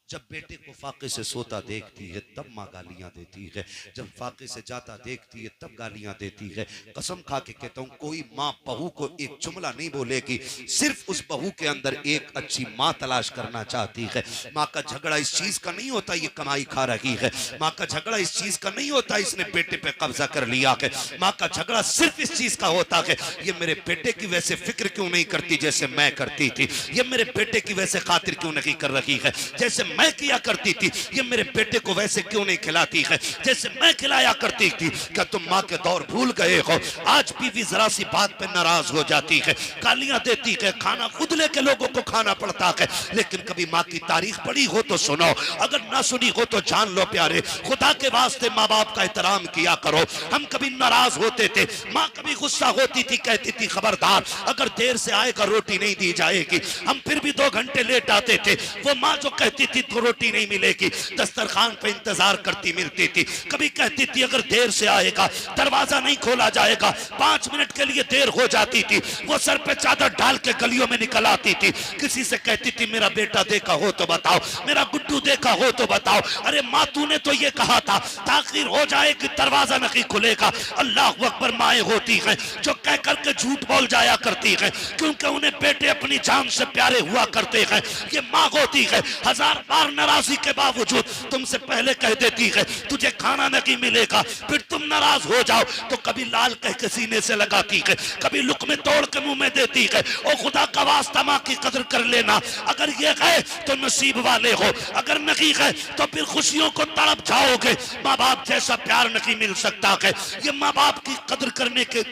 जब बेटे को फाके से सोता देखती है तब माँ गालियां देती है, जब फाके से जाता देखती है तब गालियां देती है। कसम खा के कहता हूँ, कोई माँ बहू को एक जुमला नहीं बोलेगी, सिर्फ उस बहू के अंदर एक अच्छी माँ तलाश करना चाहती है। माँ का झगड़ा इस चीज का नहीं होता ये कमाई खा रही है, माँ का झगड़ा इस चीज का नहीं होता इसने बेटे पे कब्जा कर लिया है। माँ का झगड़ा सिर्फ इस चीज का होता है, ये मेरे बेटे की वैसे फिक्र क्यों नहीं करती जैसे मैं करती थी, ये मेरे बेटे की वैसे खातिर क्यों नहीं कर रही है जैसे मैं किया करती थी, ये मेरे बेटे को वैसे क्यों नहीं खिलाती है जैसे मैं खिलाया करती थी। क्या तुम माँ के दौर भूल गए हो? आज बीवी जरा सी बात पे नाराज हो जाती है, गालियां देती है, खाना खुद लेके लोगों को खाना पड़ता है। लेकिन कभी माँ की तारीफ पढ़ी हो तो सुनो, अगर ना सुनी हो तो जान लो प्यारे, खुदा के वास्ते माँ बाप का एहतराम किया करो। हम कभी नाराज होते थे, माँ कभी गुस्सा होती थी, कहती थी खबरदार अगर देर से आएगा रोटी नहीं दी जाएगी। हम फिर भी 2 घंटे लेट आते थे, वो माँ जो कहती थी तो रोटी नहीं मिलेगी, दस्तरखान पे इंतजार करती मिलती थी। कभी कहती थी अगर देर से आएगा दरवाजा नहीं खोला जाएगा, 5 मिनट के लिए देर हो जाती थी, वो सर पे चादर डाल के गलियों में निकल आती थी। किसी से कहती थी मेरा बेटा देखा हो तो बताओ, मेरा गुड्डू देखा हो तो बताओ। अरे माँ तूने तो ये कहा था ताखिर हो जाएगी दरवाजा नहीं खुलेगा। अल्लाह अकबर, माएं होती हैं जो कह करके झूठ बोल जाया करती हैं, क्योंकि उन्हें बेटे अपनी जान से प्यारे हुआ करते हैं। ये माँ होती है, 1000 बार नाराजगी के बावजूद तुमसे पहले कह देती है तुझे खाना नहीं मिलेगा, फिर तुम नाराज हो जाओ तो कभी लाल कह के सीने से लगाती है, कभी लुक़्मे तोड़ के मुंह में देती है। ओ खुदा का वास्ता माँ की कदर कर लेना, अगर ये है तो नसीब वाले हो, अगर नहीं है तो फिर खुशियों को तड़प जाओगे। माँ बाप जैसा प्यार नहीं मिल सकता है। ये माँ बाप की कदर करने के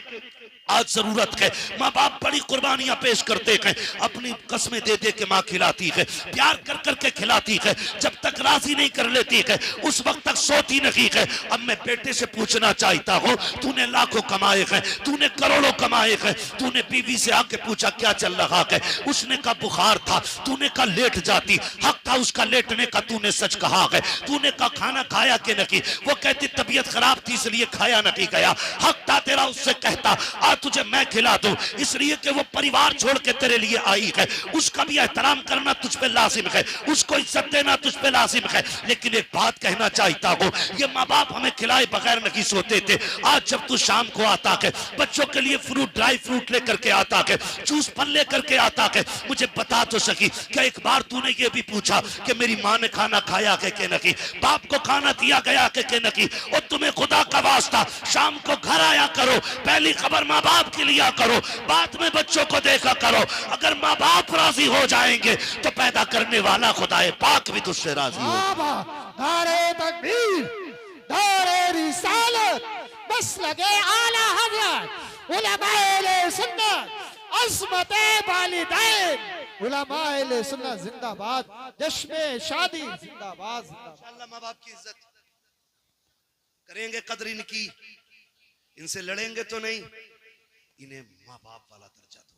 आज जरूरत है। माँ बाप बड़ी कुर्बानियां पेश करते हैं, अपनी कसमें दे दे के माँ खिलाती है, प्यार कर कर के खिलाती है, जब तक राजी नहीं कर लेती है उस वक्त तक सोती नहीं है। अब मैं बेटे से पूछना चाहता हूँ, तूने लाखों कमाए हैं, तूने करोड़ों कमाए हैं, तूने बीवी से आके पूछा क्या चल रहा है? उसने कहा बुखार था, तूने कहा लेट जाती, हक था उसका लेटने का, तूने सच कहा है। तूने कहा खाना खाया कि नहीं, वो कहती तबीयत खराब थी इसलिए खाया नहीं गया, हक था तेरा उससे कहता। तुझे मैं खिला दूं, इसलिए कि वो परिवार छोड़ के तेरे लिए आई है, उसका भी एहतराम करना तुझ पे लाजिम है, उसको इज्जत देना तुझ पे लाजिम है। लेकिन एक बात कहना चाहता हूँ, ये माँ बाप हमें खिलाए बगैर नहीं सोते थे। आज जब तू शाम को आता है, बच्चों के लिए फ्रूट, ड्राई फ्रूट लेकर के आता है, जूस फल लेकर के आता है, मुझे बता तो सकी क्या एक बार तूने ये भी पूछा कि मेरी माँ ने खाना खाया के नहीं, बाप को खाना दिया गया के नहीं? और तुम्हें खुदा का वास्ता शाम को घर आया करो, पहली खबर माँ बाप की लिया करो, बाद में बच्चों को देखा करो। अगर माँ बाप राजी हो जाएंगे तो पैदा करने वाला खुदाए पाक भी तुझसे राजी हो। नारे तकबीर, नारे रिसालत, मसलके आला हज़रत, उलमाए सुन्नत, अज़मते वालिदैन, उलमाए सुन्नत जिंदाबाद, जश्न शादी जिंदाबाद। इंशाअल्लाह माँ बाप की इज्जत करेंगे, कदर इनकी, इनसे लड़ेंगे तो नहीं, इन्हें माँ बाप वाला दर्जा दो।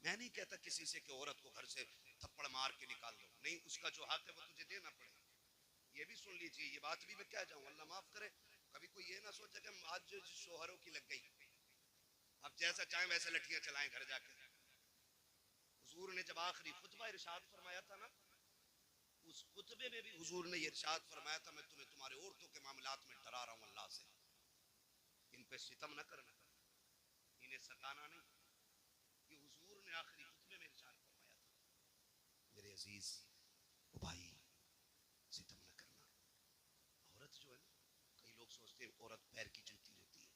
मैं नहीं कहता किसी से कि औरत को घर से थप्पड़ मार के निकाल दो, नहीं, उसका जो हक है वो तुझे देना पड़ेगा। ये भी सुन लीजिए, ये बात भी मैं क्या जाऊं, अल्लाह माफ करे, कभी कोई ये ना सोचे कि आज जो शोहरों की लग गई, अब जैसा चाहे वैसे लठियां चलाएं घर जाके। हुजूर ने जब आखिरी खुतबा इरशाद फरमाया था ना, उस खुतबे में भी हुजूर ने ये इरशाद फरमाया था, मैं तुम्हें तुम्हारे औरतों के मामलात में डरा रहा हूं अल्लाह से, इन पे सितम न करना, इन्हें सताना नहीं। ये हुजूर ने आखिरी खुतबे में इरशाद फरमाया था। मेरे अजीज भाई, सितम न करना। औरत जो है ना, कई लोग सोचते हैं औरत पैर की जूती होती है,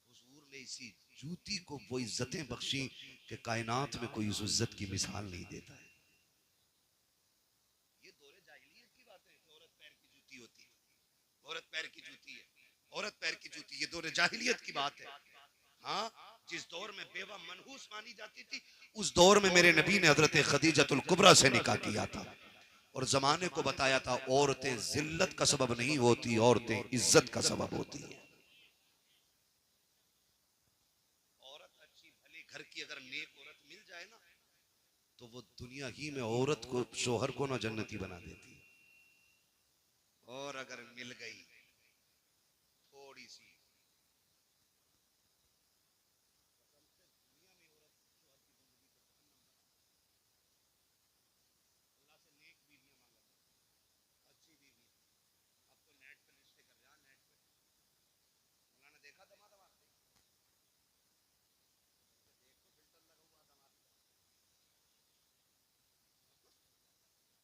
हुजूर ने इसी जूती को वो इज्जतें बख्शी कि कायनात में कोई उस इज्जत की मिसाल नहीं देता है। ये दौरे जाहिलियत की बात है कि औरत पैर की जूती होती है, औरत पैर की जूती है, औरत पैर की जूती, ये दौरे जाहिलियत की बात है। हाँ, जिस दौर में बेवा मनहूस मानी जाती थी, उस दौर में मेरे नबी ने हजरत खदीजतुल कुबरा से निकाह किया था और जमाने को बताया था औरतें जिल्लत का सबब नहीं होती, औरतें इज्जत का सबब होती है। औरत अच्छी भली घर की अगर नेक औरत मिल जाए ना, तो वो दुनिया ही में औरत को, शोहर को ना जन्नती बना देती है। और अगर मिल गई थोड़ी सी,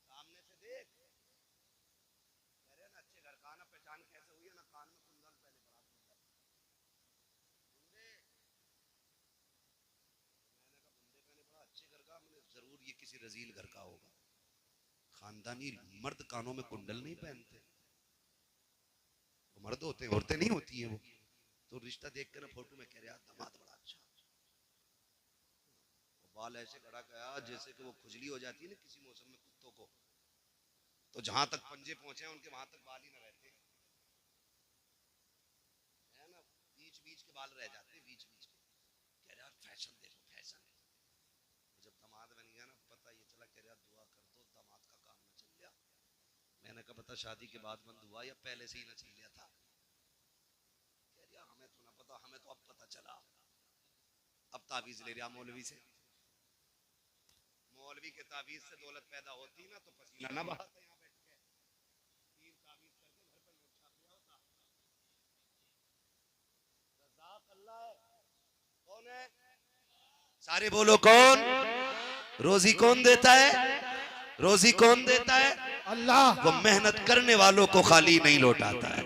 सामने से देख, कह रहे ना अच्छे घर का ना पहचान कैसे हुई है ना, कान में कुंडल पहले पड़ा कुंडल, बुंदे पहले पड़ा अच्छे घर का, मैंने जरूर ये किसी रजील घर का होगा। खानदानी मर्द कानों में कुंडल नहीं पहनते, वो मर्द होते हैं, औरतें नहीं होती हैं। वो तो रिश्ता देख कर ना फोटो में कह रहे दामाद बड़ा अच्छा, बाल ऐसे खड़ा गया जैसे कि वो खुजली हो जाती है ना किसी मौसम में कुत्तों को, तो जहां तक पंजे पहुंचे हैं उनके वहां तक बाल ही ना रहते है ना, बीच बीच के बाल रह जाते, बीच बीच के। कह रहा फैशन देखो, फैशन। जब दामाद बन गया ना, पता ये चला, कह रहा दुआ कर दो दामाद का काम ना चल गया। मैंने कहा पता शादी के बाद बंद हुआ या पहले से ही ना चल गया था? कह रहा हमें तो ना पता, हमें तो अब पता चला। अब ताबीज ले रहा मौलवी से, मौलवी के ताबीज से दौलत पैदा होती ना तो पसीना ना बहाता, यहाँ बैठ के तीन ताबीज करके घर पर नोट छाप दिया होता। रज़ाक अल्लाह है, कौन है? सारे बोलो कौन? रोजी कौन देता है? रोजी कौन देता है? अल्लाह। वो मेहनत करने वालों को खाली नहीं लौटाता है,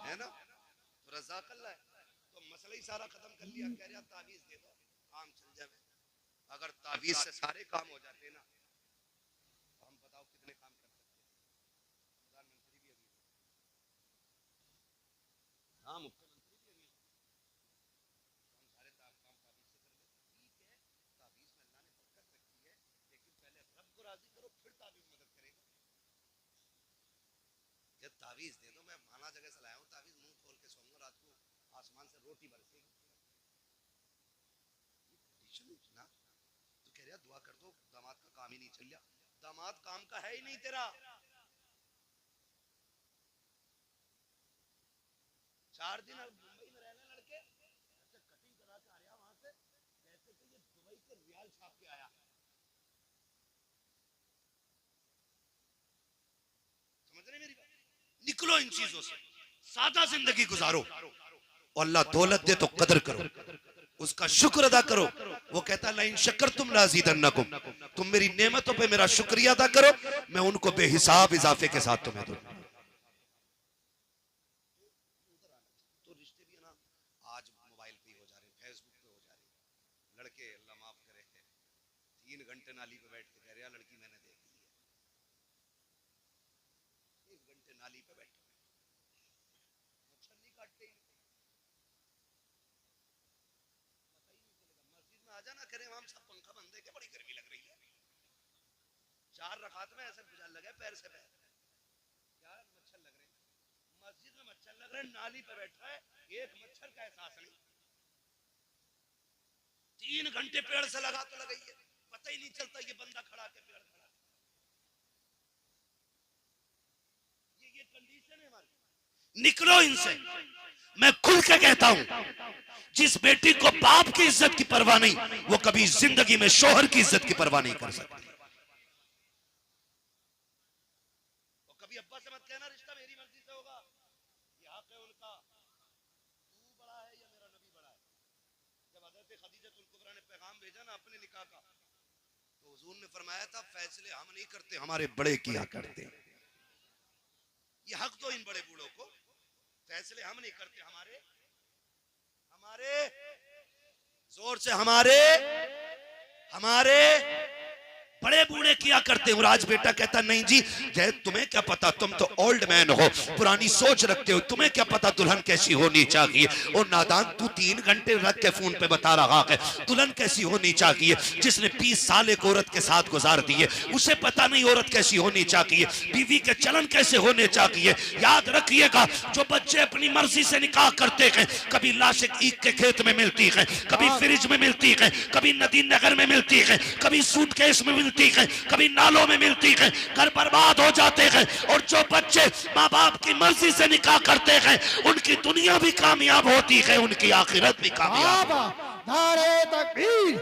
है ना? रज़ाक अल्लाह है। तो मसला ही सारा खत्म कर लिया। कह रहा ताबीज दे दो काम चल जाए। अगर ताबीज से सारे काम हो जाते ना, तो हम बताओ कितने काम कर सकते? प्रधानमंत्री भी अभी, हाँ मुख्यमंत्री भी अभी, हम सारे काम ताबीज से कर लेते। ठीक है, ताबीज में अल्लाह ने बरकत रखी है, लेकिन पहले रब को राजी करो, फिर ताबीज मदद करेगा। जब ताबीज दे दो, मैं माना जगह से लाया हूँ ताबीज, मुंह खोल के सोऊंगा, रात को आसमान से रोटी बरसेगी ना। तो कह रहा दुआ कर दो दामाद का काम ही नहीं चल रहा। दामाद काम का है ही नहीं तेरा। 4 दिन अब मुंबई में रहने लड़के, आपके आया। समझ रहे मेरी बात? निकलो इन चीजों से, सादा जिंदगी गुजारो और अल्लाह दौलत दे तो कदर करो, उसका शुक्र अदा करो। वो कहता है लाइन शक्कर तुम लाज़ीदन्नकुम, तुम मेरी नेमतों पे मेरा शुक्रिया अदा करो, मैं उनको बेहिसाब इजाफे के साथ तुम्हें दूंगा। तो रिश्ते भी है ना, आज मोबाइल पे हो जा रहे, फेसबुक पे हो जा रहे, लड़के अल्लाह माफ करे 3 घंटे नाली पे बैठ के कह रहे लड़की मैंने देख ली है, 1 घंटे नाली पे बैठे मच्छर नहीं काटते, मस्जिद में आ जाना करे वहां सब पंखा बंद है क्या, बड़ी गर्मी लग रही है, 4 रकात में ऐसे गुजार लगे पैर से पैर, क्या मच्छर लग रहे, मस्जिद में मच्छर लग रहे, नाली पे बैठा है, एक मच्छर का एहसास नहीं, 3 घंटे पेड़ से लगा तो लगाई है, पता ही नहीं चलता ये बंदा खड़ा के पेड़ खड़ा, ये कंडीशन है हमारी। निकलो इनसे, मैं खुल के कहता हूं, जिस बेटी को बाप की इज्जत की परवाह नहीं, वो कभी जिंदगी में शोहर की इज्जत की परवाह नहीं कर सकती। और कभी अब्बा से मत कहना रिश्ता मेरी मर्जी से होगा, ये हक है उनका, तू बड़ा है या मेरा नबी बड़ा है। जब हज़रत खदीजतुल कुबरा ने पैगाम भेजा ना अपने निकाह का, तो हुजूर ने फरमाया था फैसले हम नहीं करते, हमारे बड़े किया करते। ये हक दो इन बड़े बूढ़ों को, फैसले हम नहीं करते, हमारे जोर से हमारे बड़े बूढ़े किया करते हैं। और आज बेटा कहता नहीं जी, जय तुम्हें क्या पता, तुम तो ओल्ड मैन हो, पुरानी सोच रखते हो, तुम्हें क्या पता दुल्हन कैसी होनी चाहिए। और नादान तू 3 घंटे रख के फोन पे बता रहा है दुल्हन कैसी होनी चाहिए, जिसने 20 साल एक औरत के साथ गुजार दिए, उसे पता नहीं औरत कैसी होनी चाहिए, बीवी के चलन कैसे होने चाहिए। याद रखिएगा, जो बच्चे अपनी मर्जी से निकाह करते हैं, कभी लाश ईख के खेत में मिलती है, कभी फ्रिज में मिलती है, कभी नदी नगर में मिलती है, कभी सूटकेस में मिलती है, कभी नालों में मिलती है, घर बर्बाद हो जाते हैं। और जो बच्चे माँ बाप की मर्जी से निकाह करते हैं, उनकी दुनिया भी कामयाब होती है, उनकी आखिरत भी कामयाब। नारे तकबीर।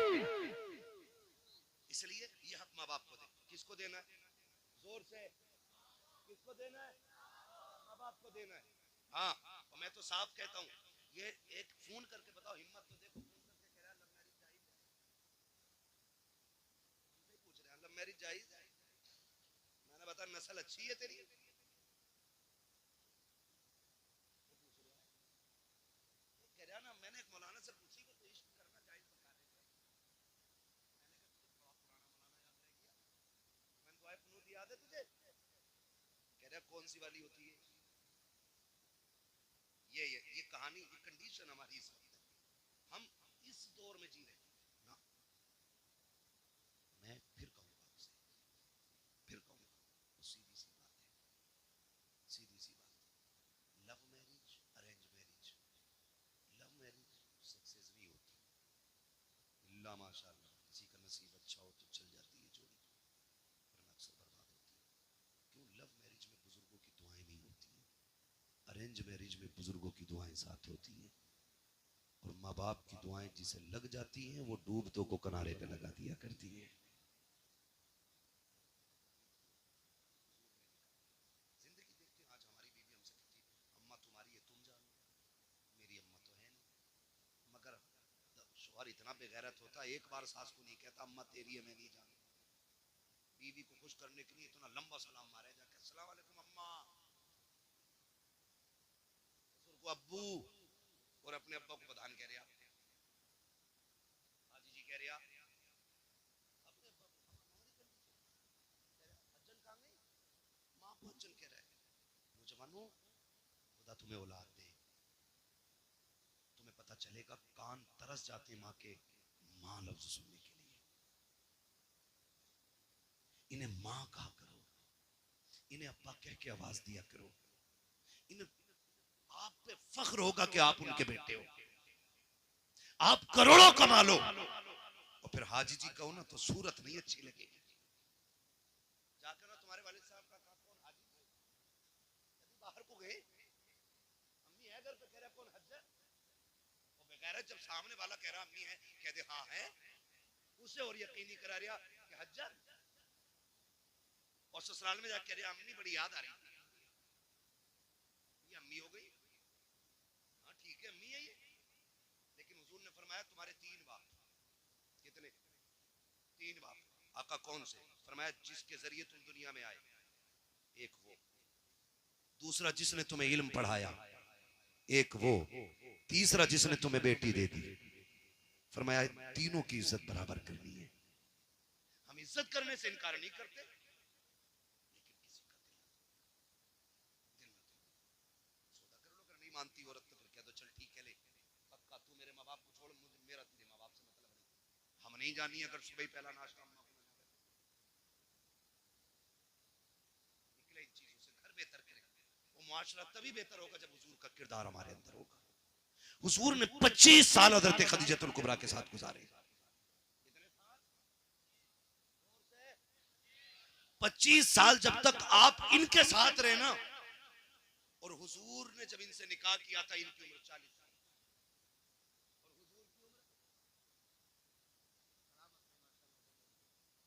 इसलिए ये हक माँ बाप को दे। किसको देना है? जोर से किसको देना है? माँ बाप को देना है। हाँ, और मैं तो साफ कहता हूँ, ये एक फोन करके बताओ, हिम्मत तो देखो, फोन करके कह रहा है लव मैरिज जायज है, मैंने बता नस्ल अच्छी है तेरी, कह रहा ना, मैंने एक मौलाना से पूछी कि तो इश्क करना जायज बता रहे थे, मैंने कहा तुझे बड़ा पुराना मौलाना याद रह गया, मैंने दुआ कुनूत याद है तुझे, कह रहा कौन सी वाली होती है, ये कहानी, ये कंडीशन हमारी इस वक्त है, हम इस दौर में जी रहे ना। मैं फिर कहूंगा आपसे, फिर कहूंगा, सीधी सी बात है, सीधी सी बात है, love marriage, arrange marriage, love marriage success भी होती है, अल्लाह माशाअल्लाह, किसी का नसीब अच्छा हो तो चल जाती है जोड़ी, वरना अक्सर बर्बाद होती है। क्यों? लव मैरिज में बुजुर्गों की दुआएं नहीं होती हैं, अरेंज मैरिज में बुजुर्गों की दुआएं साथ होती हैं, और माँ बाप की दुआएं जिसे लग जाती हैं, वो डूबतों को किनारे पे लगा दिया करती है। जिंदगी देखते हैं, आज हमारी बीवी हमसे कहती है अम्मा तुम्हारी है तुम जानो, मेरी अम्मा तो है नहीं, मगर शौहर इतना बेगैरत होता है, एक बार सास को नहीं कहता अम्मा तेरी है मैं नहीं जानू, बीवी को खुश करने के लिए इतना लंबा सलाम मारे जाके, अस्सलाम वालेकुम अम्मा, ससुर को अब्बू, और अपने अब्बा को प्रधान कह रहा, हाजी जी कह रहा, अपने अब्बा को हजन कहाँ गई, माँ को हजन कह रहा है, नौजवानों खुदा तुम्हें औलाद दे, तुम्हें पता चलेगा कान तरस जाते माँ के माँ लफ्ज सुनने के लिए, इन्हें माँ कहा करो, इन्हें अब्बा कह के आवाज दिया करो, इन्हें आप पे फख्र होगा कि आप उनके बेटे हो, आप करोड़ों कमा लो और फिर हाजी जी कहो ना तो सूरत नहीं अच्छी लगेगी। जाकर ना तुम्हारे वालिद साहब का कहा कौन हाजी थे, कभी बाहर को गए, अम्मी है घर पे, कह रहा कौन हज है, और बेगैरत जब सामने वाला कह रहा अम्मी है, कह दे हाँ है, उसे और यकीनी करा रहा कि हज्जर, और ससुराल में जाके कह रहा अम्मी बड़ी याद आ रही, ये अम्मी हो गई। हाँ ठीक है अम्मी है ये, लेकिन हुजूर ने फरमाया तुम्हारे 3 बाप। कितने? 3 बाप। आका कौन से? फरमाया जिसके जरिए तुम दुनिया में आए, एक वो, दूसरा जिसने तुम्हें इल्म पढ़ाया, एक वो, तीसरा जिसने तुम्हें बेटी दे दी। फरमाया तीनों की इज्जत बराबर करनी है। हम इज्जत करने से इनकार नहीं करते, लेकिन किसी का दिल मत सौदा कर लो। अगर नहीं मानती औरत तो फिर कह दो चल ठीक है ले पक्का, तू मेरे माँ बाप को छोड़, मुझे मेरा तेरे माँ बाप से मतलब नहीं। हम नहीं जानी अगर सुबह ही पहला नाश्ता अम्मा को निकले इन चीजों से, घर बेहतर करे। वो मुआशरा तभी बेहतर होगा जब हुजूर का किरदार हमारे अंदर होगा। हुजूर ने 25 साल हजरत खदीजतुल कुबरा के साथ गुजारे। 25 साल जब तक आप इनके साथ रहे ना, और हुजूर ने जब इनसे निकाह किया था इनकी उम्र 40 साल, और हुजूर की उम्र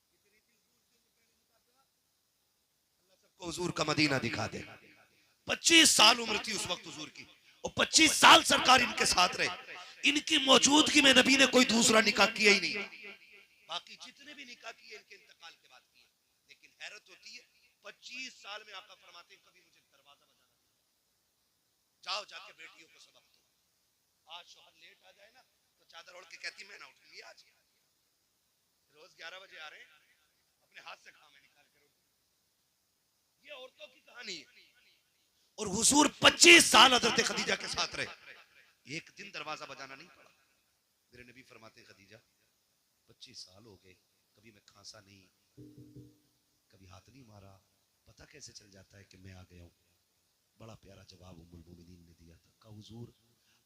कितनी थी? अल्लाह सबको हुजूर का मदीना दिखा दे। 25 साल उम्र थी उस वक्त हुजूर की, और 25 साल सरकार इनके साथ रहे। इनकी मौजूदगी में नबी ने कोई दूसरा निकाह किया ही नहीं। बाकी जितने भी निकाह किए इनके इंतकाल के बाद किए। लेकिन हैरत होती है 25 साल में आका फरमाते कभी मुझे दरवाजा बजाना, जाओ जाके बेटियों को सबक दो। आज शोहर लेट आ जाए ना तो चादर ओढ़ के कहती मैं ना उठूंगी आज, रोज 11 बजे आ रहे हैं, अपने हाथ से खामे निकाल कर। ये औरतों की कहानी है। और हुजूर 25 साल हजरत खदीजा के साथ रहे, एक दिन दरवाजा बजाना नहीं पड़ा। मेरे नबी फरमाते खदीजा 25 साल हो गए, कभी मैं खांसा नहीं, कभी हाथ नहीं मारा, पता कैसे चल जाता है कि मैं आ गया हूं? बड़ा प्यारा जवाब उम्मुल मोमिनीन ने दिया था, कहा हुजूर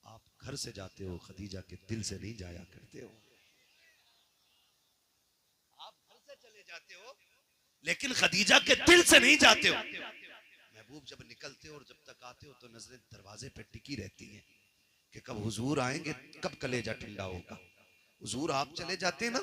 आप घर से जाते हो, खदीजा के दिल से नहीं जाया करते हो। आप घर से चले जाते हो लेकिन खदीजा के दिल से नहीं जाते हो। महबूब जब निकलते हो और जब तक आते हो तो नजरें दरवाजे पे टिकी रहती हैं कि कब हुजूर आएंगे, कब कलेजा ठंडा होगा। हुजूर आप चले जाते ना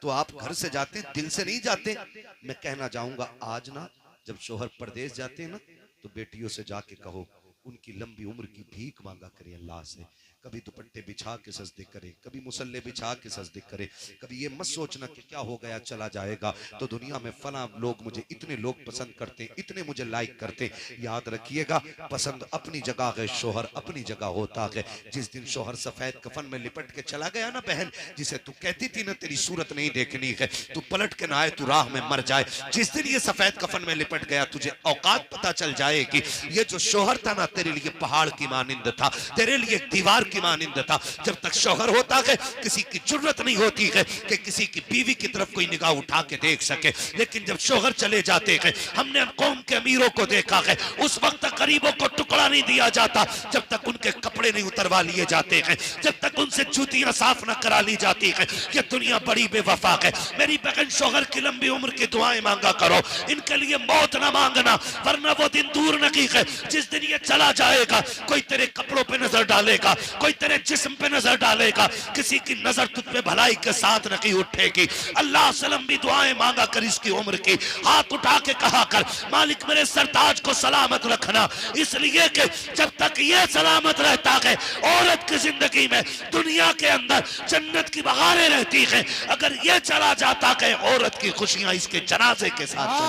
तो आप घर से जाते, दिल से नहीं जाते। मैं कहना चाहूंगा आज ना जब शोहर परदेश जाते हैं ना तो बेटियों से जाके कहो उनकी लंबी उम्र की भीख मांगा करें अल्लाह से। कभी दुपट्टे बिछा के सजदे करे, कभी मुसल्ले बिछा के सजदे करे। कभी ये मत सोचना कि क्या हो गया चला जाएगा तो दुनिया में फला लोग मुझे इतने लोग पसंद करते, इतने मुझे लाइक करते। याद रखिएगा पसंद अपनी जगह है, शोहर अपनी जगह होता है। जिस दिन शोहर सफेद कफन में लिपट के चला गया ना बहन, जिसे तू कहती थी ना तेरी सूरत नहीं देखनी है, तू पलट के ना आए तू राह में मर जाए, जिस दिन ये सफेद कफन में लिपट गया तुझे औकात पता चल जाएगी। ये जो शोहर था ना तेरे लिए पहाड़ की मानिंद था, तेरे लिए दीवार की मानिंद था। जब तक शोहर होता है किसी की जरूरत नहीं होती है कि किसी की बीवी की तरफ कोई निगाह उठा के देख सके। लेकिन जब शोहर चले जाते हैं, हमने कौम के अमीरों को देखा है, उस वक्त गरीबों को टुकड़ा नहीं दिया जाता जब तक उनके कपड़े नहीं उतरवा लिए जाते हैं, जब तक उनसे जूतियां साफ न करा ली जाती है। ये दुनिया बड़ी बेवफा है। मेरी बहन शोहर की लंबी उम्र की दुआएं मांगा करो, इनके लिए मौत ना मांगना, वरना वो दिन दूर नहीं है जिस दिन ये चला जाएगा। कोई तेरे कपड़ों पे नजर डालेगा, कोई तेरे जिस्म पे नजर डालेगा, किसी की नजर तुझ पे भलाई के साथ नहीं उठेगी। अल्लाह से लंबी दुआएं मांगा कर इसकी उम्र की, हाथ उठा के कहा कर मालिक मेरे सरताज को सलामत रखना, इसलिए कि जब तक ये सलामत रहता है औरत की जिंदगी में दुनिया के अंदर जन्नत की बहारें रहती है। अगर ये चला जाता है औरत की खुशियां इसके जनाजे के साथ चली।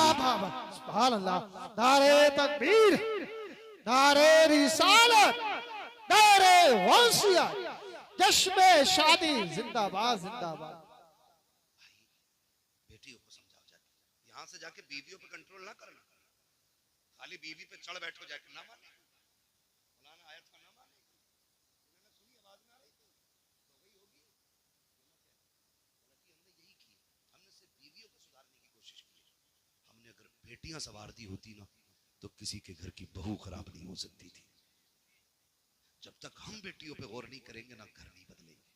सुभान अल्लाह। नारे तकबीर, नारे रिसालत, नारे गौसिया, जश्न शादी जिंदाबाद जिंदाबाद। बेटियों को समझाओ जाके, यहाँ से जाके बीवियों पे कंट्रोल ना करना, खाली बीवी पे चढ़ बैठो जाके ना माने। मौलाना आयत का ना माने, उन्होंने सुनी आवाज ना रही थी तो वही होगी। गलती हमने यही की, हमने सिर्फ बीवियों को सुधारने की कोशिश की। हमने अगर बेटियां संवार दी होती ना तो किसी के घर की बहू खराब नहीं हो सकती थी। जब तक हम बेटियों पे गौर नहीं करेंगे ना घर नहीं बदलेंगे,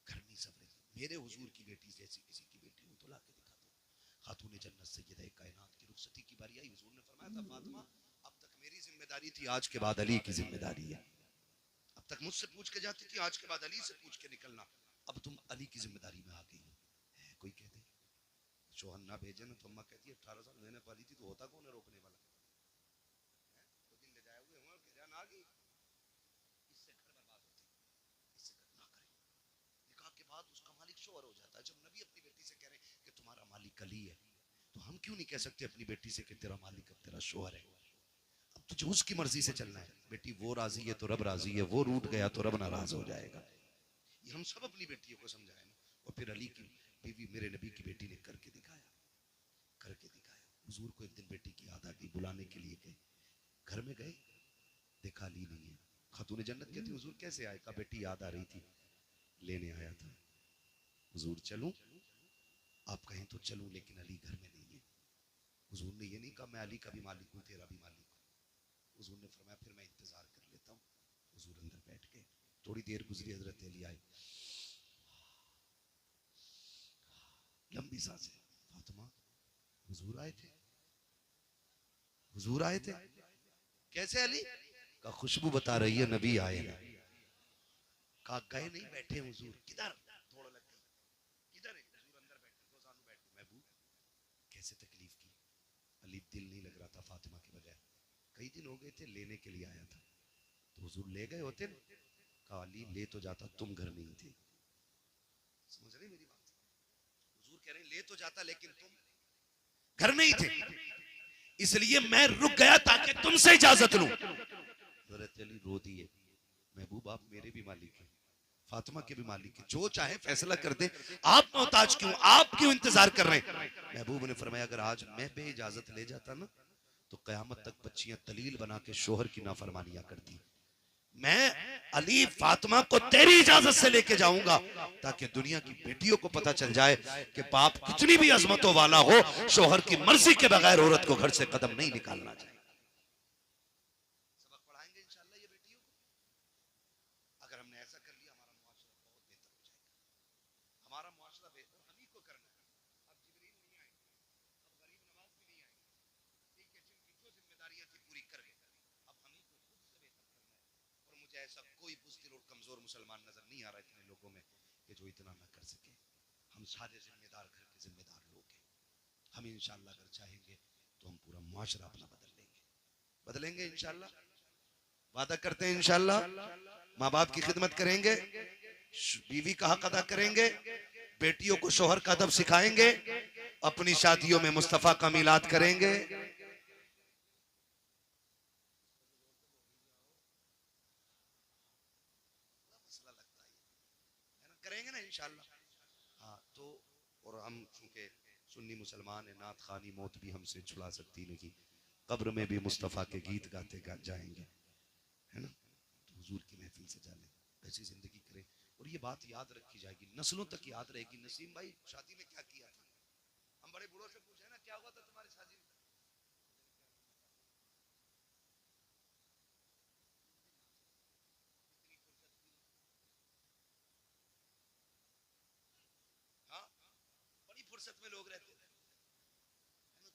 घर नहीं संवरेंगे। मेरे हुजूर की बेटी जैसी किसी की बेटी हो तो ला के दिखा दो। खातून जन्नत सैयदा कायनात की रुखसती की बारी आई, हुजूर ने फरमाया था फातिमा अब तक मेरी जिम्मेदारी थी, आज के बाद अली की जिम्मेदारी है। अब तक मुझसे पूछ के जाती थी, आज के बाद अली से पूछ के निकलना, अब तुम अली की जिम्मेदारी में आ गई हो। शोहर ना भेजे ना तो अम्मा कहती है 18 साल मैंने पाली थी तो होता कौन है रोकने वाला, तो दिन ले जाए हुए हुआ कह रहा ना आ गई, इससे घर बर्बाद होते, इससे घर ना करें। निकाह के बाद उसका मालिक शोहर हो जाता है। जब नबी अपनी बेटी से कह रहे हैं कि तुम्हारा मालिक अली है, तो हम क्यों नहीं कह सकते अपनी बेटी से कि तेरा मालिक अब तेरा शोहर है। अब तुझे उसकी मर्जी से चलना है। बेटी वो राजी है तो रब राजी है, वो रूठ गया तो रब नाराज हो जाएगा। ये हम सब अपनी बेटियों को समझाए ना। और फिर अली की बीवी मेरे नबी की बेटी ने करके दिखाया, करके दिखाया। हुजूर को एक दिन बेटी की याद आ गई, बुलाने के लिए गए, घर में गए, देखा अली नहीं है। खातून जन्नत कहती हुजूर कैसे आए? कहा बेटी याद आ रही थी, लेने आया था। हुजूर चलूं? आप कहें तो चलूं, लेकिन अली घर में नहीं है। हुजूर ने ये नहीं कहा मैं अली का भी मालिक हूं तेरा भी मालिक हूं। हुजूर ने फरमाया फिर मैं इंतजार कर लेता हूं। हुजूर अंदर बैठ गए, थोड़ी देर गुजरी, हजरत अली आए, लंबी सांसें, फातिमा हुजूर आए थे, हुजूर आए थे। कैसे अली? का खुशबू बता रही है नबी आए ना। कहा गए नहीं, बैठे हुजूर। किधर? थोड़ा लग गई, किधर है? हुजूर अंदर बैठे, दो जानू बैठे। महबूब कैसे तकलीफ की? अली दिल नहीं लग रहा था फातिमा के बगैर, कई दिन हो गए थे, लेने के लिए आया था। तो हुजूर ले गए होते ना? कहा अली ले तो जाता, तुम घर नहीं थे। समझ रहे मेरी बात? हुजूर कह रहे हैं ले तो जाता लेकिन तुम घर नहीं थे, इसलिए मैं रुक गया ताकि तुमसे इजाजत लूं। हज़रत अली रो दिए, महबूब आप मेरे भी मालिक हैं, फातिमा के भी मालिक हैं, जो चाहे फैसला कर दे, आप मोहताज क्यों, आप क्यों इंतजार कर रहे हैं? महबूब ने फरमाया अगर आज मैं बे इजाजत ले जाता ना तो कयामत तक बच्चियां तलील बना के शोहर की नाफरमानियां करती। मैं अली फातिमा को तेरी इजाजत से लेके जाऊंगा ताकि दुनिया की बेटियों को पता चल जाए कि बाप कितनी भी अजमतों वाला हो, शोहर की मर्जी के बगैर औरत को घर से कदम नहीं निकालना चाहिए। सबक पढ़ाएंगे इंशाल्लाह ये बेटियों को। अगर हमने ऐसा कर लिया हमारा मुआशरा बहुत बेहतर हो जाएगा। हमारा मुआशरा बेहतर हम ही को करना है। अब जिब्रील नहीं आएंगे, अब गरीब नवाज भी नहीं आएंगे, ठीक है, जिनकी जो जिम्मेदारियां थी पूरी कर गए, अब हम ही को खुद से बेहतर करना है। और मुझे ऐसा कोई बुज़दिल और कमजोर मुसलमान नजर नहीं आ रहा इतने लोगों में कि जो इतना ना कर सके। हम सारे जिम्मेदार घर के जिम्मेदार लोग हैं। हम इंशाल्लाह अगर चाहेंगे तो हम पूरा मुआशरा अपना बदलेंगे इंशाल्लाह। वादा करते हैं इंशाल्लाह। माँ बाप की खिदमत करेंगे, बीवी का हक अदा करेंगे, बेटियों को शोहर का अदब सिखाएंगे, अपनी शादियों में मुस्तफा का मिलाद करेंगे। करेंगे ना इंशाल्लाह। हाँ तो और हम चूंकि सुन्नी मुसलमान है, नात खानी मौत भी हमसे छुड़ा सकती नहीं, कब्र में भी मुस्तफ़ा के गीत गाते जाएंगे, है ना। तो हुजूर की महफिल से जाने ऐसी जिंदगी करें और ये बात याद रखी जाएगी, नस्लों तक याद रहेगी। नसीम भाई शादी में क्या किया था? हम बड़े बूढ़ों से पूछे ना क्या हुआ था तुम्हारी शादी में? हाँ बड़ी फुर्सत में लोग रहते थे,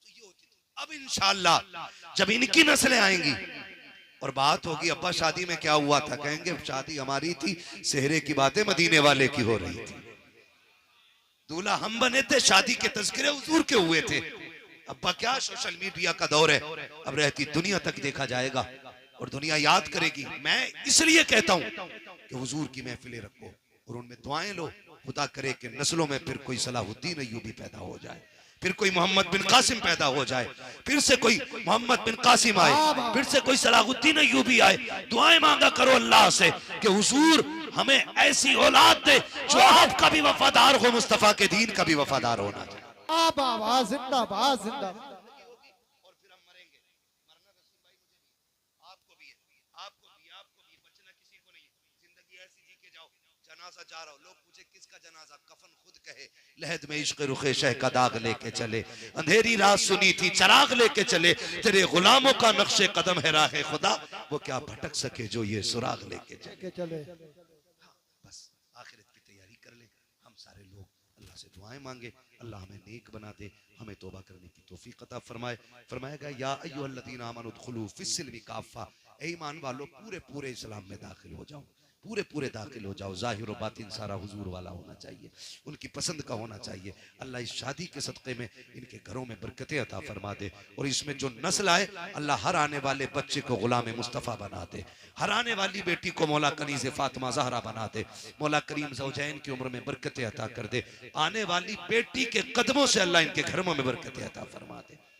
तो ये होती थी। अब इंशाअल्लाह जब इनकी नस्लें आएंगी और बात होगी अब्बा शादी में क्या हुआ था, कहेंगे शादी हमारी थी, सेहरे की बातें मदीने वाले की हो रही थी, दूल्हा हम बने थे, शादी के तज़किरे हुजूर के हुए थे। अब्बा क्या सोशल मीडिया का दौर है, अब रहती दुनिया तक देखा जाएगा और दुनिया याद करेगी। मैं इसलिए कहता हूं कि हुजूर की महफिलें रखो और उनमें दुआएं लो, खुदा करे कि नस्लों में फिर कोई सलाहुद्दीन अय्यूबी पैदा हो जाए, फिर कोई मोहम्मद बिन कासिम पैदा हो जाए, फिर से कोई मोहम्मद बिन कासिम आए, फिर से कोई सलाहुद्दीन अय्यूबी आए। दुआएं मांगा करो अल्लाह से कि हुजूर हमें ऐसी औलाद दे जो आपका भी वफादार हो, मुस्तफा के दीन का भी वफादार होना चाहिए। जिंदाबाद जिंदाबाद जिंदाबाद। और फिर हम मरेंगे, मरना नसीब भाई मुझे भी, आपको भी है, आपको भी, आपको भी, बचना किसी को नहीं है। जिंदगी ऐसी जी के जाओ, जनाजा जा रहा हो, लोग पूछे किसका जनाजा, कफन खुद कहे, लहद में इश्क रुखे शह का दाग लेके चले, अंधेरी रात सुनी थी चराग लेके चले, तेरे गुलामों का नक्शे कदम है राहे खुदा, वो क्या भटक सके जो ये सुराग लेके चले। बस आखिरत की तैयारी कर ले हम सारे लोग, अल्लाह से दुआएं मांगे, अल्लाह हमें नेक बना दे, हमें तौबा करने की तौफीक अता फरमाए। फरमाएगा या अय्युहल्लज़ीना आमनु उदखुलू फिस्सिल्मि काफ़ा, ए ईमान वालों पूरे पूरे इस्लाम में दाखिल हो जाओ, पूरे पूरे दाखिल हो जाओ। जाहिर व बातिन सारा हुजूर वाला होना चाहिए, उनकी पसंद का होना चाहिए। अल्लाह इस शादी के सदक़े में इनके घरों में बरकतें अता फरमा दे, और इसमें जो नस्ल आए अल्लाह हर आने वाले बच्चे को गुलाम मुस्तफ़ा बना दे, हर आने वाली बेटी को मौला कनीज़ फातिमा ज़हरा बना दे। मौला करीम ज़ौजैन की उम्र में बरकतें अता कर दे, आने वाली बेटी के कदमों से अल्लाह इनके घरों में बरकतें अता फरमा दे।